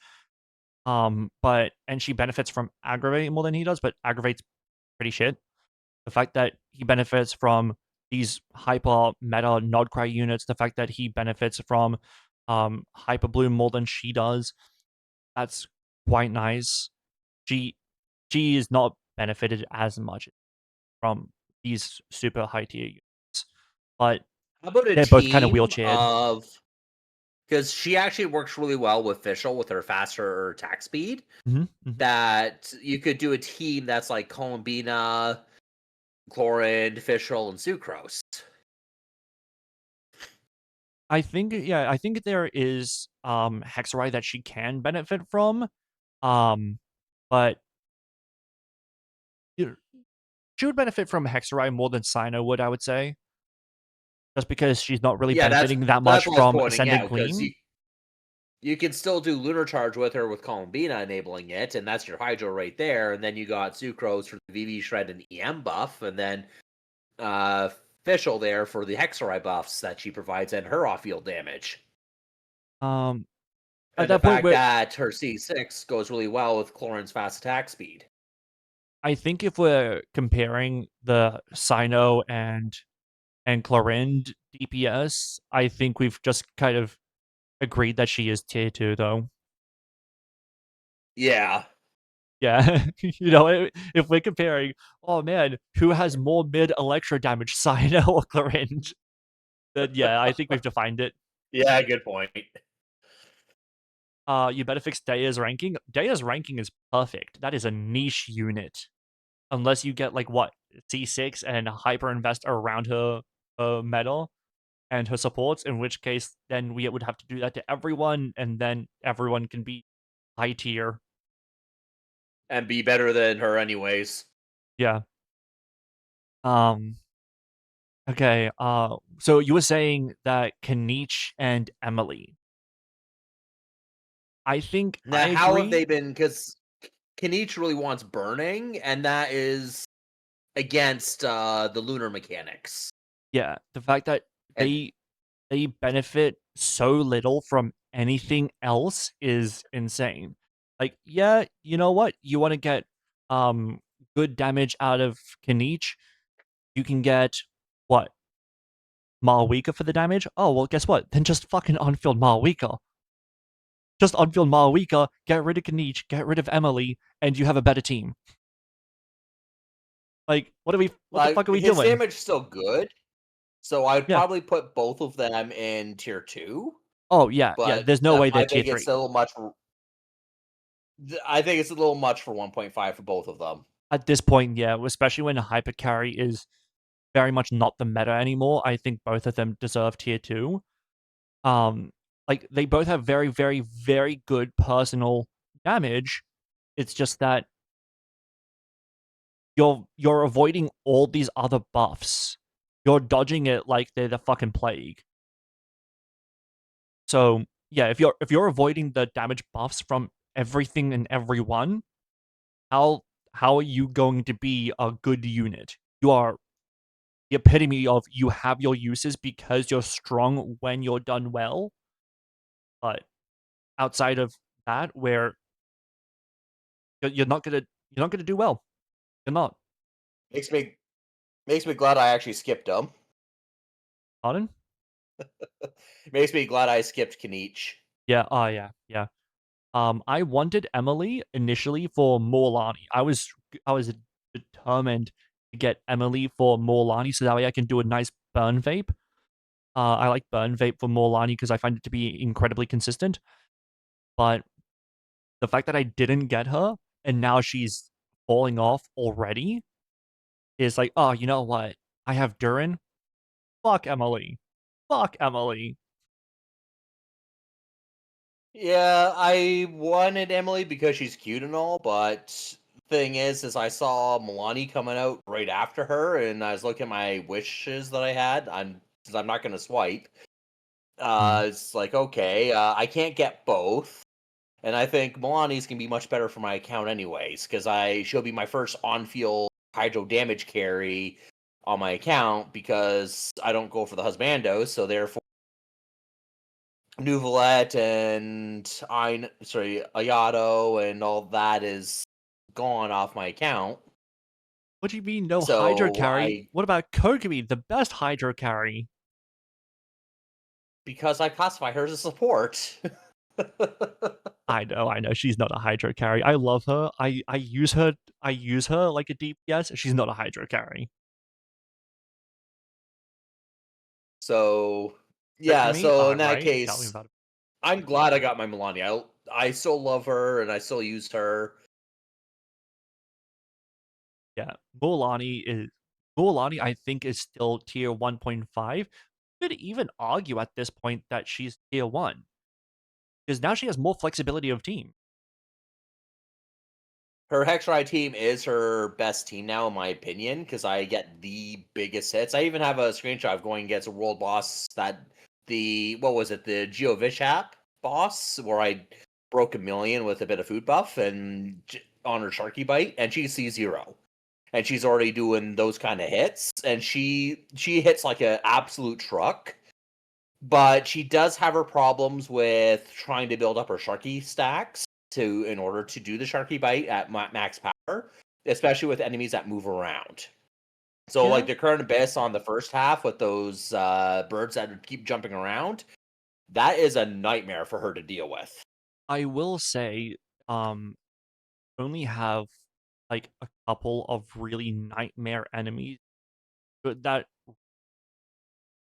But and she benefits from aggravate more than he does, but aggravate's pretty shit. The fact that he benefits from these hyper meta Nodcry units, the fact that he benefits from hyper bloom more than she does, that's quite nice. She she is not benefited as much from these super high tier units, but How about a they're both kind of team wheelchaired. of because she actually works really well with Fischl with her faster attack speed. Mhm, mhm. That you could do a team that's like Columbina, Chloride, Fischl, and Sucrose. I think yeah, I think there is Hexarai that she can benefit from. Um, but you she would benefit from Hexarai more than Sino would, I would say, just because she's not really Yeah, benefiting that that's much what I was from pointing Ascendant out because Gleam. you can still do Lunar Charge with her with Columbina enabling it, and that's your Hydro right there. And then you got Sucrose for the VV Shred and EM buff, and then uh Fischl there for the Hexarai buffs that she provides and her off-field damage. Um, at And the that point fact where that her C6 goes really well with Chlorine's fast attack speed. I think if we're comparing the Sino and Clorind DPS, I think we've just kind of agreed that she is tier 2, though. Yeah. Yeah, if we're comparing, oh man, who has more mid electro damage, Sino or Clorind? Then yeah, I think we've defined it. Yeah, good point. You better fix Daya's ranking. Daya's ranking is perfect. That is a niche unit. Unless you get like what C6 and hyper invest around her medal and her supports, in which case then we would have to do that to everyone, and then everyone can be high tier. And be better than her anyways. Yeah. Um. Okay. So you were saying that Kanich and Emily. I think I Now, how have agree. they been? Because Kanich really wants burning, and that is against the lunar mechanics. Yeah, the fact that And they benefit so little from anything else is insane. Like, yeah, you know what? You want to get um good damage out of Kanich, you can get what? Malwika for the damage? Oh, well, guess what? Then just fucking unfield Malwika. Just unfield Malwika, get rid of Kanich, get rid of Emily, and you have a better team. Like, what the fuck like are we his doing? damage is still good, so I'd Yeah. probably put both of them in tier two. Oh, yeah, yeah. But There's no way they're I tier think it's 3. a little much. I think it's a little much for 1.5 for both of them. At this point, yeah, especially when a hyper carry is very much not the meta anymore. I think both of them deserve tier 2. Um, like they both have very, very, very good personal damage. It's just that you're avoiding all these other buffs. You're dodging it like they're the fucking plague. So yeah, if you're avoiding the damage buffs from everything and everyone, how how are you going to be a good unit? You are the epitome of you have your uses because you're strong when you're done well. But outside of that, where you're not gonna do well. You're not. Makes me glad I actually skipped them. Pardon? Makes me glad I skipped Kanichi. Yeah, oh, yeah, yeah. I wanted Emily initially for Morlani. I was determined to get Emily for Morlani so that way I can do a nice burn vape. I like burn vape for Morlani because I find it to be incredibly consistent, but the fact that I didn't get her and now she's falling off already is like, "Oh, you know what? I have Durin. Fuck Emily. Fuck Emily." Yeah, I wanted Emily because she's cute and all, but thing is I saw Milani coming out right after her, and I was looking at my wishes that I had. Since I'm not gonna swipe. Mm. It's like okay, I can't get both, and I think Milani's gonna be much better for my account anyways, because she'll be my first on-field hydro damage carry on my account because I don't go for the husbandos, so therefore Nuvolette and Ayato and all that is gone off my account. What do you mean no Hydro So carry? What about Kokomi, the best Hydro carry? because I classify her as a support. I know, she's not a Hydro carry. I love her. I use her like a DPS. She's not a Hydro carry. So yeah, Kokomi? so in that Right? Tell me case, about it. I'm glad I got my Melania. I still love her and I still use her. Yeah, Mualani, I think, is still tier 1.5. Could even argue at this point that she's tier 1 because now she has more flexibility of team. Her Hexride team is her best team now, in my opinion, because I get the biggest hits. I even have a screenshot of going against a world boss what was it, the Geovishap boss, where I broke a million with a bit of food buff and on her Sharky Bite, and she's C0. And she's already doing those kind of hits, and she hits like an absolute truck. But she does have her problems with trying to build up her Sharky stacks in order to do the Sharky Bite at max power, especially with enemies that move around. So like Yeah, the current abyss on the first half with those birds that keep jumping around, that is a nightmare for her to deal with. I will say, only have like a couple of really nightmare enemies that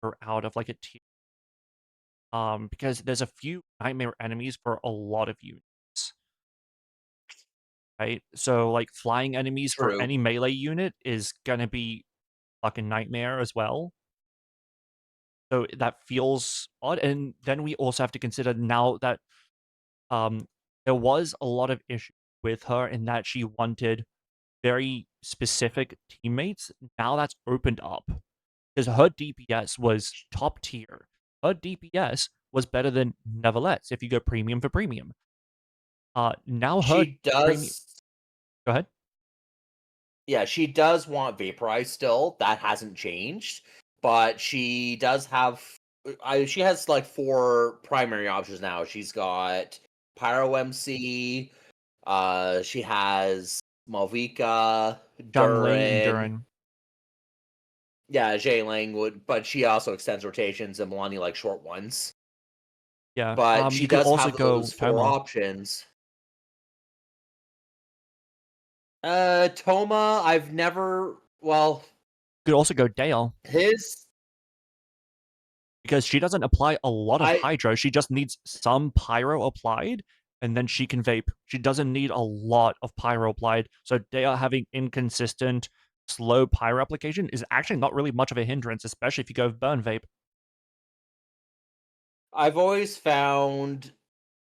are out of like a tier. Because there's a few nightmare enemies for a lot of units, right? So like flying enemies for True. any melee unit is gonna be fucking nightmare as well. So that feels odd. And then we also have to consider now that um there was a lot of issue with her in that she wanted very specific teammates. Now that's opened up because her DPS was top tier. Her DPS was better than Neverlet's if you go premium for premium. Now her She premium. does Go ahead. Yeah, she does want Vaporize still. That hasn't changed. But she does have she has like four primary options now. She's got Pyro MC, she has Malvika, Shanling and Durin. Durin. Yeah, Jay Langwood, but she also extends rotations and Milani like short ones. Yeah. But she You could does also have go those four Toma. options. Toma, I've never You could also go Dale his because she doesn't apply a lot of I hydro. She just needs some pyro applied, and then she can vape. She doesn't need a lot of pyro applied. So Dale having inconsistent, slow pyro application is actually not really much of a hindrance, especially if you go burn vape. I've always found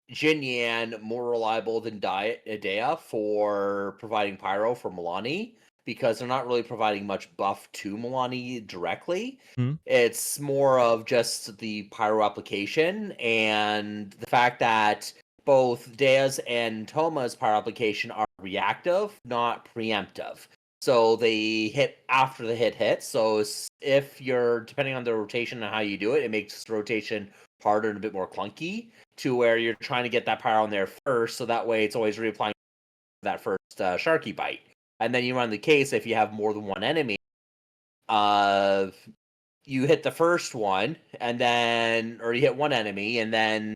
Jin Yan more reliable than Idea for providing pyro for Milani because they're not really providing much buff to Milani directly. Hmm? It's more of just the pyro application and the fact that both Dea's and Toma's pyro application are reactive, not preemptive. So they hit after the hit hits. So if you're depending on the rotation and how you do it, it makes the rotation harder and a bit more clunky to where you're trying to get that pyro in there first, so that way it's always reapplying that first Sharky Bite. And then you run the case if you have more than one enemy, uh, you hit the first one, and then or you hit one enemy, and then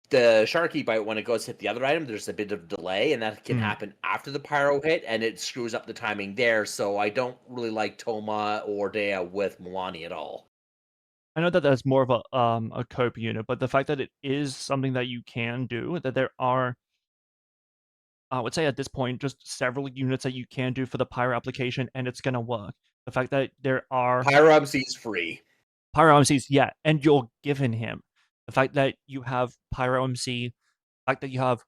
the Sharky Bite, when it goes to hit the other item, there's a bit of delay, and that can Mm. happen after the pyro hit, and it screws up the timing there. So I don't really like Toma or Dea with Milani at all. I know that that's more of a cope unit, but the fact that it is something that you can do, that there are, I would say at this point, just several units that you can do for the pyro application, and it's gonna work. The fact that there are Pyro MC is free. pyro MCs, yeah, and you're given him. The fact that you have pyro MC, the fact that you have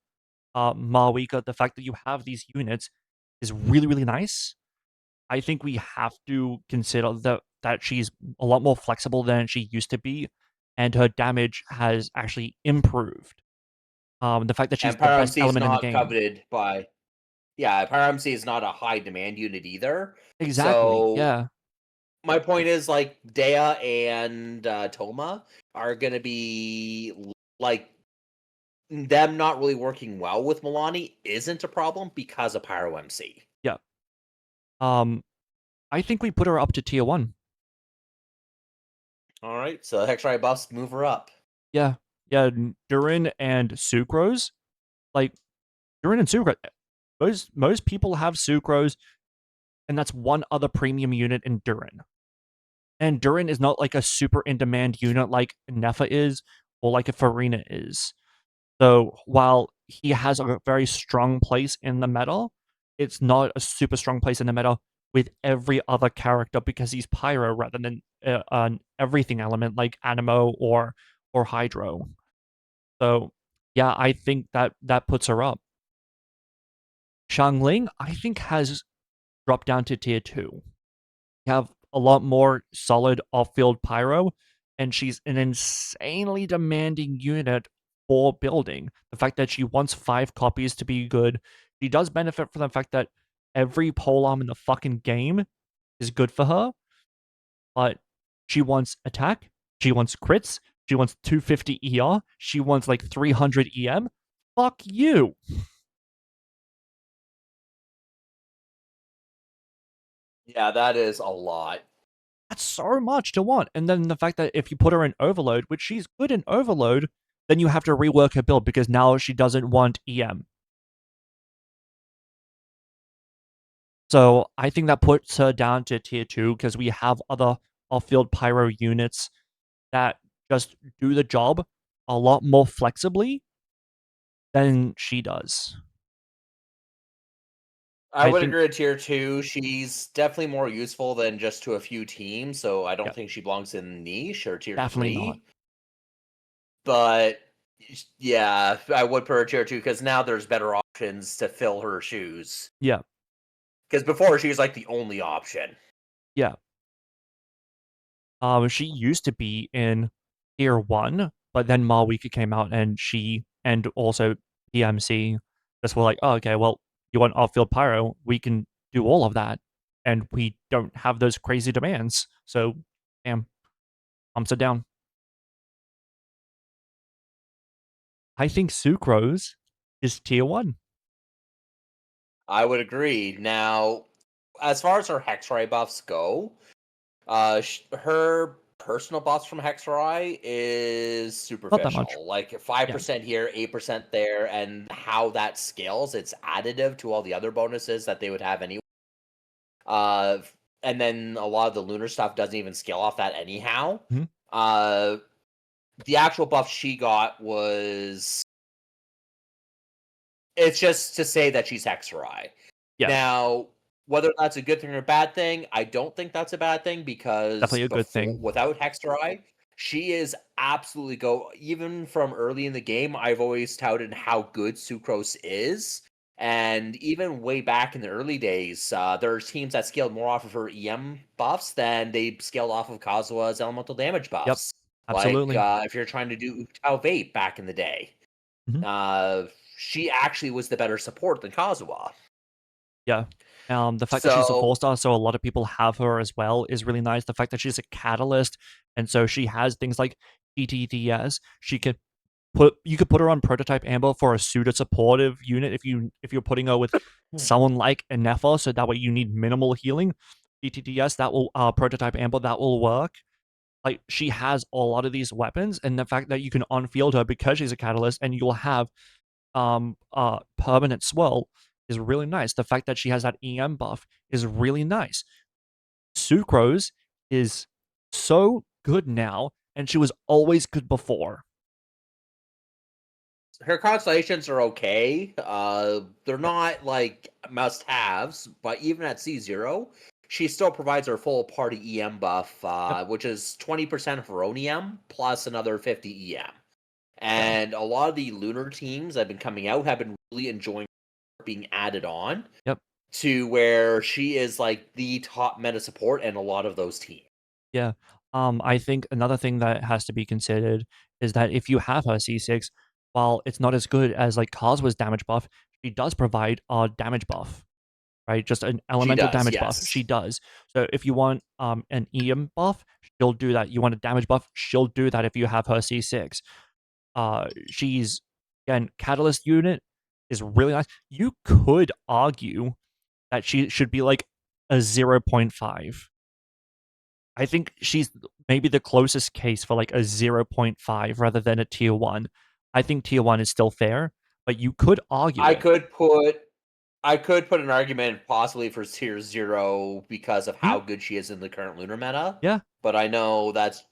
Mawika, the fact that you have these units is really, really nice. I think we have to consider that she's a lot more flexible than she used to be, and her damage has actually improved. The fact that she's And the Pyro best MC is element in the not game. coveted by yeah, Pyro MC is not a high demand unit either. Exactly. So Yeah. my point is like Dea and Toma are gonna be like them not really working well with Milani isn't a problem because of Pyro MC. Yeah. Um, I think we put her up to tier one. All right, so Hexrite buffs move her up. Yeah. Yeah. Durin and Sucrose, like Durin and Sucrose. Most people have Sucrose, and that's one other premium unit in Durin. And Durin is not like a super in demand unit like Nefa is or like a Farina is. So while he has a very strong place in the meta, it's not a super strong place in the meta with every other character because he's pyro rather than an everything element like Animo or Hydro. So yeah, I think that puts her up. Xiangling, I think, has dropped down to tier two. Have a lot more solid off-field pyro, and she's an insanely demanding unit for building. The fact that she wants 5 copies to be good, she does benefit from the fact that every polearm in the fucking game is good for her, but she wants attack, she wants crits, she wants 250 ER, she wants like 300 EM. Fuck you. Yeah, that is a lot. That's so much to want. And then the fact that if you put her in Overload, which she's good in Overload, then you have to rework her build because now she doesn't want EM. So I think that puts her down to tier two because we have other off-field pyro units that just do the job a lot more flexibly than she does. I I would think, agree with tier two. She's definitely more useful than just to a few teams, so I yeah, don't think she belongs in niche or tier definitely not. three. But yeah, I would put her tier two because now there's better options to fill her shoes. Yeah, Because before she was like the only option. yeah. She used to be in tier one, but then Malwika came out and she and also PMC just were like, oh, okay, well, you want off-field pyro, we can do all of that, and we don't have those crazy demands. So, damn, pumps it down. I think Sucrose is tier one. I would agree. Now, as far as her Hexray buffs go, her personal buffs from Hexray is Not that much. superficial. Like Yeah. 5% here, 8% there, and how that scales, it's additive to all the other bonuses that they would have anyway. Uh, and then a lot of the lunar stuff doesn't even scale off that anyhow. Mhm. Uh, the actual buff she got was it's just to say that she's Hexray. Yeah, Now, whether that's a good thing or a bad thing, I don't think that's a bad thing because definitely a good before thing. without Hextrai, she is absolutely go even from early in the game, I've always touted how good Sucrose is. And even way back in the early days, there's teams that scaled more off of her EM buffs than they scaled off of Kazua's elemental damage Yep, buffs. Like absolutely. if you're trying to do Tau Vape back in the day, Mhm. uh, she actually was the better support than Kazuha. Yeah. The fact that she's a So 4-star, so a lot of people have her as well, is really nice. The fact that she's a catalyst, and so she has things like ETTS. You could put her on prototype Amber for a pseudo supportive unit if you're putting her with someone like Nefa, so that way you need minimal healing. ETTS that will prototype Amber that will work. Like, she has a lot of these weapons, and the fact that you can on-field her because she's a catalyst and you'll have permanent swirl is really nice. The fact that she has that EM buff is really nice. Sucrose is so good now, and she was always good before. Her constellations are okay. They're not like must-haves, but even at C0, she still provides her full party EM buff, Yep. which is 20% of her own EM plus another 50 EM. Yeah. And a lot of the lunar teams that have been coming out have been really enjoying being added on Yep. to where she is like the top meta support in a lot of those teams. Yeah. I think another thing that has to be considered is that if you have her C6, while it's not as good as like Kazua's damage buff, she does provide a damage buff, right? Just an She elemental does, damage buff. She yes. does. So if you want an EM buff, she'll do that. You want a damage buff, she'll do that if you have her C6. She's again, catalyst unit is really nice. You could argue that she should be like a 0.5. I think she's maybe the closest case for like a 0.5 rather than a tier 1. I think tier 1 is still fair, but you could argue I it. could put I could put an argument possibly for tier 0 because of Mhm. how good she is in the current lunar meta, Yeah, but I know that's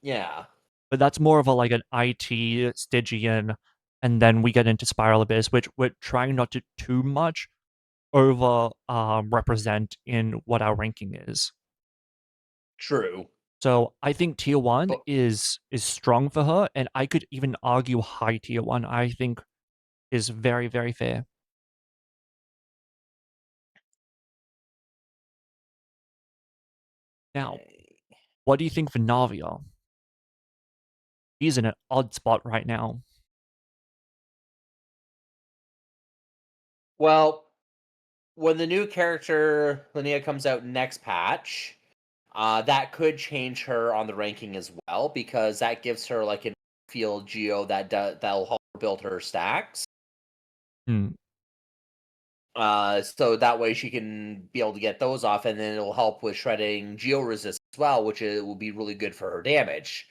yeah. but that's more of a like an IT Stygian, and then we get into Spiral Abyss, which we're trying not to too much over represent in what our ranking is. True. So I think tier 1 But is strong for her, and I could even argue high tier 1, I think is very, very fair. Now, okay. what do you think for Navia? She's in an odd spot right now. Well, when the new character Linnea comes out next patch, that could change her on the ranking as well because that gives her like an field geo that'll help her build her stacks. Hmm. So that way she can be able to get those off, and then it'll help with shredding geo resist as well, which will be really good for her damage.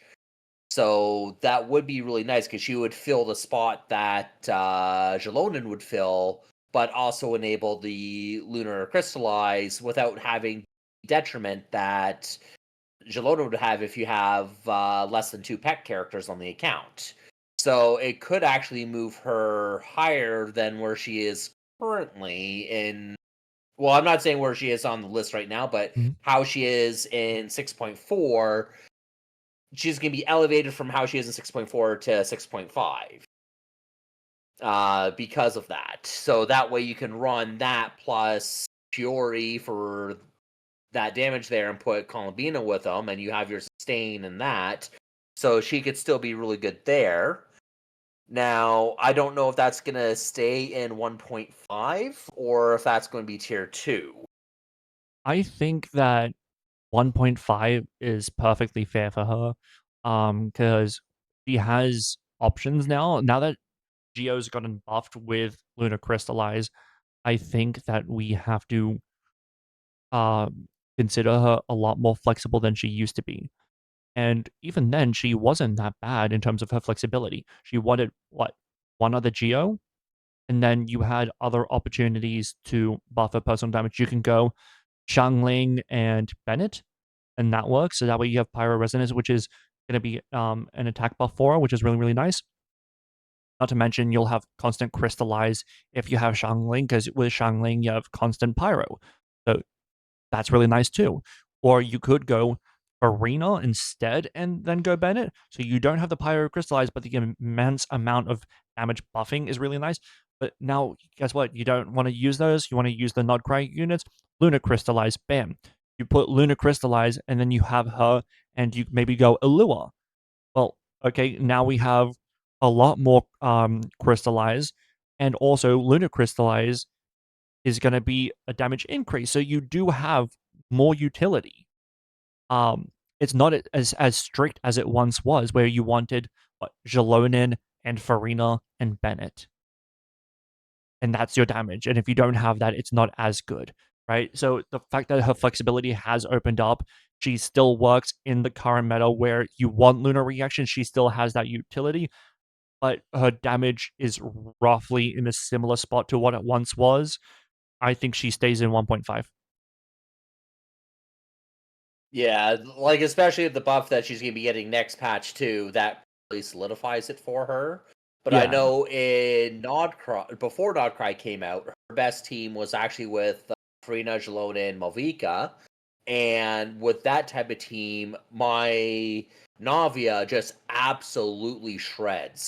So that would be really nice because she would fill the spot that Jalonin would fill, but also enable the lunar crystallize without having detriment that Jalonin would have if you have less than 2 pet characters on the account. So it could actually move her higher than where she is currently in. Well, I'm not saying where she is on the list right now, but Mhm. how she is in 6.4. She's going to be elevated from how she is in 6.4 to 6.5 because of that. So that way you can run that plus Fury for that damage there and put Columbina with them, and you have your sustain and that. So she could still be really good there. Now, I don't know if that's going to stay in 1.5 or if that's going to be tier 2. I think that 1.5 is perfectly fair for her, because she has options now. Now that Geo's gotten buffed with Lunar Crystallize, I think that we have to consider her a lot more flexible than she used to be. And even then, she wasn't that bad in terms of her flexibility. She wanted, what, one other Geo? And then you had other opportunities to buff her personal damage. You can go Shangling and Bennett, and that works. So that way you have Pyro Resonance, which is going to be an attack buff for her, which is really, really nice. Not to mention, you'll have constant Crystallize if you have Shangling, because with Shangling, you have constant Pyro. So that's really nice too. Or you could go Arena instead and then go Bennett. So you don't have the Pyro Crystallize, but the immense amount of damage buffing is really nice. But now, guess what? You don't want to use those. You want to use the Nodcry units. Lunar Crystallize, bam. You put Lunar Crystallize, and then you have her, and you maybe go Allure. Well, okay, now we have a lot more Crystallize, and also Lunar Crystallize is going to be a damage increase. So you do have more utility. It's not as strict as it once was, where you wanted what, Jalonin and Farina and Bennett, and that's your damage. And if you don't have that, it's not as good. right? So the fact that her flexibility has opened up, she still works in the current meta where you want Lunar Reaction. She still has that utility, but her damage is roughly in a similar spot to what it once was. I think she stays in 1.5. Yeah, like especially the buff that she's gonna be getting next patch too, that really solidifies it for her. But I Yeah, know in Nodcry before Nodcry came out, her best team was actually with Farina, Jalona, and Malvika. And with that type of team, my Navia just absolutely shreds.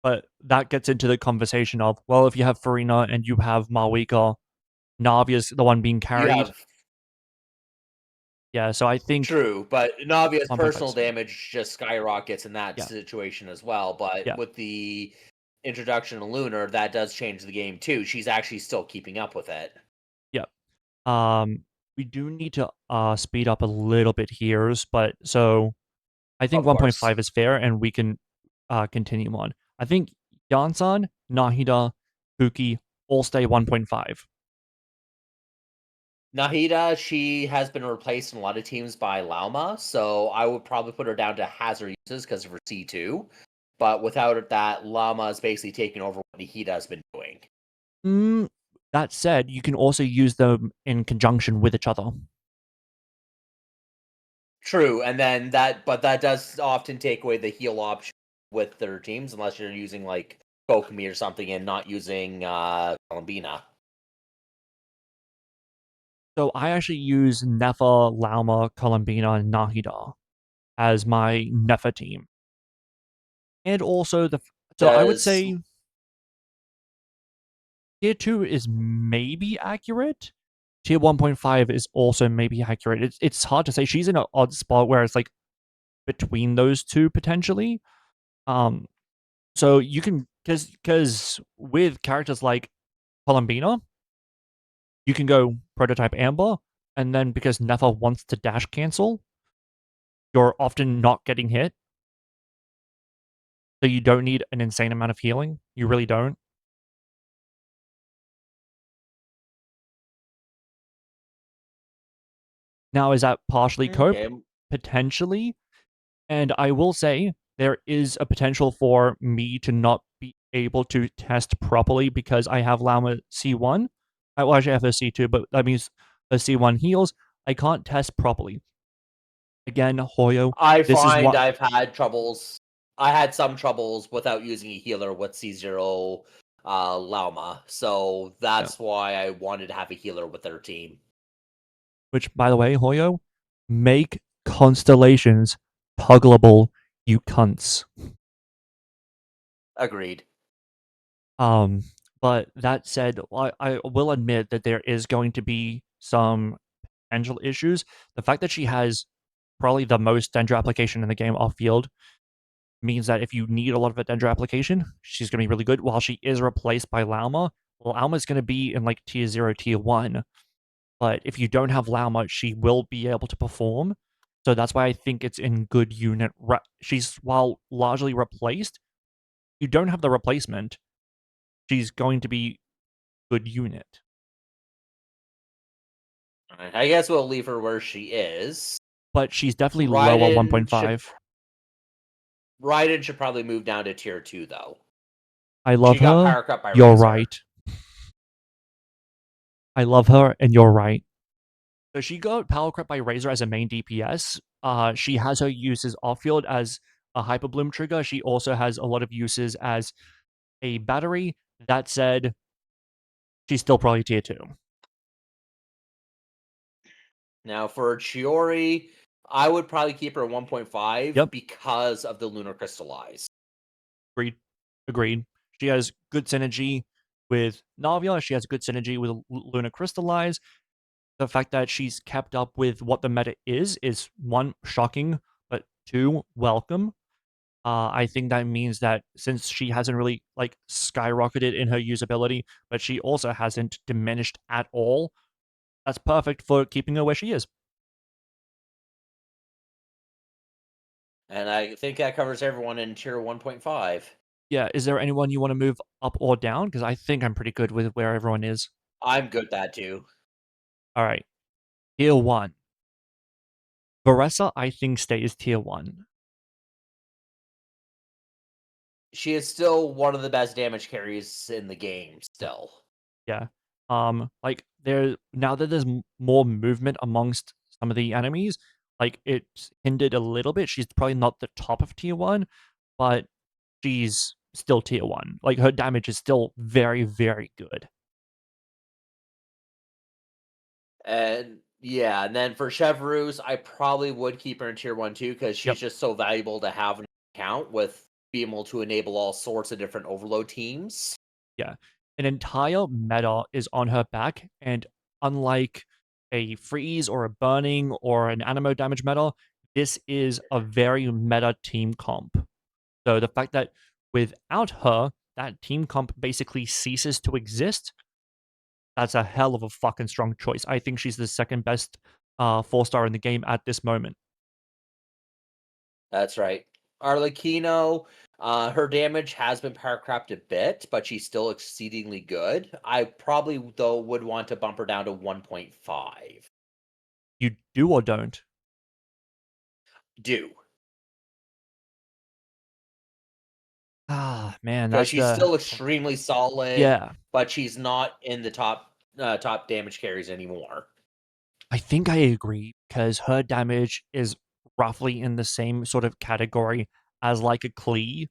but that gets into the conversation of, well, if you have Farina and you have Malwika, Navia's the one being You carried. have Yeah, so I think true, but Navia's 1.5 personal is fair. damage just skyrockets in that Yeah, situation as well. But yeah, with the introduction of Lunar, that does change the game too. She's actually still keeping up with it. yeah. We do need to speed up a little bit here, but so I think Of course. 1.5 is fair, and we can continue on. I think Yansan, Nahida, Fuki all stay 1.5. Nahida, she has been replaced in a lot of teams by Lauma, so I would probably put her down to hazard uses because of her C2. But without that, Llama is basically taking over what Nahida has been doing. Mm, that said, you can also use them in conjunction with each other. True, and then that, but that does often take away the heal option with their teams, unless you're using like Kokomi or something and not using Columbina. So I actually use Nefa, Lauma, Columbina, and Nahida as my Nefa team. And also so I would Does say tier 2 is maybe accurate. Tier 1.5 is also maybe accurate. It's hard to say. She's in an odd spot where it's like between those two potentially. Um, so you can because with characters like Columbina, you can go prototype Amber, and then because Nefa wants to dash cancel, you're often not getting hit. So you don't need an insane amount of healing. You really don't. Now, is that partially cope? okay? Potentially. And I will say there is a potential for me to not be able to test properly because I have Llama C1. Well, actually, I have a C2, but that means the C1 heals. I can't test properly. Again, Hoyo, I this is find what. I've had troubles. I had some troubles without using a healer with C0 Lauma, so Yeah. that's why I wanted to have a healer with their team. Which, by the way, Hoyo, make constellations puggleable, you cunts. Agreed. Um, but that said, I will admit that there is going to be some potential issues. The fact that she has probably the most Dendro application in the game off field means that if you need a lot of a Dendro application, she's going to be really good. While she is replaced by Lauma, Lauma is going to be in like tier 0, tier 1. But if you don't have Lauma, she will be able to perform. So that's why I think it's in good unit. She's, while largely replaced, you don't have the replacement. She's going to be good unit. Alright, I guess we'll leave her where she is. But she's definitely lower Raiden should 1.5. Raiden should probably move down to tier 2 though. I love She got her. power cut by You're Razor. right. I love her, and you're right. So she got power crept by Razor as a main DPS. She has her uses off field as a Hyper Bloom trigger. She also has a lot of uses as a battery. That said, she's still probably tier 2. Now for Chiori, I would probably keep her at 1.5 Yep, because of the Lunar Crystallize. agreed. Agreed. She has good synergy with Navia. She has good synergy with Luna Crystallize. The fact that she's kept up with what the meta is one, shocking, but two, welcome. I think that means that since she hasn't really like skyrocketed in her usability, but she also hasn't diminished at all, that's perfect for keeping her where she is. And I think that covers everyone in tier 1.5. Yeah, is there anyone you want to move up or down? Because I think I'm pretty good with where everyone is. I'm good at that too. All right, tier 1. Varessa, I think, stays tier 1. She is still one of the best damage carries in the game Yeah, still. yeah. Like, there now that there's more movement amongst some of the enemies, like, it's hindered a little bit. She's probably not the top of tier 1, but she's still tier 1. Like, her damage is still very, very good. And yeah, and then for Chevreuse, I probably would keep her in tier 1 too, because Yep, she's just so valuable to have an account with being able to enable all sorts of different overload teams. yeah. An entire meta is on her back, and unlike a freeze or a burning or an animo damage meta, this is a very meta team comp. So the fact that without her, that team comp basically ceases to exist, that's a hell of a fucking strong choice. I think she's the second best 4-star in the game at this moment. That's right. Arlecchino, her damage has been power capped a bit, but she's still exceedingly good. I probably, though, would want to bump her down to 1.5. You do or don't? Do. Ah, man, Because that's she's the still extremely solid, yeah. but she's not in the top damage carries anymore. I think I agree because her damage is roughly in the same sort of category as like a Klee.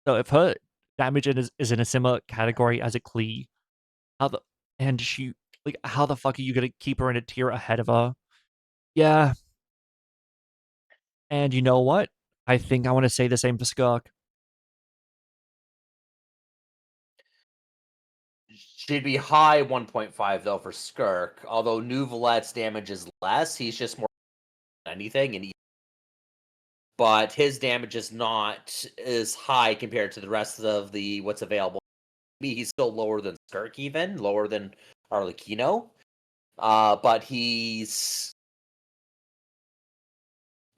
So if her damage is in a similar category as a Klee, how the and she like how the fuck are you gonna keep her in a tier ahead of her? Yeah, and you know what? I think I want to say the same for Skirk. She'd be high 1.5 though for Skirk, although Nuvalet's damage is less. He's just more than anything, but his damage is not as high compared to the rest of the what's available. Maybe he's still lower than Skirk, even lower than Arlecchino. But he's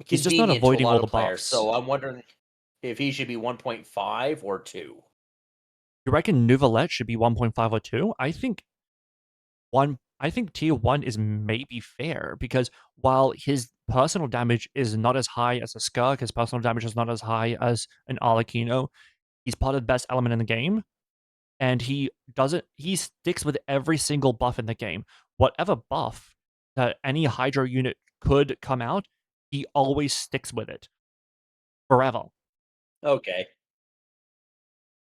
He's just not convenient to a avoiding lot all of the players. buffs. So I'm wondering if he should be 1.5 or 2. You reckon Nuvalet should be 1.5 or 2? I think tier 1 is maybe fair because while his personal damage is not as high as a Skirk, his personal damage is not as high as an Arlecchino, he's part of the best element in the game, and he sticks with every single buff in the game. Whatever buff that any Hydro unit could come out, he always sticks with it forever. Okay.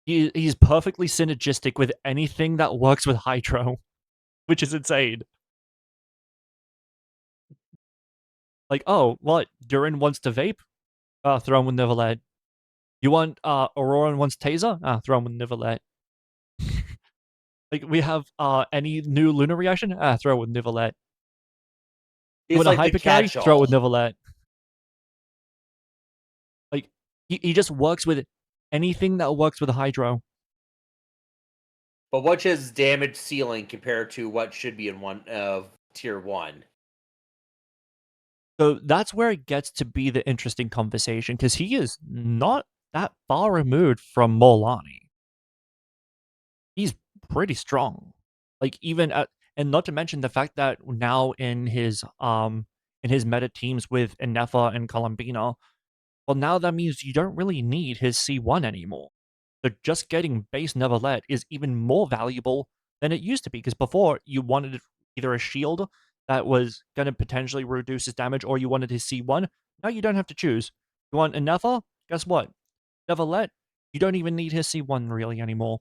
He's perfectly synergistic with anything that works with Hydro, which is insane. Like, oh, what? Durin wants to vape? Throw him with Nivalet. You want Aurora wants taser? Throw him with Nivalet. Like, we have any new lunar reaction? Throw it with Nivalet. You He's want a like the hyper carry? Throw it with catch-all. Nivalet. Like, he just works with anything that works with Hydro. But what's his damage ceiling compared to what should be in one of tier 1? So that's where it gets to be the interesting conversation because he is not that far removed from Molani. He's pretty strong. Like even at, and not to mention the fact that now in his meta teams with Endeavour and Columbina, well now that means you don't really need his C1 anymore. So just getting base Neverlet is even more valuable than it used to be because before you wanted either a shield that was going to potentially reduce his damage or you wanted his C1. Now you don't have to choose. You want Endeavour? Guess what? Neverlet, you don't even need his C1 really anymore.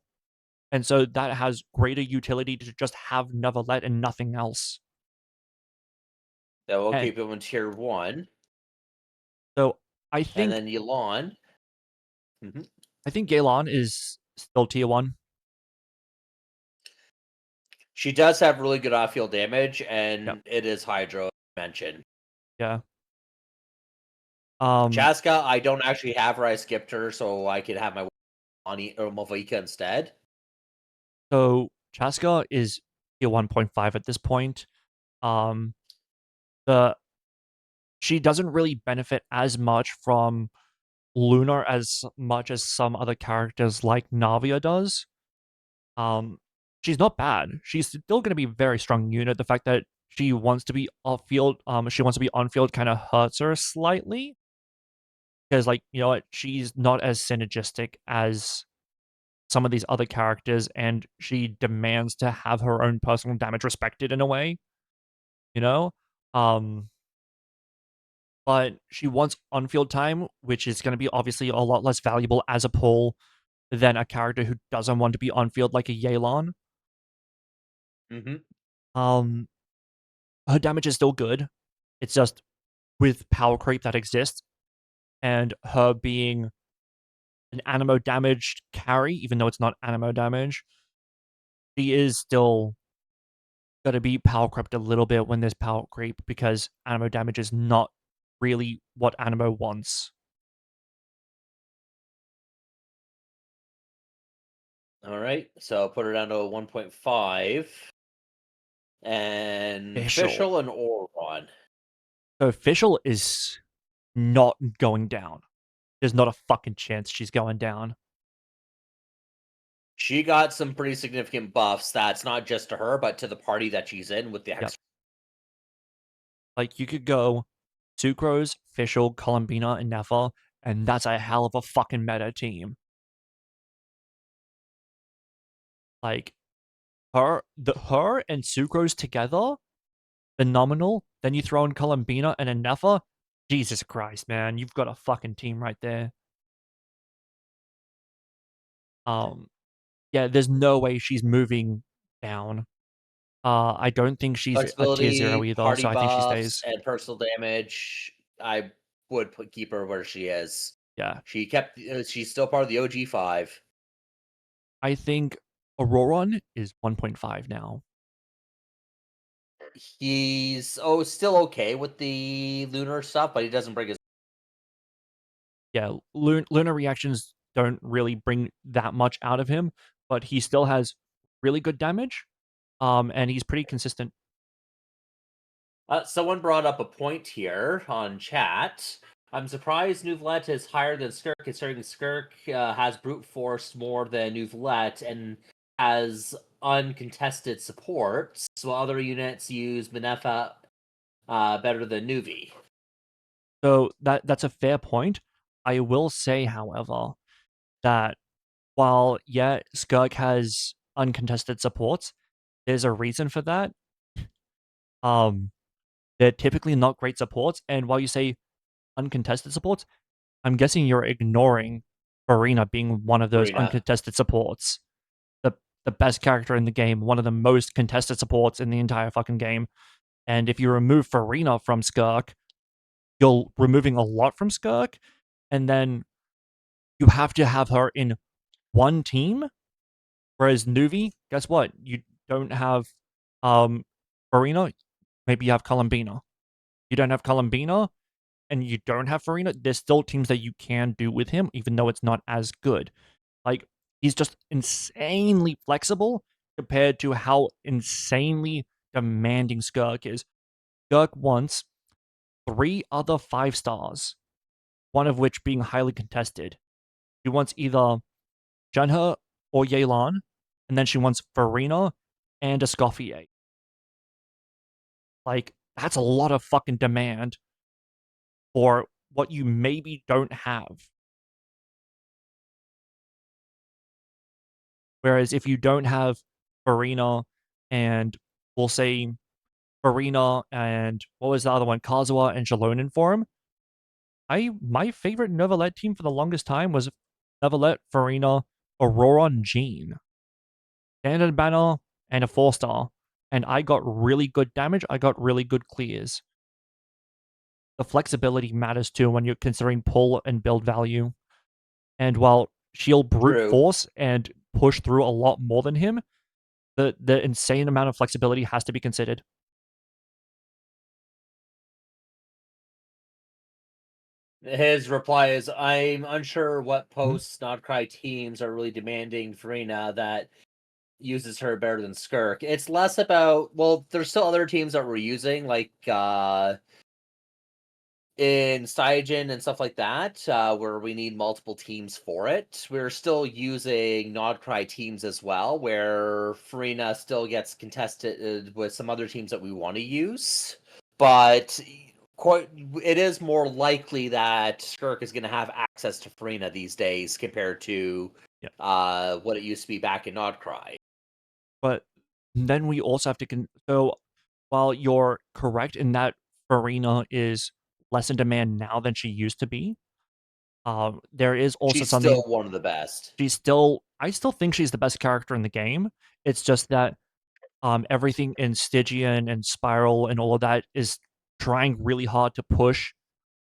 And so that has greater utility to just have Neverlet and nothing else. That will And keep him in tier 1. so I And think then Yulon. Mhm. I think Gaelon is still tier 1. She does have really good off-field damage, Yeah. and it is Hydro, as mentioned. Yeah. Um Chaska, I don't actually have her. I skipped her, so I could have my Ani or Malvika instead. so Chaska is tier 1.5 at this point. Um the she doesn't really benefit as much from Lunar as much as some other characters like Navia does. Um she's not bad. She's still going to be a very strong unit. The fact that she wants to be off field, she wants to be on field, kind of hurts her slightly because, like, you know what, she's not as synergistic as some of these other characters, and she demands to have her own personal damage respected in a way, you know. Um, but she wants on-field time, which is going to be obviously a lot less valuable as a pull than a character who doesn't want to be on field like a Yelan. Hmm. Um, her damage is still good. It's just with power creep that exists, and her being an animo damaged carry, even though it's not animo damage, she is still gonna be power crept a little bit when there's power creep because animo damage is not really what animo wants. All right, so put her down to a 1.5. And Official. Fischl and Oron. So official is not going down. There's not a fucking chance she's going down. She got some pretty significant buffs. That's not just to her, but to the party that she's in with the Yep. Hex. Like you could go Sucrose, Official, Columbina, and Nefa, and that's a hell of a fucking meta team. Like her and Sucrose together, phenomenal. Then you throw in Columbina and a Nefa. Jesus Christ, man, you've got a fucking team right there. Um, yeah, there's no way she's moving down. I don't think she's a tier zero Flexibility, either, party so I think she buffs, stays. and personal damage. I would keep her where she is. Yeah, She's still part of the OG5. I think Auroron is 1.5 now. He's still okay with the lunar stuff, but he doesn't bring his. Yeah, lunar reactions don't really bring that much out of him, but he still has really good damage. And he's pretty consistent. Someone brought up a point here on chat. I'm surprised Nouvellette is higher than Skirk, considering Skirk has brute force more than Nouvellette and has uncontested supports, while other units use Minefa better than Nuvi. So that's a fair point. I will say, however, that while yeah, Skirk has uncontested supports, there's a reason for that. Um, they're typically not great supports, and while you say uncontested supports, I'm guessing you're ignoring Farina being one of those Farina. uncontested supports. The the best character in the game, one of the most contested supports in the entire fucking game. And if you remove Farina from Skirk, you're removing a lot from Skirk, and then you have to have her in one team. Whereas Nuvi, guess what? You don't have Farina, maybe you have Columbina. You don't have Columbina, and you don't have Farina. There's still teams that you can do with him, even though it's not as good. Like, he's just insanely flexible compared to how insanely demanding Skirk is. Skirk wants 3 other 5 stars, one of which being highly contested. She wants either Shenhe or Yelan, and then she wants Farina and Escoffier. Like, that's a lot of fucking demand for what you maybe don't have. Whereas if you don't have Farina and we'll say Farina and what was the other one? Kazuha and Jalonin for him. My favorite Novelette team for the longest time was Novelette, Farina, Aurora, and Jean. Standard banner and a 4 star. And I got really good damage. I got really good clears. The flexibility matters too when you're considering pull and build value. And while she'll brute True. force and push through a lot more than him, the insane amount of flexibility has to be considered. His reply is, I'm unsure what Mhm. post-Notcry teams are really demanding Farina that uses her better than Skirk. It's less about, well, there's still other teams that we're using, like in Cygen and stuff like that, where we need multiple teams for it, we're still using Nodcry teams as well, where Farina still gets contested with some other teams that we want to use. But quite, it is more likely that Skirk is going to have access to Farina these days compared to Yeah. what it used to be back in Nodcry. But then we also have to so while you're correct in that Farina is less in demand now than she used to be, there is also She's still something. one of the best. I still think she's the best character in the game. It's just that everything in Stygian and Spiral and all of that is trying really hard to push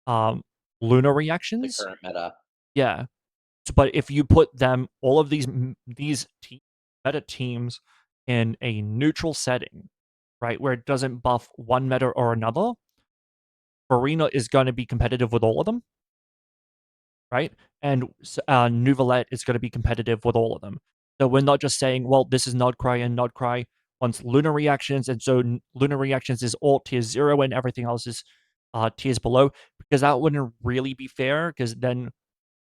um Luna The reactions. current meta. Yeah. But if you put them all of meta teams in a neutral setting, right, where it doesn't buff one meta or another, Farina is going to be competitive with all of them, right? And Nouvellette is going to be competitive with all of them. So we're not just saying, well, this is Nodcry and Nodcry wants Lunar reactions, and so Lunar reactions is all tier 0 and everything else is tiers below, because that wouldn't really be fair, because then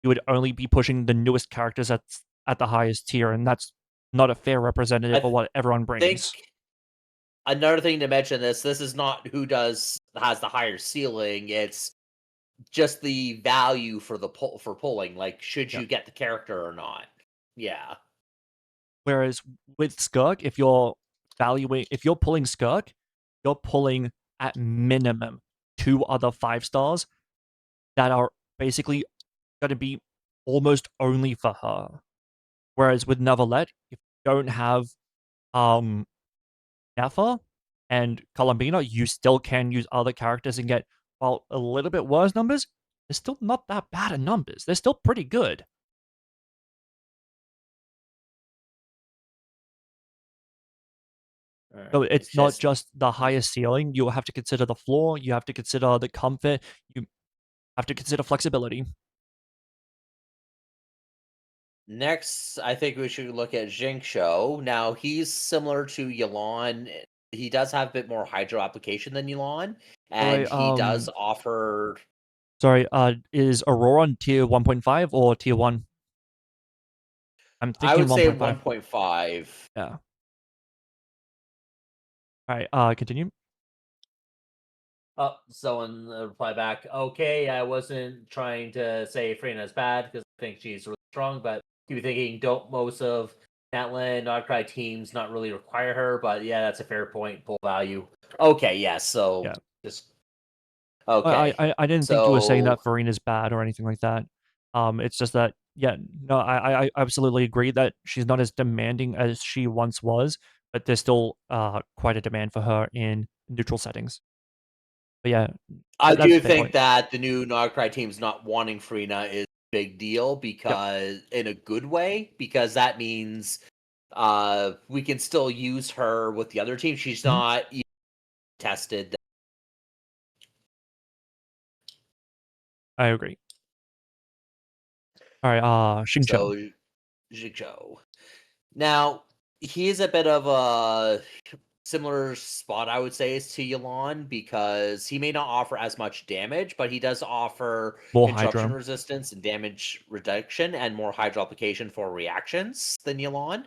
you would only be pushing the newest characters at the highest tier, and that's not a fair representative of I what everyone think brings. another thing to mention, this is not who has the higher ceiling, it's just the value for the for pulling, like, should Yeah. you get the character or not? Yeah. Whereas with Skirk, if you're pulling Skirk, you're pulling at minimum 2 other 5 stars that are basically going to be almost only for her. Whereas with Neverlet, if you don't have um Nefa and Columbina, you still can use other characters and get, while a little bit worse numbers, they're still not that bad in numbers. They're still pretty good. So Alright, it's it's not just just the highest ceiling. You have to consider the floor. You have to consider the comfort. You have to consider flexibility. next, I think we should look at Jinxo. Now, he's similar to Yelan. He does have a bit more hydro application than Yelan, By the way, and he does offer. sorry, is Aurora on tier 1.5 or tier 1? I'm I thinking would say 1.5. 1.5. Yeah. All right, continue. Oh, someone reply back. Okay, I wasn't trying to say Freya's bad because I think she's really strong, but you be thinking, don't most of Natlan, Nodcry teams not really require her? But yeah, that's a fair point. Full value. Okay, yeah. So Yeah. just okay. I didn't think you were saying So that Farina's bad or anything like that. It's just that, yeah, no, I absolutely agree that she's not as demanding as she once was, but there's still quite a demand for her in neutral settings. But yeah, I that's do a fair think point. that the new Nodcry teams not wanting Frina is a big deal Yep. because in a good way, because that means we can still use her with the other team. She's Mhm. not tested. I agree. All right, Xingqiu. So Zhigzhou. Now, he's a bit of a similar spot, I would say, as to Yelan because he may not offer as much damage, but he does offer More interruption Hydro. resistance and damage reduction and more hydro application for reactions than Yelan.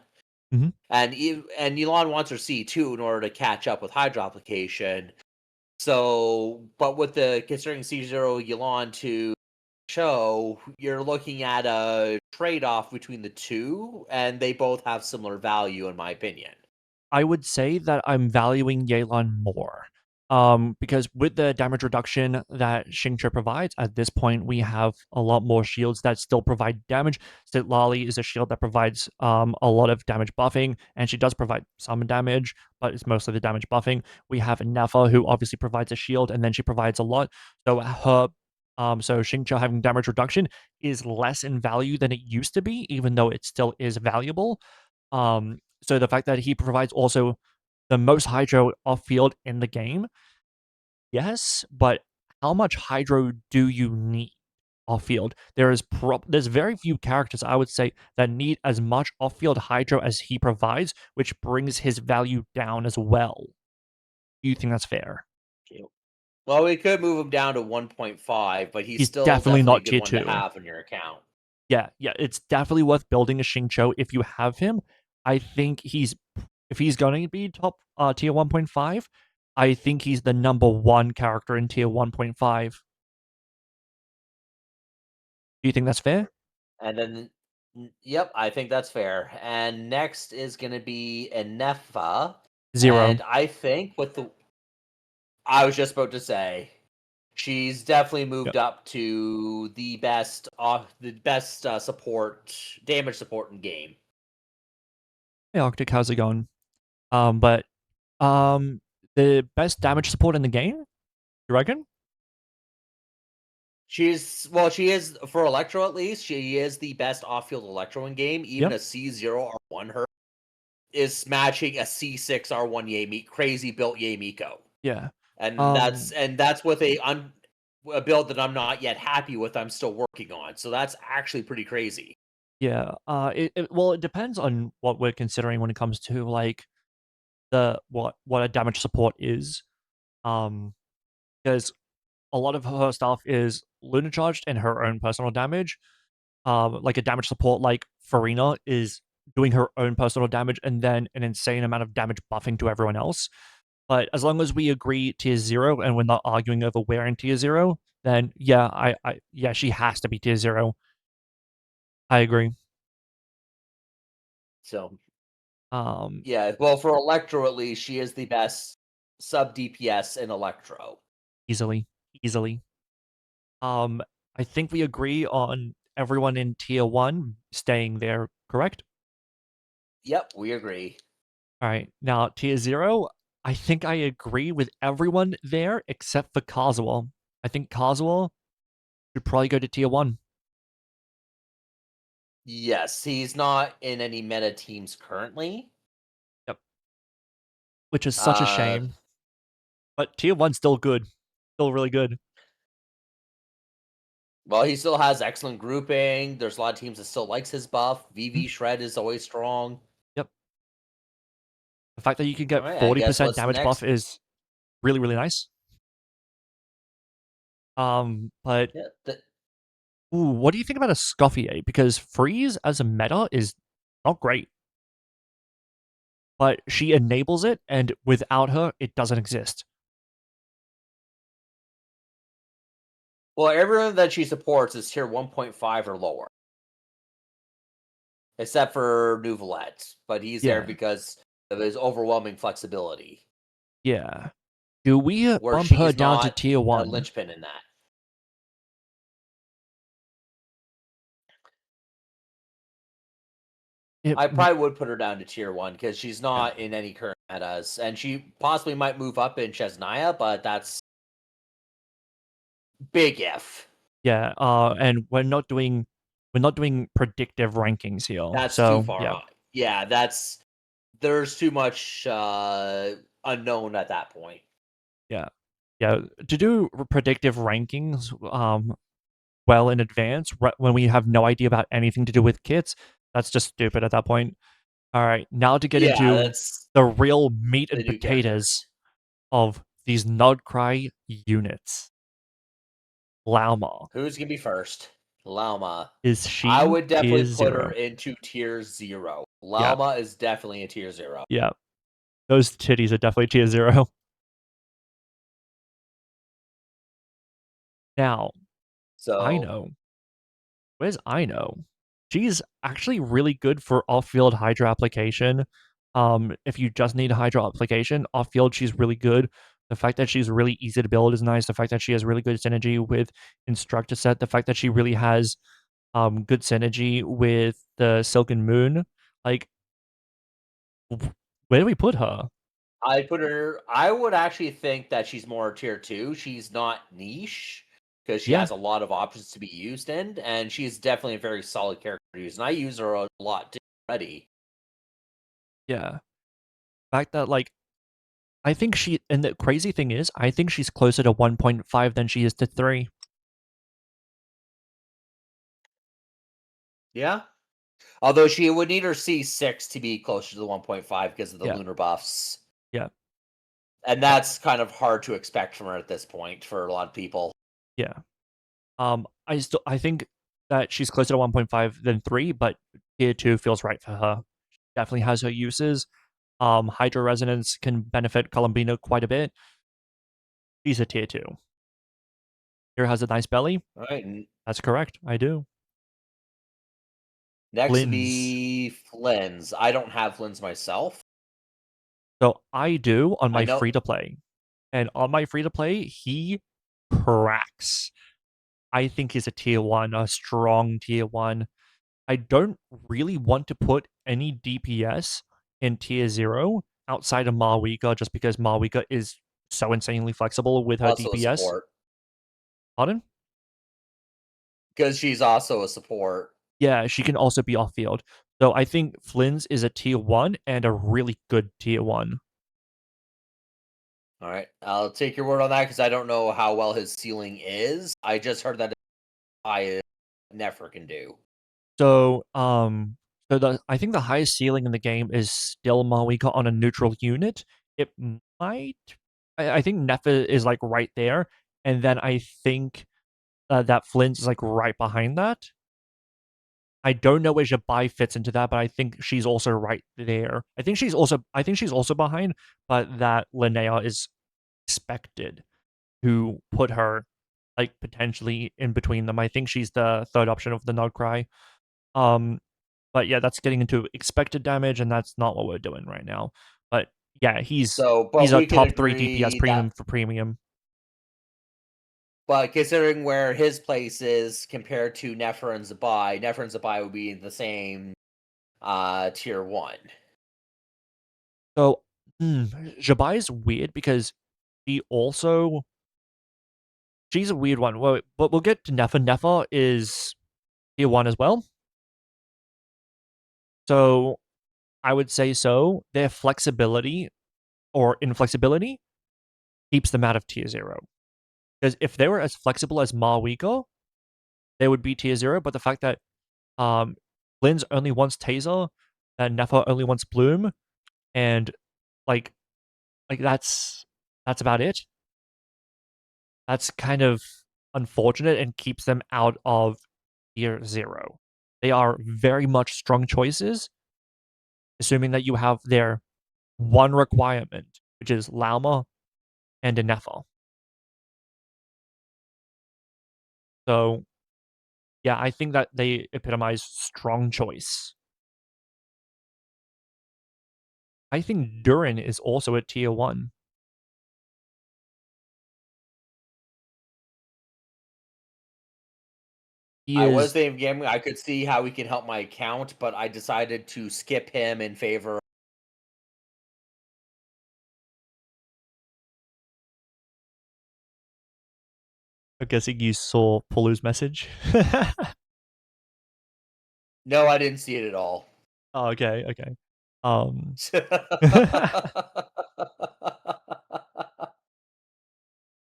Mhm. And Yelan wants her C2 in order to catch up with hydro application. So, but with the considering C0 Yelan to show, you're looking at a trade-off between the two, and they both have similar value, in my opinion. I would say that I'm valuing Yelan more. Because with the damage reduction that Xingqiu provides, at this point we have a lot more shields that still provide damage. Sitlali is a shield that provides a lot of damage buffing, and she does provide some damage, but it's mostly the damage buffing. We have Nefa, who obviously provides a shield, and then she provides a lot. So so Xingqiu having damage reduction is less in value than it used to be, even though it still is valuable. So the fact that he provides also the most hydro off field in the game, yes, but how much hydro do you need off field? There's very few characters I would say that need as much off field hydro as he provides, which brings his value down as well. Do you think that's fair? Well, we could move him down to 1.5, but he's He's still definitely definitely a not good tier one to 2. have in your account. Yeah, yeah, it's definitely worth building a Xingqiu if you have him. I think he's if he's going to be top, tier 1.5, I think he's the number 1 character in tier 1.5. Do you think that's fair? And then, yep, I think that's fair. And next is going to be Enefa. 0. And I think with the, I was just about to say, she's definitely moved Yep. up to the best support, damage support in game. Hey, Arctic, how's it going? But, um, the best damage support in the game? You reckon? She is for Electro at least. She is the best off-field Electro in game. Even Yep. a C0 R1 her is matching a C6 R1 crazy built Yamiko. Yeah. And Um, that's with a build that I'm not yet happy with. I'm still working on. So that's actually pretty crazy. yeah, it depends on what we're considering when it comes to, like, what a damage support is. Um, because a lot of her stuff is Lunar charged and her own personal damage. Like a damage support like Farina is doing her own personal damage and then an insane amount of damage buffing to everyone else. But as long as we agree tier 0 and we're not arguing over where in tier 0, then yeah, yeah, she has to be tier 0. I agree. So Um, yeah, well for Electro at least, she is the best sub DPS in Electro. easily, easily. Um, I think we agree on everyone in tier 1 staying there, correct? Yep, we agree. All right. Now, tier 0, I think I agree with everyone there except for Kazuo. I think Kazuo should probably go to tier 1. Yes, he's not in any meta teams currently. Yep. Which is such a Uh shame. But tier 1's still good. Still really good. well, he still has excellent grouping. There's a lot of teams that still likes his buff. Mhm. VV Shred is always strong. Yep. The fact that you can All get right, I guess 40% what's damage buff next? is really, really nice. But Yeah, ooh, what do you think about a Scoffier? Because Freeze as a meta is not great, but she enables it, and without her, it doesn't exist. well, everyone that she supports is tier 1.5 or lower, except for Nouvelette, but he's there Yeah. because of his overwhelming flexibility, Yeah. Do we where bump her she's down to not tier a 1? linchpin in that. It I probably would put her down to tier 1 because she's Yeah. not in any current metas, and she possibly might move up in Chesnaya, but that's big if. Yeah, and we're not doing predictive rankings here, That's too so, far yeah. on. Yeah, there's too much unknown at that point. Yeah. Yeah, to do predictive rankings, well in advance, when we have no idea about anything to do with kits, that's just stupid at that point. Alright, now to get Yeah, into that's the real meat the and new character. potatoes of these Nodcry units. Lauma. Who's gonna be first? Llama. Is I she would tier definitely put her 0? into tier 0. Yeah, Llama is definitely a tier 0. yeah. Those titties are definitely tier 0. Now, I So, know. Where's I know? She's actually really good for off-field Hydra application. If you just need a Hydra application, off-field, she's really good. The fact that she's really easy to build is nice. The fact that she has really good synergy with Instructor Set. The fact that she really has good synergy with the Silken Moon. Like, where do we put her? I would actually think that she's more tier 2. She's not niche because she Yeah, has a lot of options to be used in, and she's definitely a very solid character to use. And I use her a lot already. yeah. The fact that, like, I think and the crazy thing is, I think she's closer to 1.5 than she is to 3. Yeah. Although she would need her C6 to be closer to the 1.5 because of the Yeah, lunar buffs. yeah. And that's kind of hard to expect from her at this point for a lot of people. Yeah. I think that she's closer to 1.5 than 3, but tier 2 feels right for her. She definitely has her uses. Hydro Resonance can benefit Columbina quite a bit. She's a tier 2. Here has a nice belly. All right. That's correct. I do. Next to Flynn's. be Flynn's. I don't have Flynn's myself. So I do on I my know. free to play. And on my free to play, he cracks. I think he's a tier 1, a strong tier 1. I don't really want to put any DPS in tier 0 outside of Marwika just because Marwika is so insanely flexible with her Also a DPS. support. Pardon? Because she's also a support. Yeah, she can also be off field. So I think Flynn's is a tier 1 and a really good tier 1. All right. I'll take your word on that because I don't know how well his ceiling is. I just heard that I never can do. So, I think the highest ceiling in the game is still Marwika on a neutral unit. It might. I think Nefa is like right there, and then I think that Flint is like right behind that. I don't know where Jabai fits into that, but I think she's also right there. I think she's also behind, but that Linnea is expected to put her like potentially in between them. I think she's the third option of the Nodcry. Um, but yeah, that's getting into expected damage, and that's not what we're doing right now. But yeah, So, he's but a we could top 3 DPS agree that, premium for premium. but considering where his place is compared to Nefer and Zabai would be in the same tier 1. So Jabai is weird because she also she's a weird one. Well, but we'll get to Nefa. Nefa is tier 1 as well. So I would say so. Their flexibility or inflexibility keeps them out of tier 0. Because if they were as flexible as Marwiko, they would be tier 0. But the fact that Lynn's only wants Taser, and Nefa only wants Bloom, and like that's about it. That's kind of unfortunate and keeps them out of tier 0. They are very much strong choices, assuming that you have their one requirement, which is Lauma and a Nefa. So yeah, I think that they epitomize strong choice. I think Durin is also a tier 1. He I was is thinking of gaming. I could see how he can help my account, but I decided to skip him in favor. I guessing you saw Pulu's message. No, I didn't see it at all. Oh, okay, okay. Um,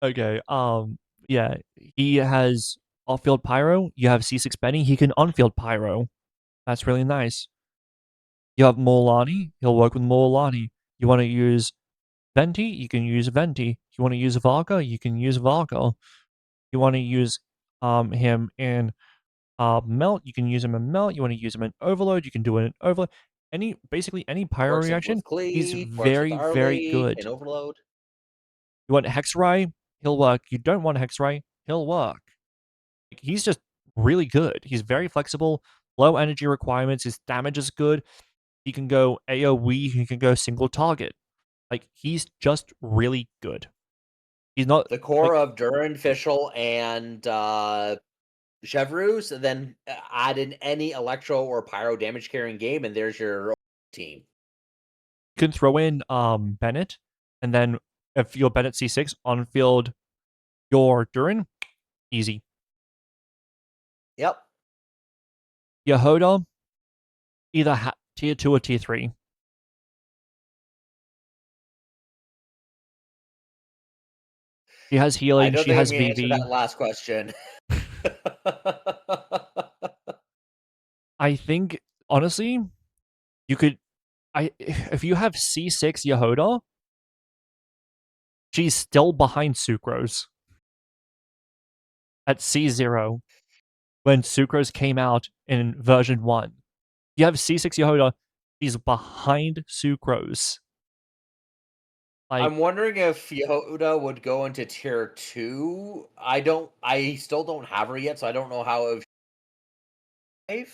okay. Yeah, he has off-field pyro. You have C6 Benny. He can on-field pyro. That's really nice. You have Morlani. He'll work with Morlani. You want to use Venti? You can use Venti. You want to use Varka? You can use Varka. You want to use him in Melt? You can use him in Melt. You want to use him in Overload? You can do it in Overload. Basically any pyro Works reaction, with he's Cleave, works with very, very Arlie, good. and Overload. You want Hexray? He'll work. You don't want Hexray? He'll work. He's just really good. He's very flexible, low energy requirements. His damage is good. He can go AoE. He can go single target. Like, he's just really good. He's not The core like of Durin, Fischl, and Chevreuse, and then add in any Electro or Pyro damage carrying game, and there's your team. you can throw in Bennett, and then if you're Bennett C6 on field, your Durin, easy. Yep. Yehoda, either tier 2 or tier 3. She has I healing. don't She think I'm has going to answer VV. that last question. I think honestly, you could. I if you have C6 Yehoda, She's still behind Sucrose at C0 when Sucrose came out in version 1. You have C6 Yehoda, she's behind Sucrose. Like, I'm wondering if Yehuda would go into tier 2. I still don't have her yet, so I don't know how it would,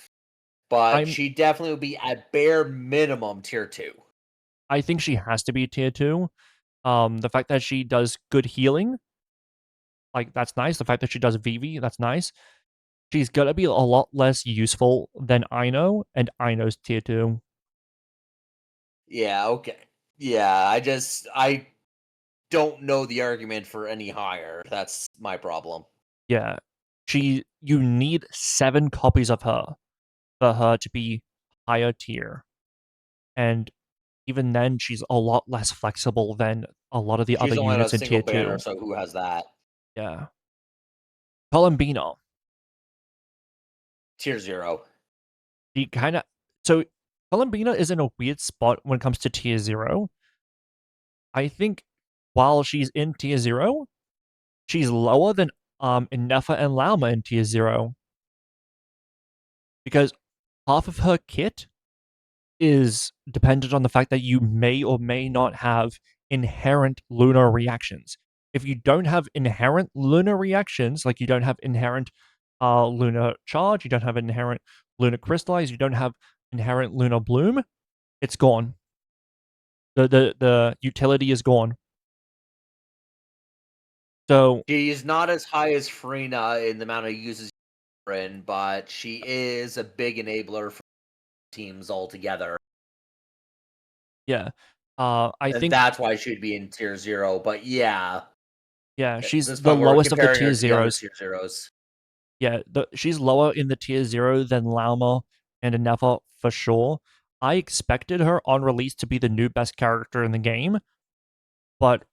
but I'm she definitely would be at bare minimum tier 2. I think she has to be tier 2. The fact that she does good healing, like, that's nice. The fact that she does VV, that's nice. She's gonna be a lot less useful than Ino, and Ino's tier 2. Yeah, okay. Yeah, I don't know the argument for any higher. That's my problem. Yeah. You need 7 copies of her for her to be higher tier. And even then, she's a lot less flexible than a lot of the other She's only on a units in single tier banner, 2. so who has that? Yeah. Columbina, Tier 0. she kind of. So, Columbina is in a weird spot when it comes to tier 0. I think while she's in tier 0, she's lower than Endeavour and Lauma in tier 0 because half of her kit is dependent on the fact that you may or may not have inherent lunar reactions. If you don't have inherent lunar reactions, like you don't have inherent lunar charge, you don't have inherent lunar crystallize, you don't have inherent lunar bloom, it's gone. The utility is gone. So She's not as high as Frina in the amount of uses in, but she is a big enabler for teams altogether. yeah, I And think that's why she'd be in tier 0. But yeah, yeah, at she's this the point we're lowest of the comparing her tier to the other zeros. tier 0s. Yeah, she's lower in the tier 0 than Lauma and Endeavour for sure. I expected her on release to be the new best character in the game, but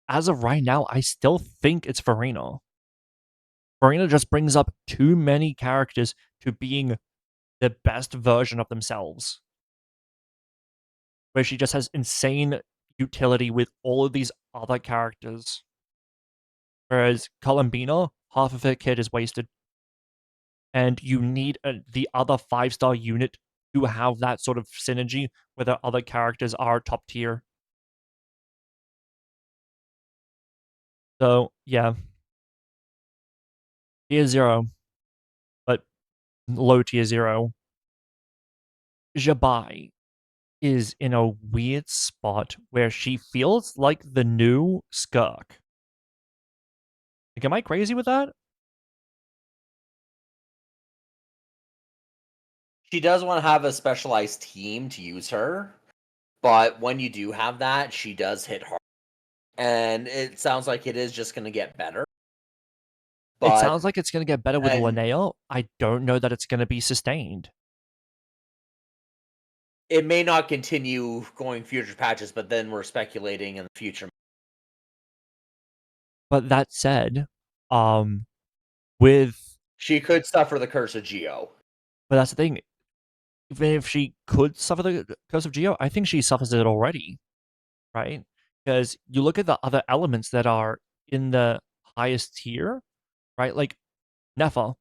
as of right now, I still think it's Farina. Farina just brings up too many characters to being the best version of themselves, where she just has insane utility with all of these other characters. Whereas Columbina, half of her kit is wasted, and you need the other 5-star unit to have that sort of synergy where the other characters are top tier. So yeah, tier 0, but low tier 0. Jabai is in a weird spot where she feels like the new Skirk. Like, am I crazy with that? She does want to have a specialized team to use her, but when you do have that, she does hit hard. And it sounds like it is just going to get better. It But sounds like it's going to get better with and Linnea. I don't know that it's going to be sustained. it may not continue going future patches, but then we're speculating in the future. But that said, um, with She could suffer the curse of Geo. but that's the thing. Even if she could suffer the curse of Geo, I think she suffers it already, right? Because you look at the other elements that are in the highest tier, right? Like Nepha,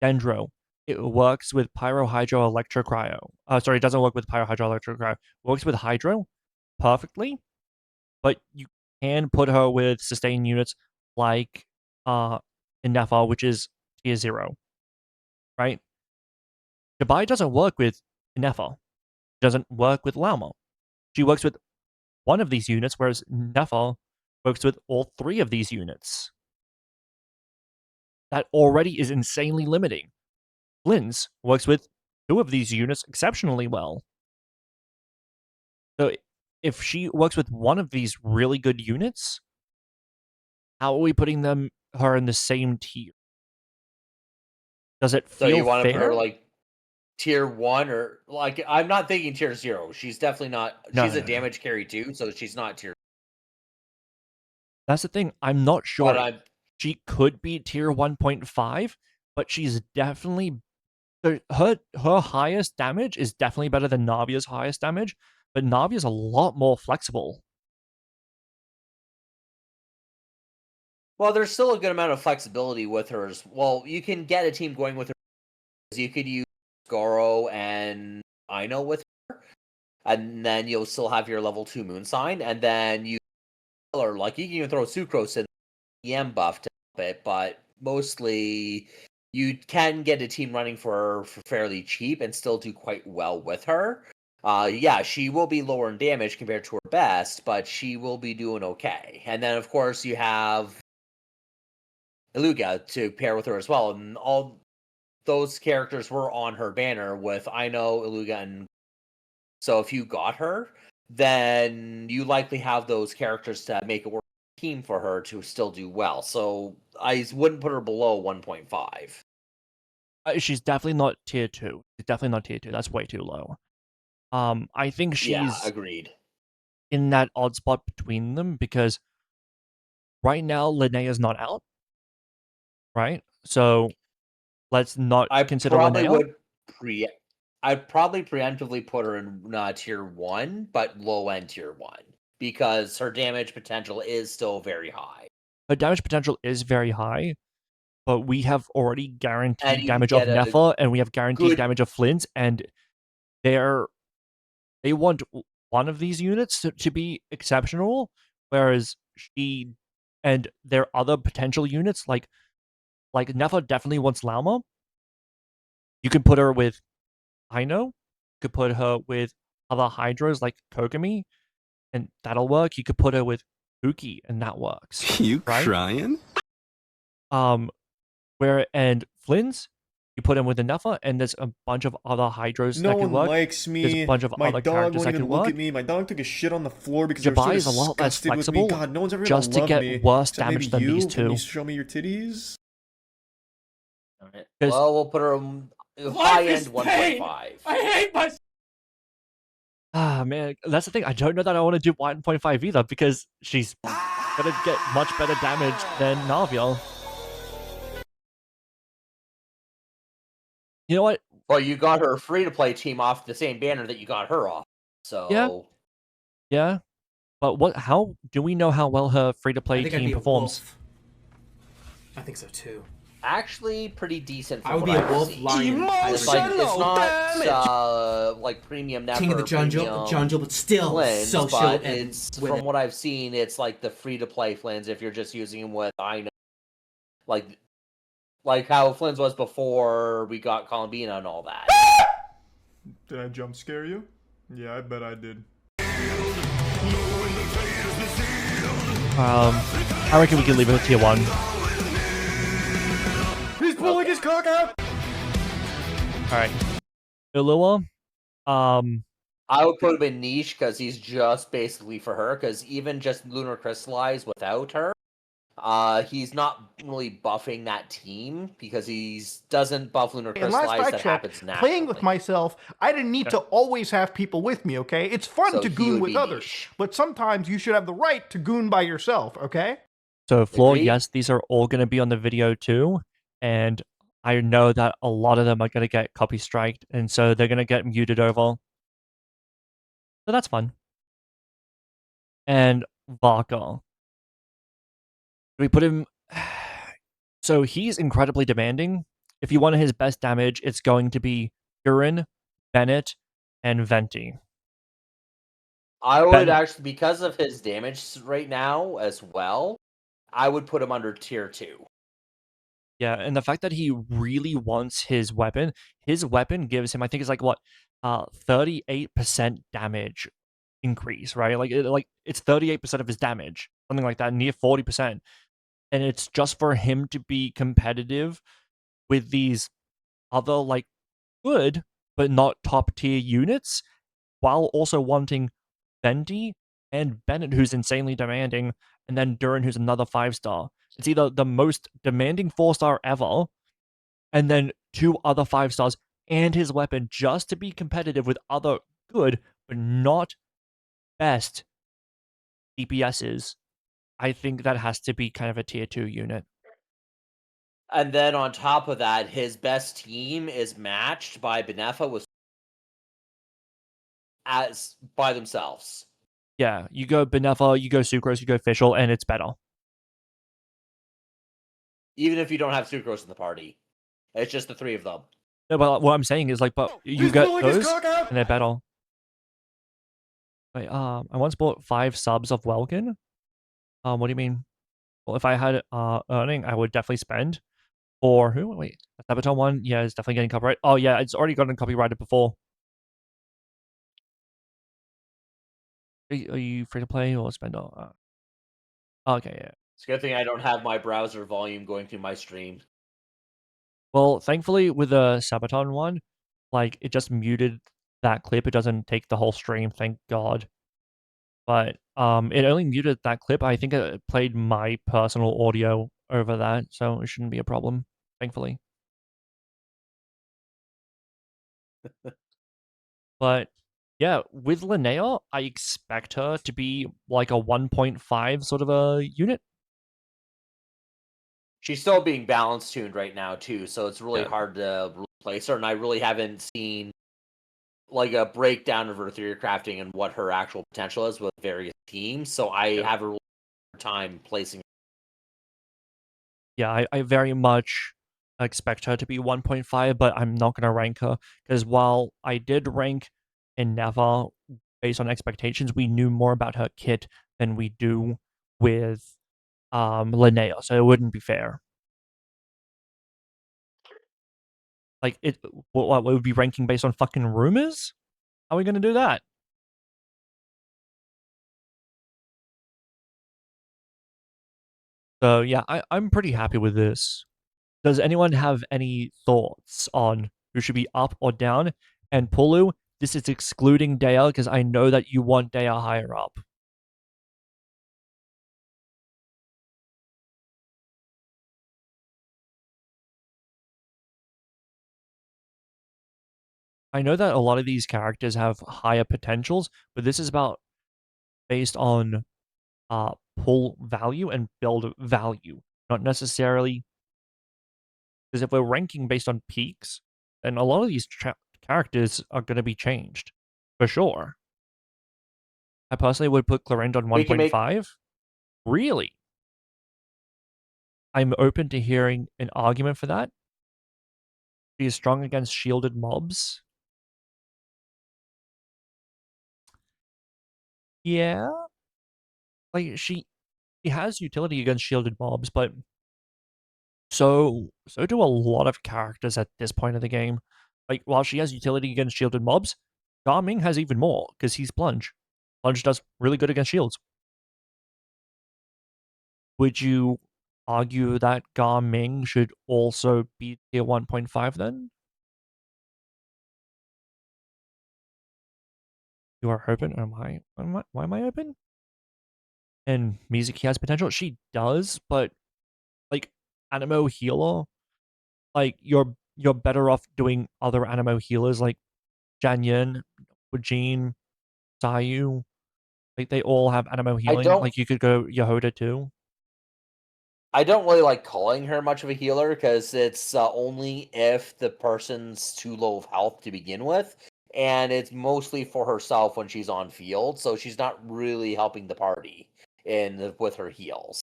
Dendro. It works with Pyro, Hydro, Electro, Sorry, it doesn't work with Pyro, Hydro, Electro, Cryo. It works with Hydro perfectly, but you can put her with sustain units like in Nepha, which is tier 0, right? Dubai doesn't work with Nepha. Doesn't work with Lauma. She works with one of these units, whereas Nepha works with all 3 of these units. That already is insanely limiting. Linz works with 2 of these units exceptionally well. So if she works with one of these really good units, how are we putting her in the same tier? Does it So feel you want to put her fair? like tier 1 or like I'm not thinking tier 0. She's definitely not. No, She's no, a no. damage carry too, so she's not tier. That's the thing. I'm not But sure. I'm She could be tier 1.5, but she's definitely her highest damage is definitely better than Navia's highest damage, but Navia's a lot more flexible. Well, there's still a good amount of flexibility with her as well. You can get a team going with her. You could use Goro and Ino with her, and then you'll still have your level 2 moon sign, and then you or like you can even throw Sucrose in the EM buff to help it, but mostly you can get a team running for fairly cheap and still do quite well with her. Yeah, she will be lower in damage compared to her best, but she will be doing okay. And then of course you have Iluga to pair with her as well, and all those characters were on her banner with Ino, Iluga, and so if you got her, then you likely have those characters to make it work team for her to still do well. So I wouldn't put her below 1.5. She's definitely not tier 2. She's definitely not tier 2. That's way too low. I think Yeah, she's agreed. in that odd spot between them because right now Linnea's not out, right? So let's not I consider probably Linnea. would pre I'd probably preemptively put her in tier 1, but low end tier 1 because her damage potential is still very high. Her damage potential is very high, but we have already And guaranteed you can damage of get a Nefa and we have guaranteed good damage of Flint, and they're they want one of these units to be exceptional, whereas she and their other potential units like Nefa definitely wants Lauma. You can put her with Ino. You could put her with other Hydras like Kogami, and that'll work. You could put her with Uki, and that works, You right? crying? Um, where and Flynn's, you put him with Nefa, and there's a bunch of other Hydros No that could one work. likes There's a me. bunch of My other dog characters won't that could even look work. at me. My dog took a shit on the floor because they were so Jabai is a lot less disgusted with me. flexible God, no one's ever gonna just to love get me. worse Except maybe damage than these you. Can you two. show me your titties? All right. Because Well, we'll put her high end 1.5. I hate myself. Ah, man, that's the thing. I don't know that I want to do 1.5 either because she's gonna get much better damage than Navia. You know what? Well, you got her free to play team off the same banner that you got her off. Yeah, So yeah. But what? How do we know how well her free to I play think I'd team be a performs? wolf. I think so too. actually pretty decent I from would what be a I've wolf seen. lion. It's like it's not like premium Nefer, King of the jungle, but still Flins, so but short and it's with from it. what I've seen, it's like the free to play Flins if you're just using him with like like how Flins was before we got Columbina and all that. Did I jump scare you? Yeah, I bet I did. I reckon we can leave it at tier 1. He's pulling his cock out! Alright. Ulua, I would put him in niche because he's just basically for her. Because even just Lunar Crystallize without her, he's not really buffing that team because he doesn't buff Lunar And last Crystallize I that checked, happens naturally. playing with myself, I didn't need to always have people with me, okay? It's fun So to he goon would with be others, niche. but sometimes you should have the right to goon by yourself, okay? so Floor, Agreed. yes, these are all going to be on the video too, and I know that a lot of them are going to get copy striked, and so they're going to get muted over. So that's fun. And Vaka. We put him. So he's incredibly demanding. If you wanted his best damage, it's going to be Urin, Bennett, and Venti. I would Bennett. actually, because of his damage right now as well, I would put him under tier 2. Yeah, and the fact that he really wants his weapon gives him, I think it's like what, 38% damage increase, right? Like it's 38% of his damage, something like that, near 40%. And it's just for him to be competitive with these other like good but not top tier units, while also wanting Bendy and Bennett, who's insanely demanding, and then Durin, who's another 5-star. It's either the most demanding 4-star ever, and then 2 other 5-stars, and his weapon just to be competitive with other good but not best DPSs. I think that has to be kind of a tier 2 unit. And then on top of that, his best team is matched by Benefa with as by themselves. Yeah, you go Benefa, you go Sucrose, you go Fischl, and it's better. Even if you don't have Sucrose in the party. It's just the 3 of them. No, but what I'm saying is, like, but you He's get pulling his those, cock out! and they're better. Wait, I once bought 5 subs of Welkin. What do you mean? Well, if I had earning, I would definitely spend. For who? Wait, the Sabaton one? Yeah, it's definitely getting copyright. Oh yeah, it's already gotten copyrighted before. Are you free to play or spend? Okay, yeah. It's a good thing I don't have my browser volume going through my stream. Well, thankfully with the Sabaton one, like it just muted that clip. It doesn't take the whole stream, thank God. But it only muted that clip. I think it played my personal audio over that, so it shouldn't be a problem, thankfully. But yeah, with Linnea, I expect her to be like a 1.5 sort of a unit. She's still being balance tuned right now too, so it's really Yeah. hard to replace her, and I really haven't seen like a breakdown of her theory crafting and what her actual potential is with various teams. So I have a really hard time placing. Yeah, I very much expect her to be 1.5, but I'm not going to rank her because while I did rank endeavour based on expectations, we knew more about her kit than we do with Linnea, so it wouldn't be fair. Like, what would be ranking based on fucking rumors? How are we going to do that? So yeah, I'm pretty happy with this. Does anyone have any thoughts on who should be up or down? And Pulu, this is excluding Dea because I know that you want Dea higher up. I know that a lot of these characters have higher potentials, but this is about based on pull value and build value, not necessarily because if we're ranking based on peaks, then a lot of these characters are going to be changed for sure. I personally would put Clorinda on We can make 1.5. Really? I'm open to hearing an argument for that. She is strong against shielded mobs. Yeah. Like she has utility against shielded mobs, but so do a lot of characters at this point of the game. Like while she has utility against shielded mobs, Garming has even more because he's Plunge. Plunge does really good against shields. Would you argue that Garming should also be tier 1.5 then? You are open? Why am I open? And Mizuki has potential. She does, but like Animo healer, like you're better off doing other Animo healers like Janyin, Wajin, Sayu. Like they all have Animo I healing. don't Like you could go Yehoda too. I don't really like calling her much of a healer because it's only if the person's too low of health to begin with, and it's mostly for herself when she's on field, so she's not really helping the party with her heals.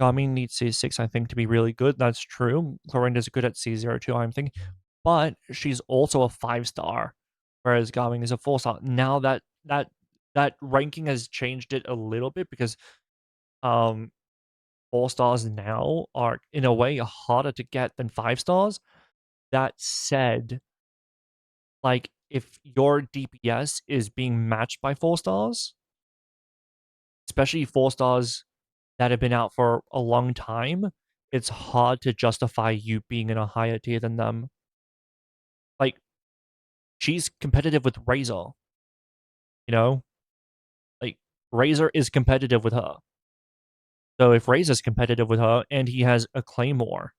Garmin needs C6, I think, to be really good. That's true. Clorinda's good at C02, I'm thinking. But she's also a 5-star, whereas Garmin is a 4-star. Now that ranking has changed it a little bit because 4-stars now are in a way harder to get than 5-stars. That said, like if your DPS is being matched by 4-stars, especially 4-stars that have been out for a long time, it's hard to justify you being in a higher tier than them. Like she's competitive with Razor, you know? Like Razor is competitive with her. So if Razor's competitive with her and he has a Claymore,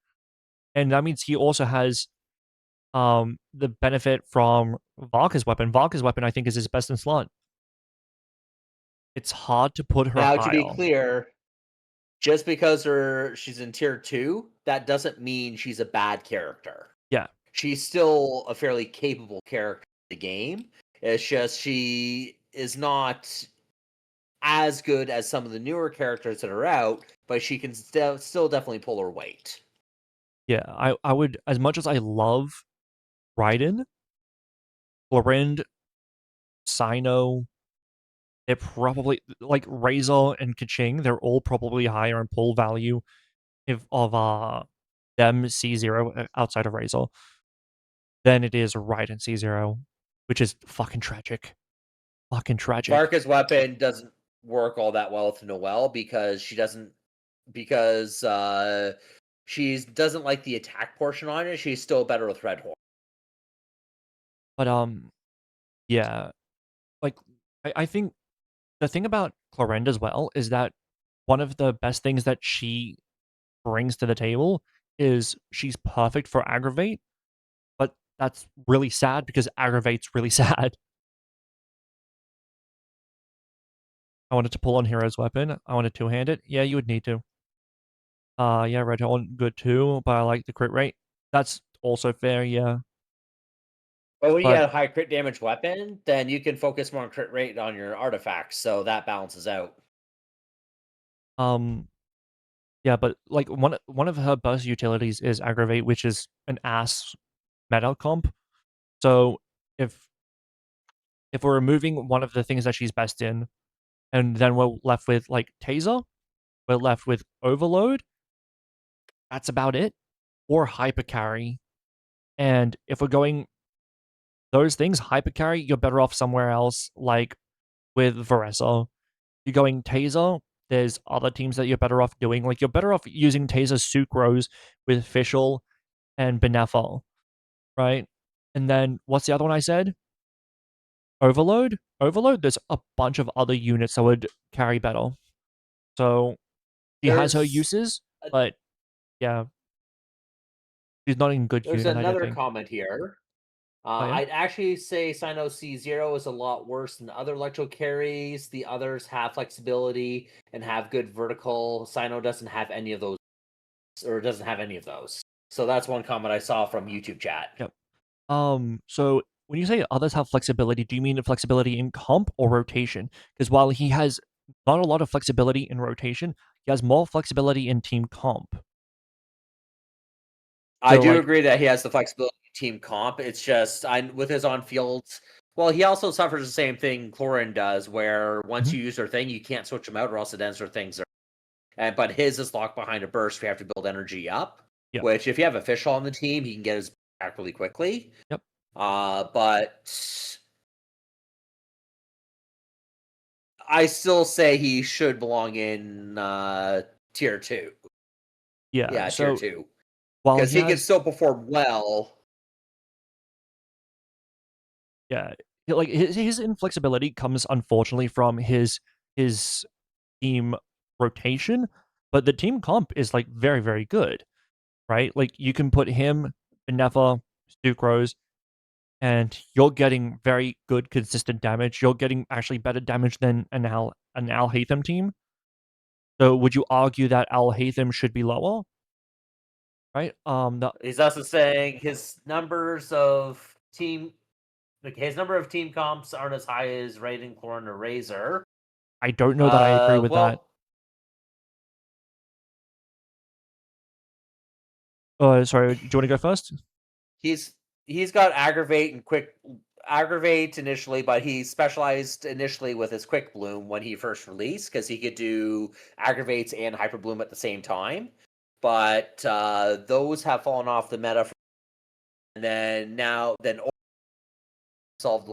and that means he also has the benefit from Valka's weapon. Valka's weapon I think is his best in slot. It's hard to put her Now, to be higher. clear, just because she's in tier 2, that doesn't mean she's a bad character. Yeah. She's still a fairly capable character in the game. It's just she is not as good as some of the newer characters that are out, but she can still definitely pull her weight. Yeah, I would, as much as I love Raiden, Florinde, Sino, they're probably like Razor and Kaching, they're all probably higher in pull value if of them C0 outside of Razor than it is Raiden C0, which is fucking tragic. Fucking tragic. Varka's weapon doesn't work all that well with Noelle because she doesn't she doesn't like the attack portion on it. She's still better with Red Horn. But yeah, like I think the thing about Clorinde as well is that one of the best things that she brings to the table is she's perfect for aggravate, but that's really sad because aggravate's really sad. I wanted to pull on Hero's weapon. I wanted to two-hand it. Yeah, you would need to. Yeah, Red Horn, good too, but I like the crit rate. That's also fair, yeah. But when you But get a high crit damage weapon, then you can focus more on crit rate on your artifacts, so that balances out. yeah, but like one of her best utilities is aggravate, which is an ass meta comp. So if we're removing one of the things that she's best in, and then we're left with like Taser, we're left with Overload. That's about it, or Hyper Carry. And if we're going those things, Hyper Carry, you're better off somewhere else, like with Varesa. You're going Taser. There's other teams that you're better off doing. Like you're better off using Taser Sucrose with Fischl and Benefal, right? And then what's the other one I said? Overload? Overload, there's a bunch of other units that would carry better. So she has her There's uses, but yeah, she's not in good there's unit, I don't another think. comment here. Oh yeah? I'd actually say Sino C0 is a lot worse than other electro carries. The others have flexibility and have good vertical. Sino doesn't have any of those, or doesn't have any of those. So that's one comment I saw from YouTube chat. Yep. So when you say others have flexibility, do you mean flexibility in comp or rotation? Because while he has not a lot of flexibility in rotation, he has more flexibility in team comp. I So do like, agree that he has the flexibility in team comp. It's just with his on fields. Well, he also suffers the same thing Chlorine does, where once Mhm. you use their thing, you can't switch them out, or else it ends their things. But his is locked behind a burst. We have to build energy up. Yeah. Which, if you have a fish on the team, he can get his back really quickly. Yep. But I still say he should belong in tier 2. Yeah. Yeah, tier So 2. while Because he he can has, still perform well. yeah, like his inflexibility comes unfortunately from his team rotation, but the team comp is like very, very good, right? Like you can put him, Benefa, Sucrose, and you're getting very good consistent damage. You're getting actually better damage than an Al Hatham team. So would you argue that Al Hatham should be lower? Right? He's also saying his numbers of team, like his number of team comps aren't as high as Raiden, Chlorine, or Razor. I don't know that I agree with that. Well, Sorry, do you want to go first? he's got aggravate initially, but he specialized initially with his quick bloom when he first released because he could do aggravates and hyper bloom at the same time. But those have fallen off the meta, and then solved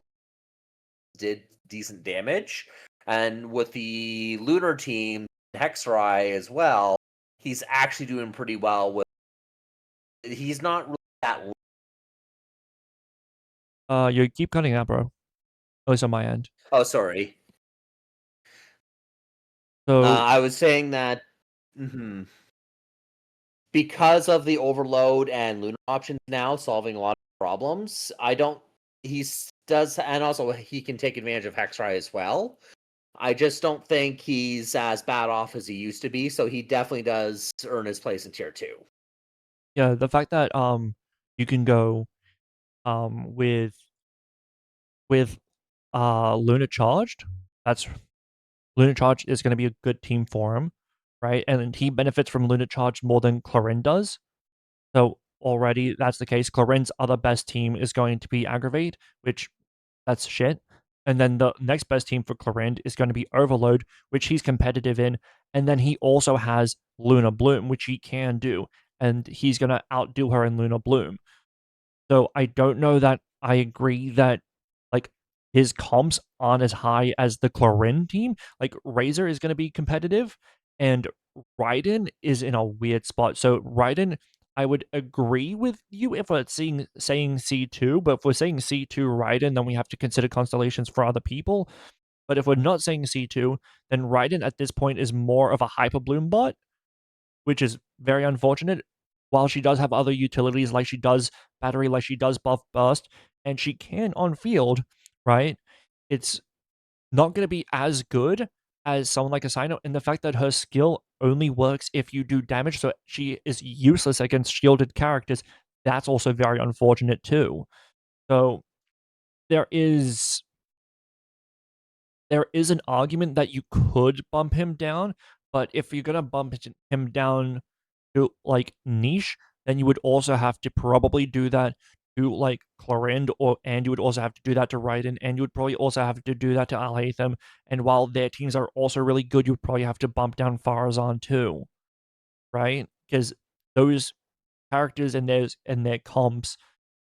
did decent damage, and with the lunar team Hexrai as well, he's actually doing pretty well with. He's not really that. You keep cutting out, bro. At least on my end. Oh, sorry. So I was saying that mhm, because of the overload and lunar options now solving a lot of problems. I don't. Does, and also he can take advantage of Hexrai as well. I just don't think he's as bad off as he used to be. So he definitely does earn his place in tier 2. yeah, the fact that you can go with Luna charged, that's Lunar Charge is going to be a good team for him, right? And he benefits from Lunar Charge more than Clarin does. So already that's the case. Clarin's other best team is going to be Aggravate, which that's shit. And then the next best team for Clarin is going to be Overload, which he's competitive in. And then he also has Luna Bloom, which he can do. And he's going to outdo her in Luna Bloom. So I don't know that I agree that like his comps aren't as high as the Clarin team. Like Razor is going to be competitive, and Raiden is in a weird spot. So Raiden, I would agree with you if we're saying C2, but if we're saying C2 Raiden, then we have to consider constellations for other people. But if we're not saying C2, then Raiden at this point is more of a Hyper Bloom bot, which is very unfortunate. While she does have other utilities, like she does battery, like she does buff burst, and she can on field, right? It's not going to be as good as someone like Asino, and the fact that her skill only works if you do damage, so she is useless against shielded characters. That's also very unfortunate too. So there is an argument that you could bump him down, but if you're gonna bump him down to like niche, then you would also have to probably do that to like Clorind, and you would also have to do that to Raiden, and you would probably also have to do that to Alhaitham. And while their teams are also really good, you would probably have to bump down Farazan too, right? Because those characters and their comps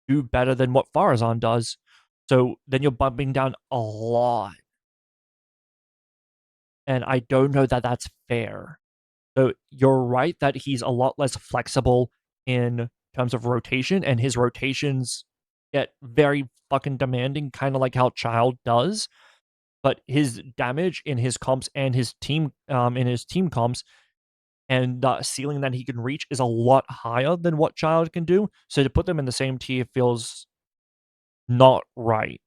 do better than what Farazan does. So then you're bumping down a lot. And I don't know that that's fair. So you're right that he's a lot less flexible in terms of rotation, and his rotations get very fucking demanding, kind of like how Child does. But his damage in his comps and his team comps and the ceiling that he can reach is a lot higher than what Child can do. So to put them in the same tier feels not right.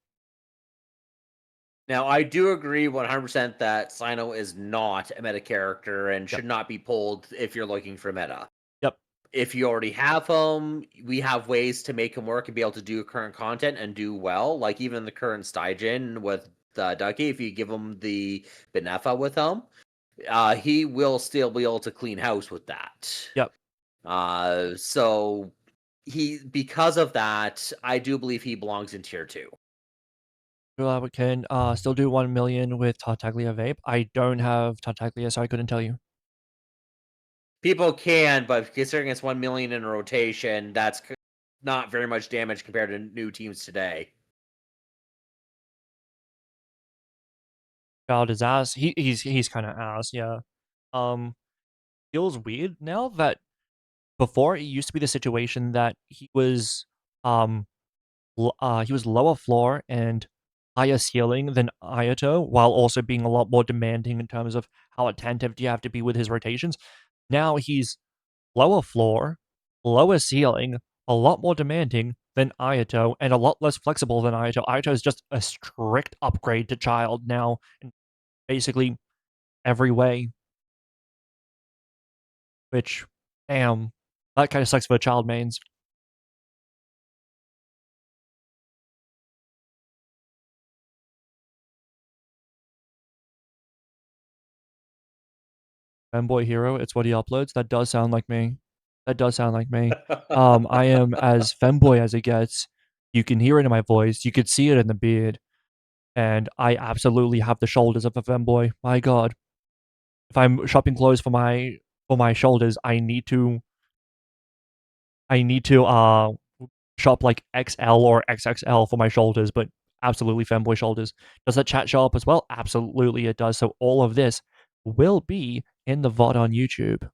Now, I do agree 100% that Sino is not a meta character and Yep. should not be pulled if you're looking for meta. Yep. If you already have him, we have ways to make him work and be able to do current content and do well. Like even the current Stygian with Ducky, if you give him the Benefa with him, he will still be able to clean house with that. Yep. So because of that, I do believe he belongs in tier 2. We can still do 1 million with Tartaglia Vape. I don't have Tartaglia, so I couldn't tell you. People can, but considering it's 1 million in a rotation, that's not very much damage compared to new teams today. Child is ass. He's kind of ass, yeah. Feels weird now that before it used to be the situation that he was lower floor and higher ceiling than Ayato, while also being a lot more demanding in terms of how attentive do you have to be with his rotations. Now he's lower floor, lower ceiling, a lot more demanding than Ayato, and a lot less flexible than Ayato. Ayato is just a strict upgrade to Child now in basically every way. Which, damn, that kind of sucks for Child mains. Femboy Hero, it's what he uploads. That does sound like me. That does sound like me. I am as femboy as it gets. You can hear it in my voice. You could see it in the beard. And I absolutely have the shoulders of a femboy. My God. If I'm shopping clothes for my shoulders, I need to shop like XL or XXL for my shoulders, but absolutely femboy shoulders. Does that chat show up as well? Absolutely it does. So all of this will be in the VOD on YouTube.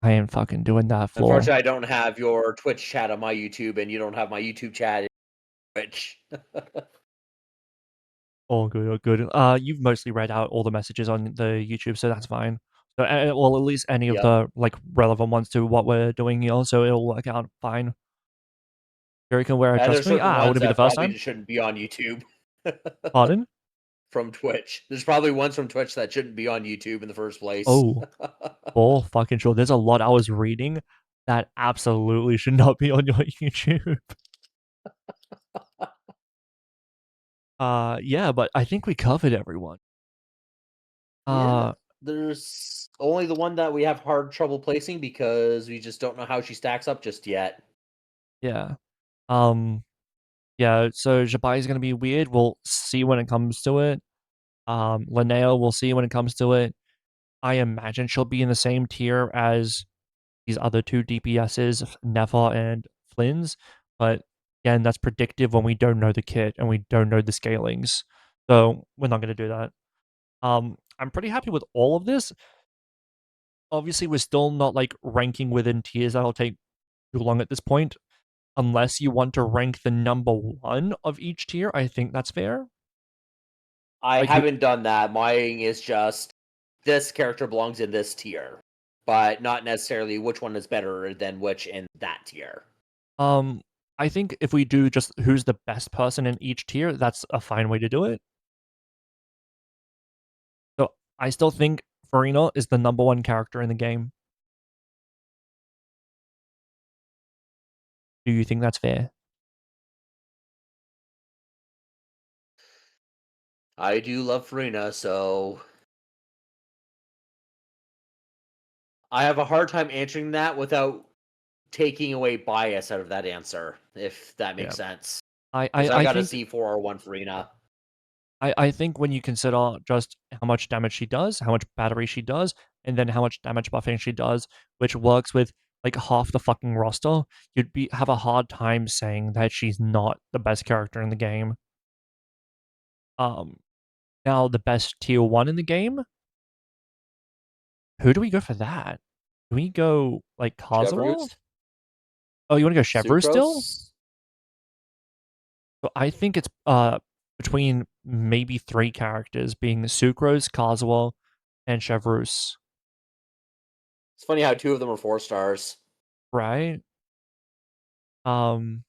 I ain't fucking doing that for. Unfortunately, I don't have your Twitch chat on my YouTube, and you don't have my YouTube chat in Twitch. All good, all good. You've mostly read out all the messages on the YouTube, so that's fine. So, well, at least any of Yep. the like relevant ones to what we're doing here, so it'll work out fine. Jerry can wear a And trust there's me. certain ones Would it be the that first probably time? just shouldn't be on YouTube. Pardon? From Twitch. There's probably ones from Twitch that shouldn't be on YouTube in the first place. Oh, full fucking sure. There's a lot I was reading that absolutely should not be on your YouTube. Yeah, but I think we covered everyone. Yeah. There's only the one that we have hard trouble placing because we just don't know how she stacks up just yet. Yeah. Um, yeah, so Jabai is gonna be weird. We'll see when it comes to it. Linnea, we'll see when it comes to it. I imagine she'll be in the same tier as these other two DPSs, Neva and Flynn's, but again, that's predictive when we don't know the kit and we don't know the scalings. So we're not gonna do that. I'm pretty happy with all of this. Obviously, we're still not like ranking within tiers. That'll take too long at this point. Unless you want to rank the number one of each tier, I think that's fair. I Like, haven't done that. Mine is just this character belongs in this tier, but not necessarily which one is better than which in that tier. um, I think if we do just who's the best person in each tier, that's a fine way to do it. So I still think Farina is the number one character in the game. Do you think that's fair? I do love Farina, so I have a hard time answering that without taking away bias out of that answer, if that Yeah. makes sense. I Because I I got a think C4 or 1 Farina. I think when you consider just how much damage she does, how much battery she does, and then how much damage buffing she does, which works with like half the fucking roster, you'd have a hard time saying that she's not the best character in the game. Um, Now the best tier 1 in the game, who do we go for that? Do we go like Kazuha? Chevrolet? Oh, you want to go Chevreuse still? Sucrose? So I think it's between maybe three characters, being Sucrose, Kazuha, and Chevreuse, It's funny how 2 of them are 4 stars. right? Um, so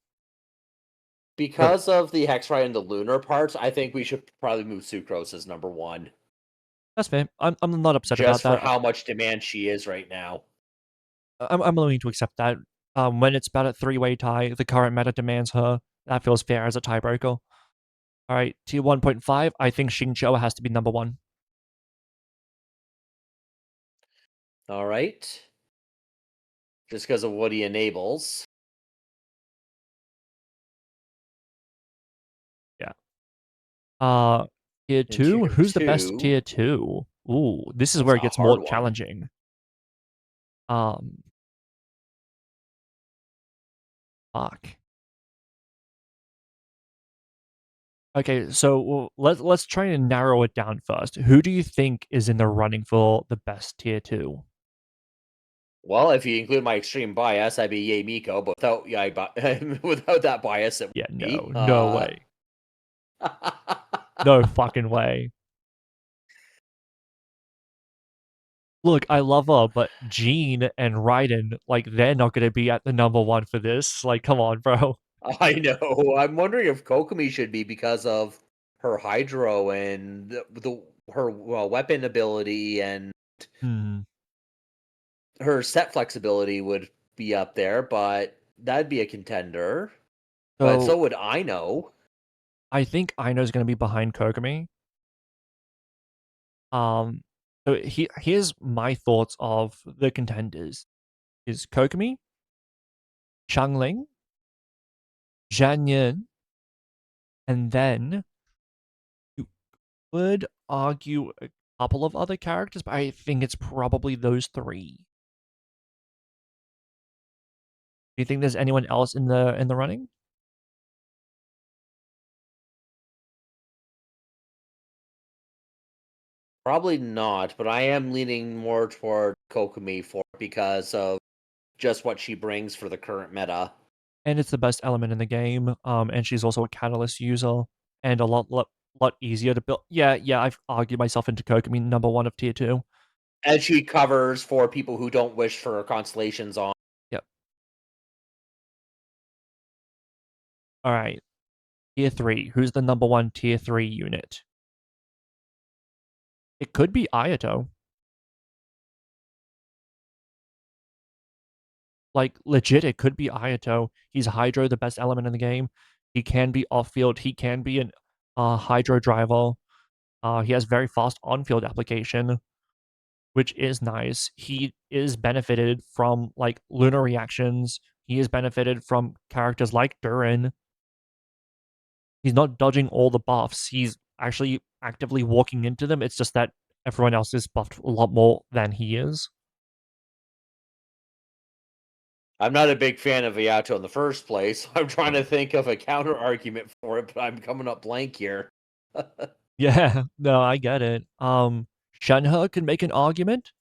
Because of the Hexrite and the Lunar parts, I think we should probably move Sucrose as number 1. that's fair. I'm not upset about Just for that. how much demand she is right now. I'm willing to accept that. When it's about a three-way tie, the current meta demands her. That feels fair as a tiebreaker. All right, tier 1.5. I think Xingqiu has to be number one. Alright. Just because of what he enables. Yeah. Tier In 2. tier Who's the best 2, tier 2? Ooh, this is that's where it a gets more hard one. challenging. Fuck. Okay, so let's try and narrow it down first. Who do you think is in the running for the best tier 2? Well, if you include my extreme bias, I'd be Yay Miko, but without that bias, it would Yeah, be. no way. No fucking way. Look, I love her, but Jean and Raiden, like, they're not gonna be at the number one for this. Like, come on, bro. I know. I'm wondering if Kokomi should be because of her hydro and her weapon ability and Hmm. her set flexibility would be up there, but that'd be a contender. But So so would I know. I think Aino's gonna be behind Kokomi. Um, so here's my thoughts of the contenders: is Kokomi, Xiangling, Zhang Yin, and then you could argue a couple of other characters, but I think it's probably those three. Do you think there's anyone else in the running? Probably not, but I am leaning more toward Kokomi because of just what she brings for the current meta. And it's the best element in the game. And she's also a catalyst user and a lot easier to build. Yeah, I've argued myself into Kokomi number one of tier 2. And she covers for people who don't wish for constellations on. Yep. All right. Tier 3. Who's the number one tier 3 unit? It could be Ayato. Like, legit, it could be Ayato. He's Hydro, the best element in the game. He can be off-field. He can be an Hydro Driver. He has very fast on-field application, which is nice. He is benefited from, like, lunar reactions. He is benefited from characters like Durin. He's not dodging all the buffs. He's actually actively walking into them. It's just that everyone else is buffed a lot more than he is. I'm not a big fan of Ayato in the first place. I'm trying to think of a counter argument for it, but I'm coming up blank here. Yeah, no, I get it. Shenhe can make an argument.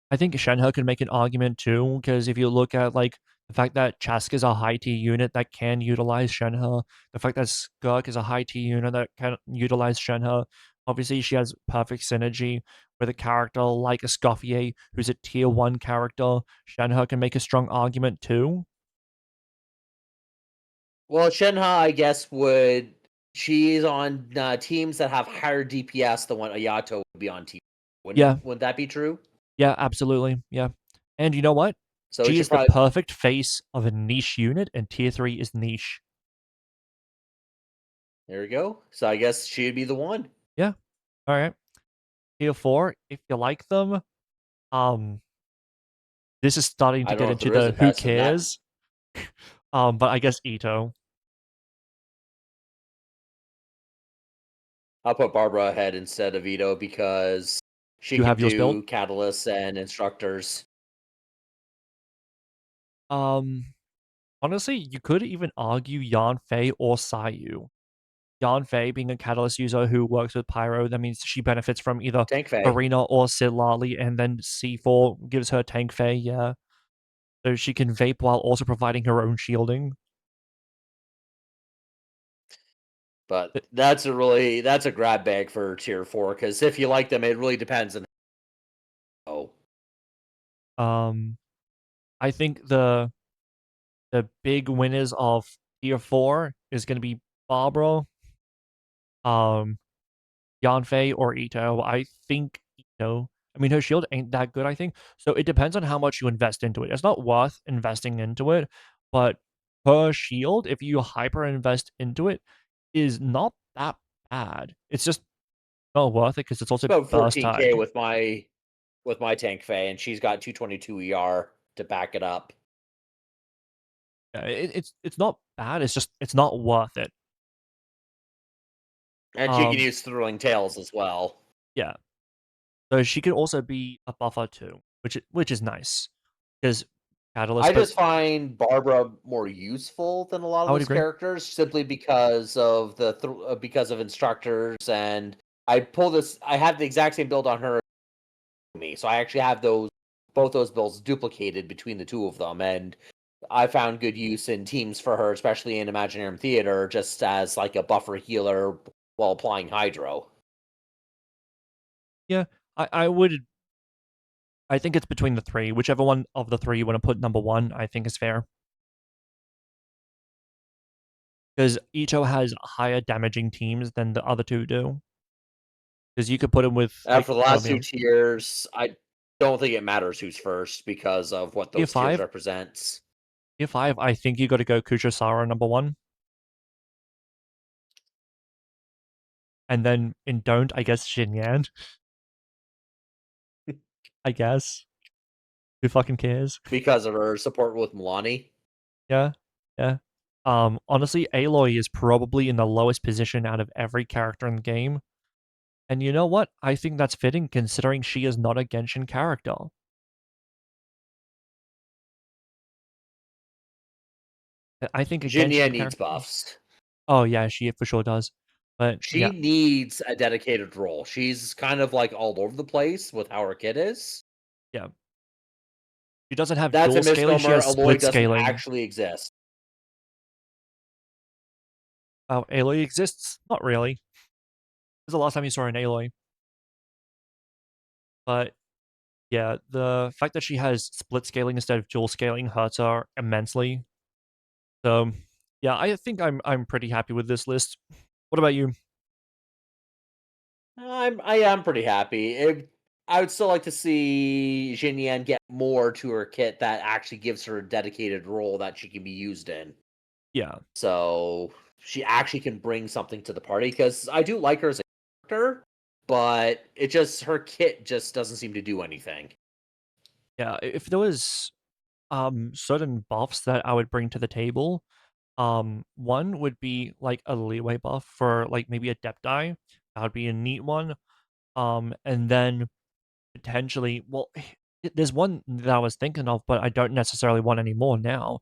I think Shenhe can make an argument too, because if you look at, like, the fact that Chask is a high T unit that can utilize Shenhe, the fact that Skirk is a high T unit that can utilize Shenhe, obviously she has perfect synergy with a character like a Escoffier, who's a tier 1 character. Shenhe can make a strong argument too. Well, Shenhe, I guess, would she's on teams that have higher DPS than what Ayato would be on team. Yeah, Would that be true? yeah, absolutely, yeah. And you know what? So we She should is the probably. perfect face of a niche unit, and tier 3 is niche. There we go. So I guess she'd be the one. Yeah, alright. Tier 4, if you like them, this is starting I to don't get know if into there is the a who best in that. cares. But I guess Ito. I'll put Barbara ahead instead of Ito because she You can have yours built? do catalysts and instructors. Um, Honestly, you could even argue Yan Fei or Sayu. Yan Fei being a catalyst user who works with Pyro, that means she benefits from either Tank Faye. Arena or Silali, and then C4 gives her Tank Fei, yeah. So she can vape while also providing her own shielding. But that's a grab bag for tier 4 because if you like them, it really depends on. Oh, I think the big winners of tier 4 is gonna be Barbara, um, Yanfei, or Ito. I think Ito. I mean, her shield ain't that good, I think. So it depends on how much you invest into it. It's not worth investing into it, but her shield, if you hyper invest into it, is not that bad. It's just not worth it because it's it's also about burst 14K tied. with my Tank Faye, and she's got 222 ER to back it up, Yeah, it's not bad. It's just it's not worth it. and she can Um, use Thrilling Tales as well. yeah. So she can also be a buffer too, which is nice because I Catalyst. But just find Barbara more useful than a lot I of would those agree. characters simply because of because of instructors, and I have the exact same build on her me. So I actually have both those builds duplicated between the two of them, and I found good use in teams for her, especially in Imaginarium Theater, just as like a buffer healer while applying Hydro. Yeah, I would. I think it's between the three. Whichever one of the three you want to put number one, I think is fair. Because Ito has higher damaging teams than the other two do. Because you could put him with, like, After the last two Chromium. tiers, I don't think it matters who's first because of what Tier those tiers 5, represents. Tier 5, I think you got to go Kuchasara number one. And then in don't, I guess Xinyan. I guess. Who fucking cares? Because of her support with Milani. Yeah, yeah. Honestly, Aloy is probably in the lowest position out of every character in the game. And you know what? I think that's fitting considering she is not a Genshin character. I think a Jinya Genshin needs character. buffs. Oh yeah, she for sure does. But She yeah, needs a dedicated role. She's kind of like all over the place with how her kit is. yeah. She doesn't have That's a dual scaling, she misnomer. has Aloy split doesn't scaling. actually exist. Oh, Aloy exists? Not really. This is the last time you saw an Aloy. But yeah, the fact that she has split scaling instead of dual scaling hurts her immensely. So yeah, I think I'm pretty happy with this list. What about you? I am pretty happy. I would still like to see Jinyan get more to her kit that actually gives her a dedicated role that she can be used in. Yeah. So she actually can bring something to the party. Because I do like her as a character, but her kit just doesn't seem to do anything. Yeah, if there was certain buffs that I would bring to the table, one would be like a leeway buff for like maybe a Adepti. That would be a neat one. And then potentially, well, there's one that I was thinking of, but I don't necessarily want anymore now,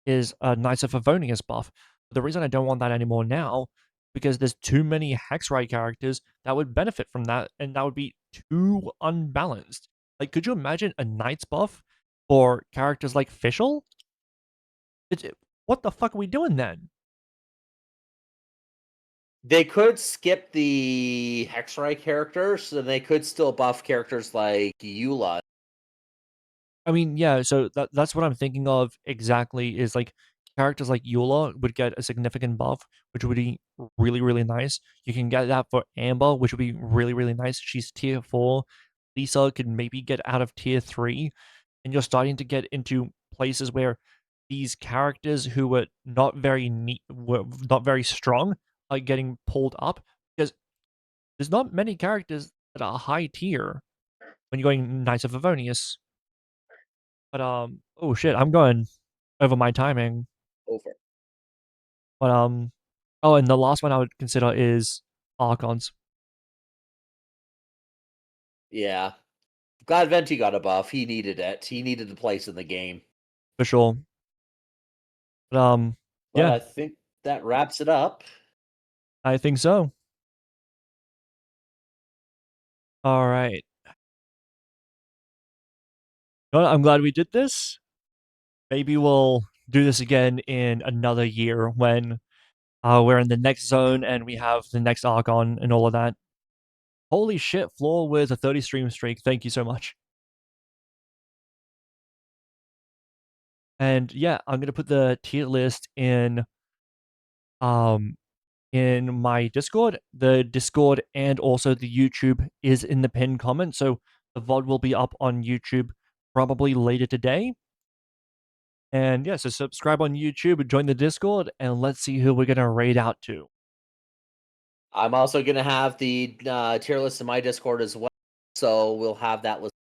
is a Knights of Favonius buff. The reason I don't want that anymore now, because there's too many Hexrite characters that would benefit from that, and that would be too unbalanced. Like, could you imagine a Knights buff for characters like Fischl? What the fuck are we doing then? They could skip the Hexrite characters, and they could still buff characters like Eula. I mean, yeah, so that's what I'm thinking of exactly, is like characters like Eula would get a significant buff, which would be really, really nice. You can get that for Amber, which would be really, really nice. She's tier 4. Lisa could maybe get out of tier 3, and you're starting to get into places where these characters who were not very neat, were not very strong, are getting pulled up, because there's not many characters that are high tier when you're going Knights of Favonius. But oh shit, I'm going over my timing. Over. But oh, and the last one I would consider is Archons. Yeah. Glad Venti got a buff. He needed it. He needed the place in the game. For sure. But But yeah, I think that wraps it up. I think so. All right. Well, I'm glad we did this. Maybe we'll do this again in another year when we're in the next zone and we have the next Archon and all of that. Holy shit, Floor with a 30 stream streak. Thank you so much. And yeah, I'm gonna put the tier list um in my Discord. The Discord and also the YouTube is in the pinned comment, so the VOD will be up on YouTube probably later today. And yeah, so subscribe on YouTube, join the Discord, and let's see who we're gonna raid out to. I'm also going to have the tier list in my Discord as well. So we'll have that list.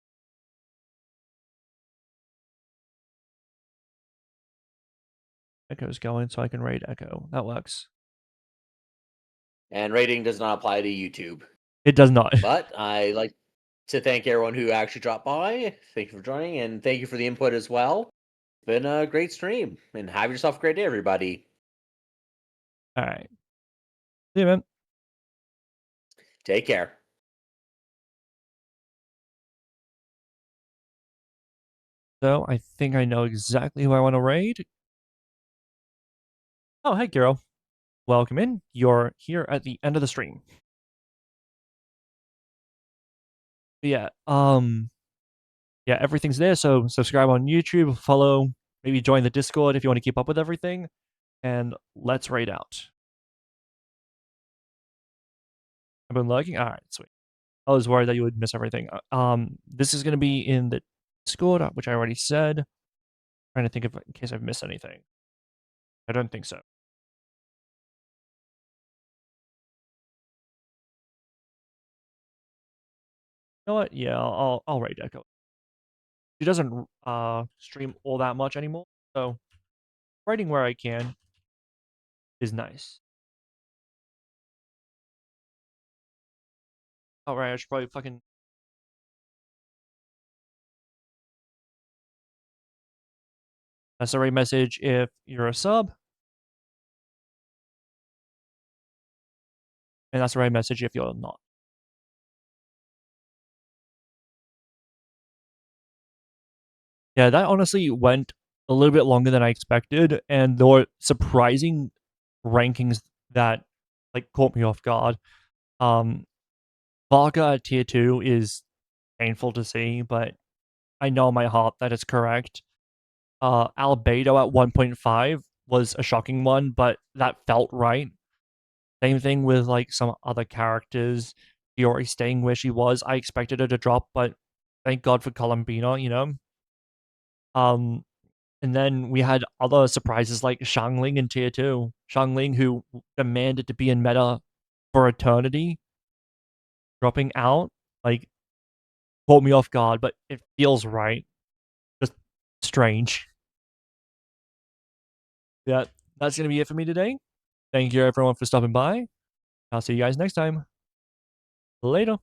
Echo's going, so I can raid Echo. That works. And rating does not apply to YouTube. It does not. But I like to thank everyone who actually dropped by. Thank you for joining, and thank you for the input as well. It's been a great stream, and have yourself a great day, everybody. All right. See you, man. Take care. So I think I know exactly who I want to raid. Oh, hey, Kiro. Welcome in. You're here at the end of the stream. But yeah, yeah, everything's there. So subscribe on YouTube, follow, maybe join the Discord if you want to keep up with everything, and let's raid out. I've been lagging. All right, sweet. I was worried that you would miss everything. This is gonna be in the Discord, which I already said. Trying to think of in case I've missed anything. I don't think so. You know what? Yeah, I'll raid Echo. She doesn't stream all that much anymore, so writing where I can is nice. All right, I should probably fucking. That's a raid message if you're a sub, and that's a raid message if you're not. Yeah, that honestly went a little bit longer than I expected, and there were surprising rankings that like caught me off guard. Vodka at tier 2 is painful to see, but I know in my heart that it's correct. Albedo at 1.5 was a shocking one, but that felt right. Same thing with like some other characters. Fiori staying where she was. I expected her to drop, but thank God for Columbina, you know? And then we had other surprises like Xiangling in Tier 2. Xiangling, who demanded to be in meta for eternity, dropping out, like, caught me off guard, but it feels right. Just strange. Yeah, that's going to be it for me today. Thank you everyone for stopping by. I'll see you guys next time. Later.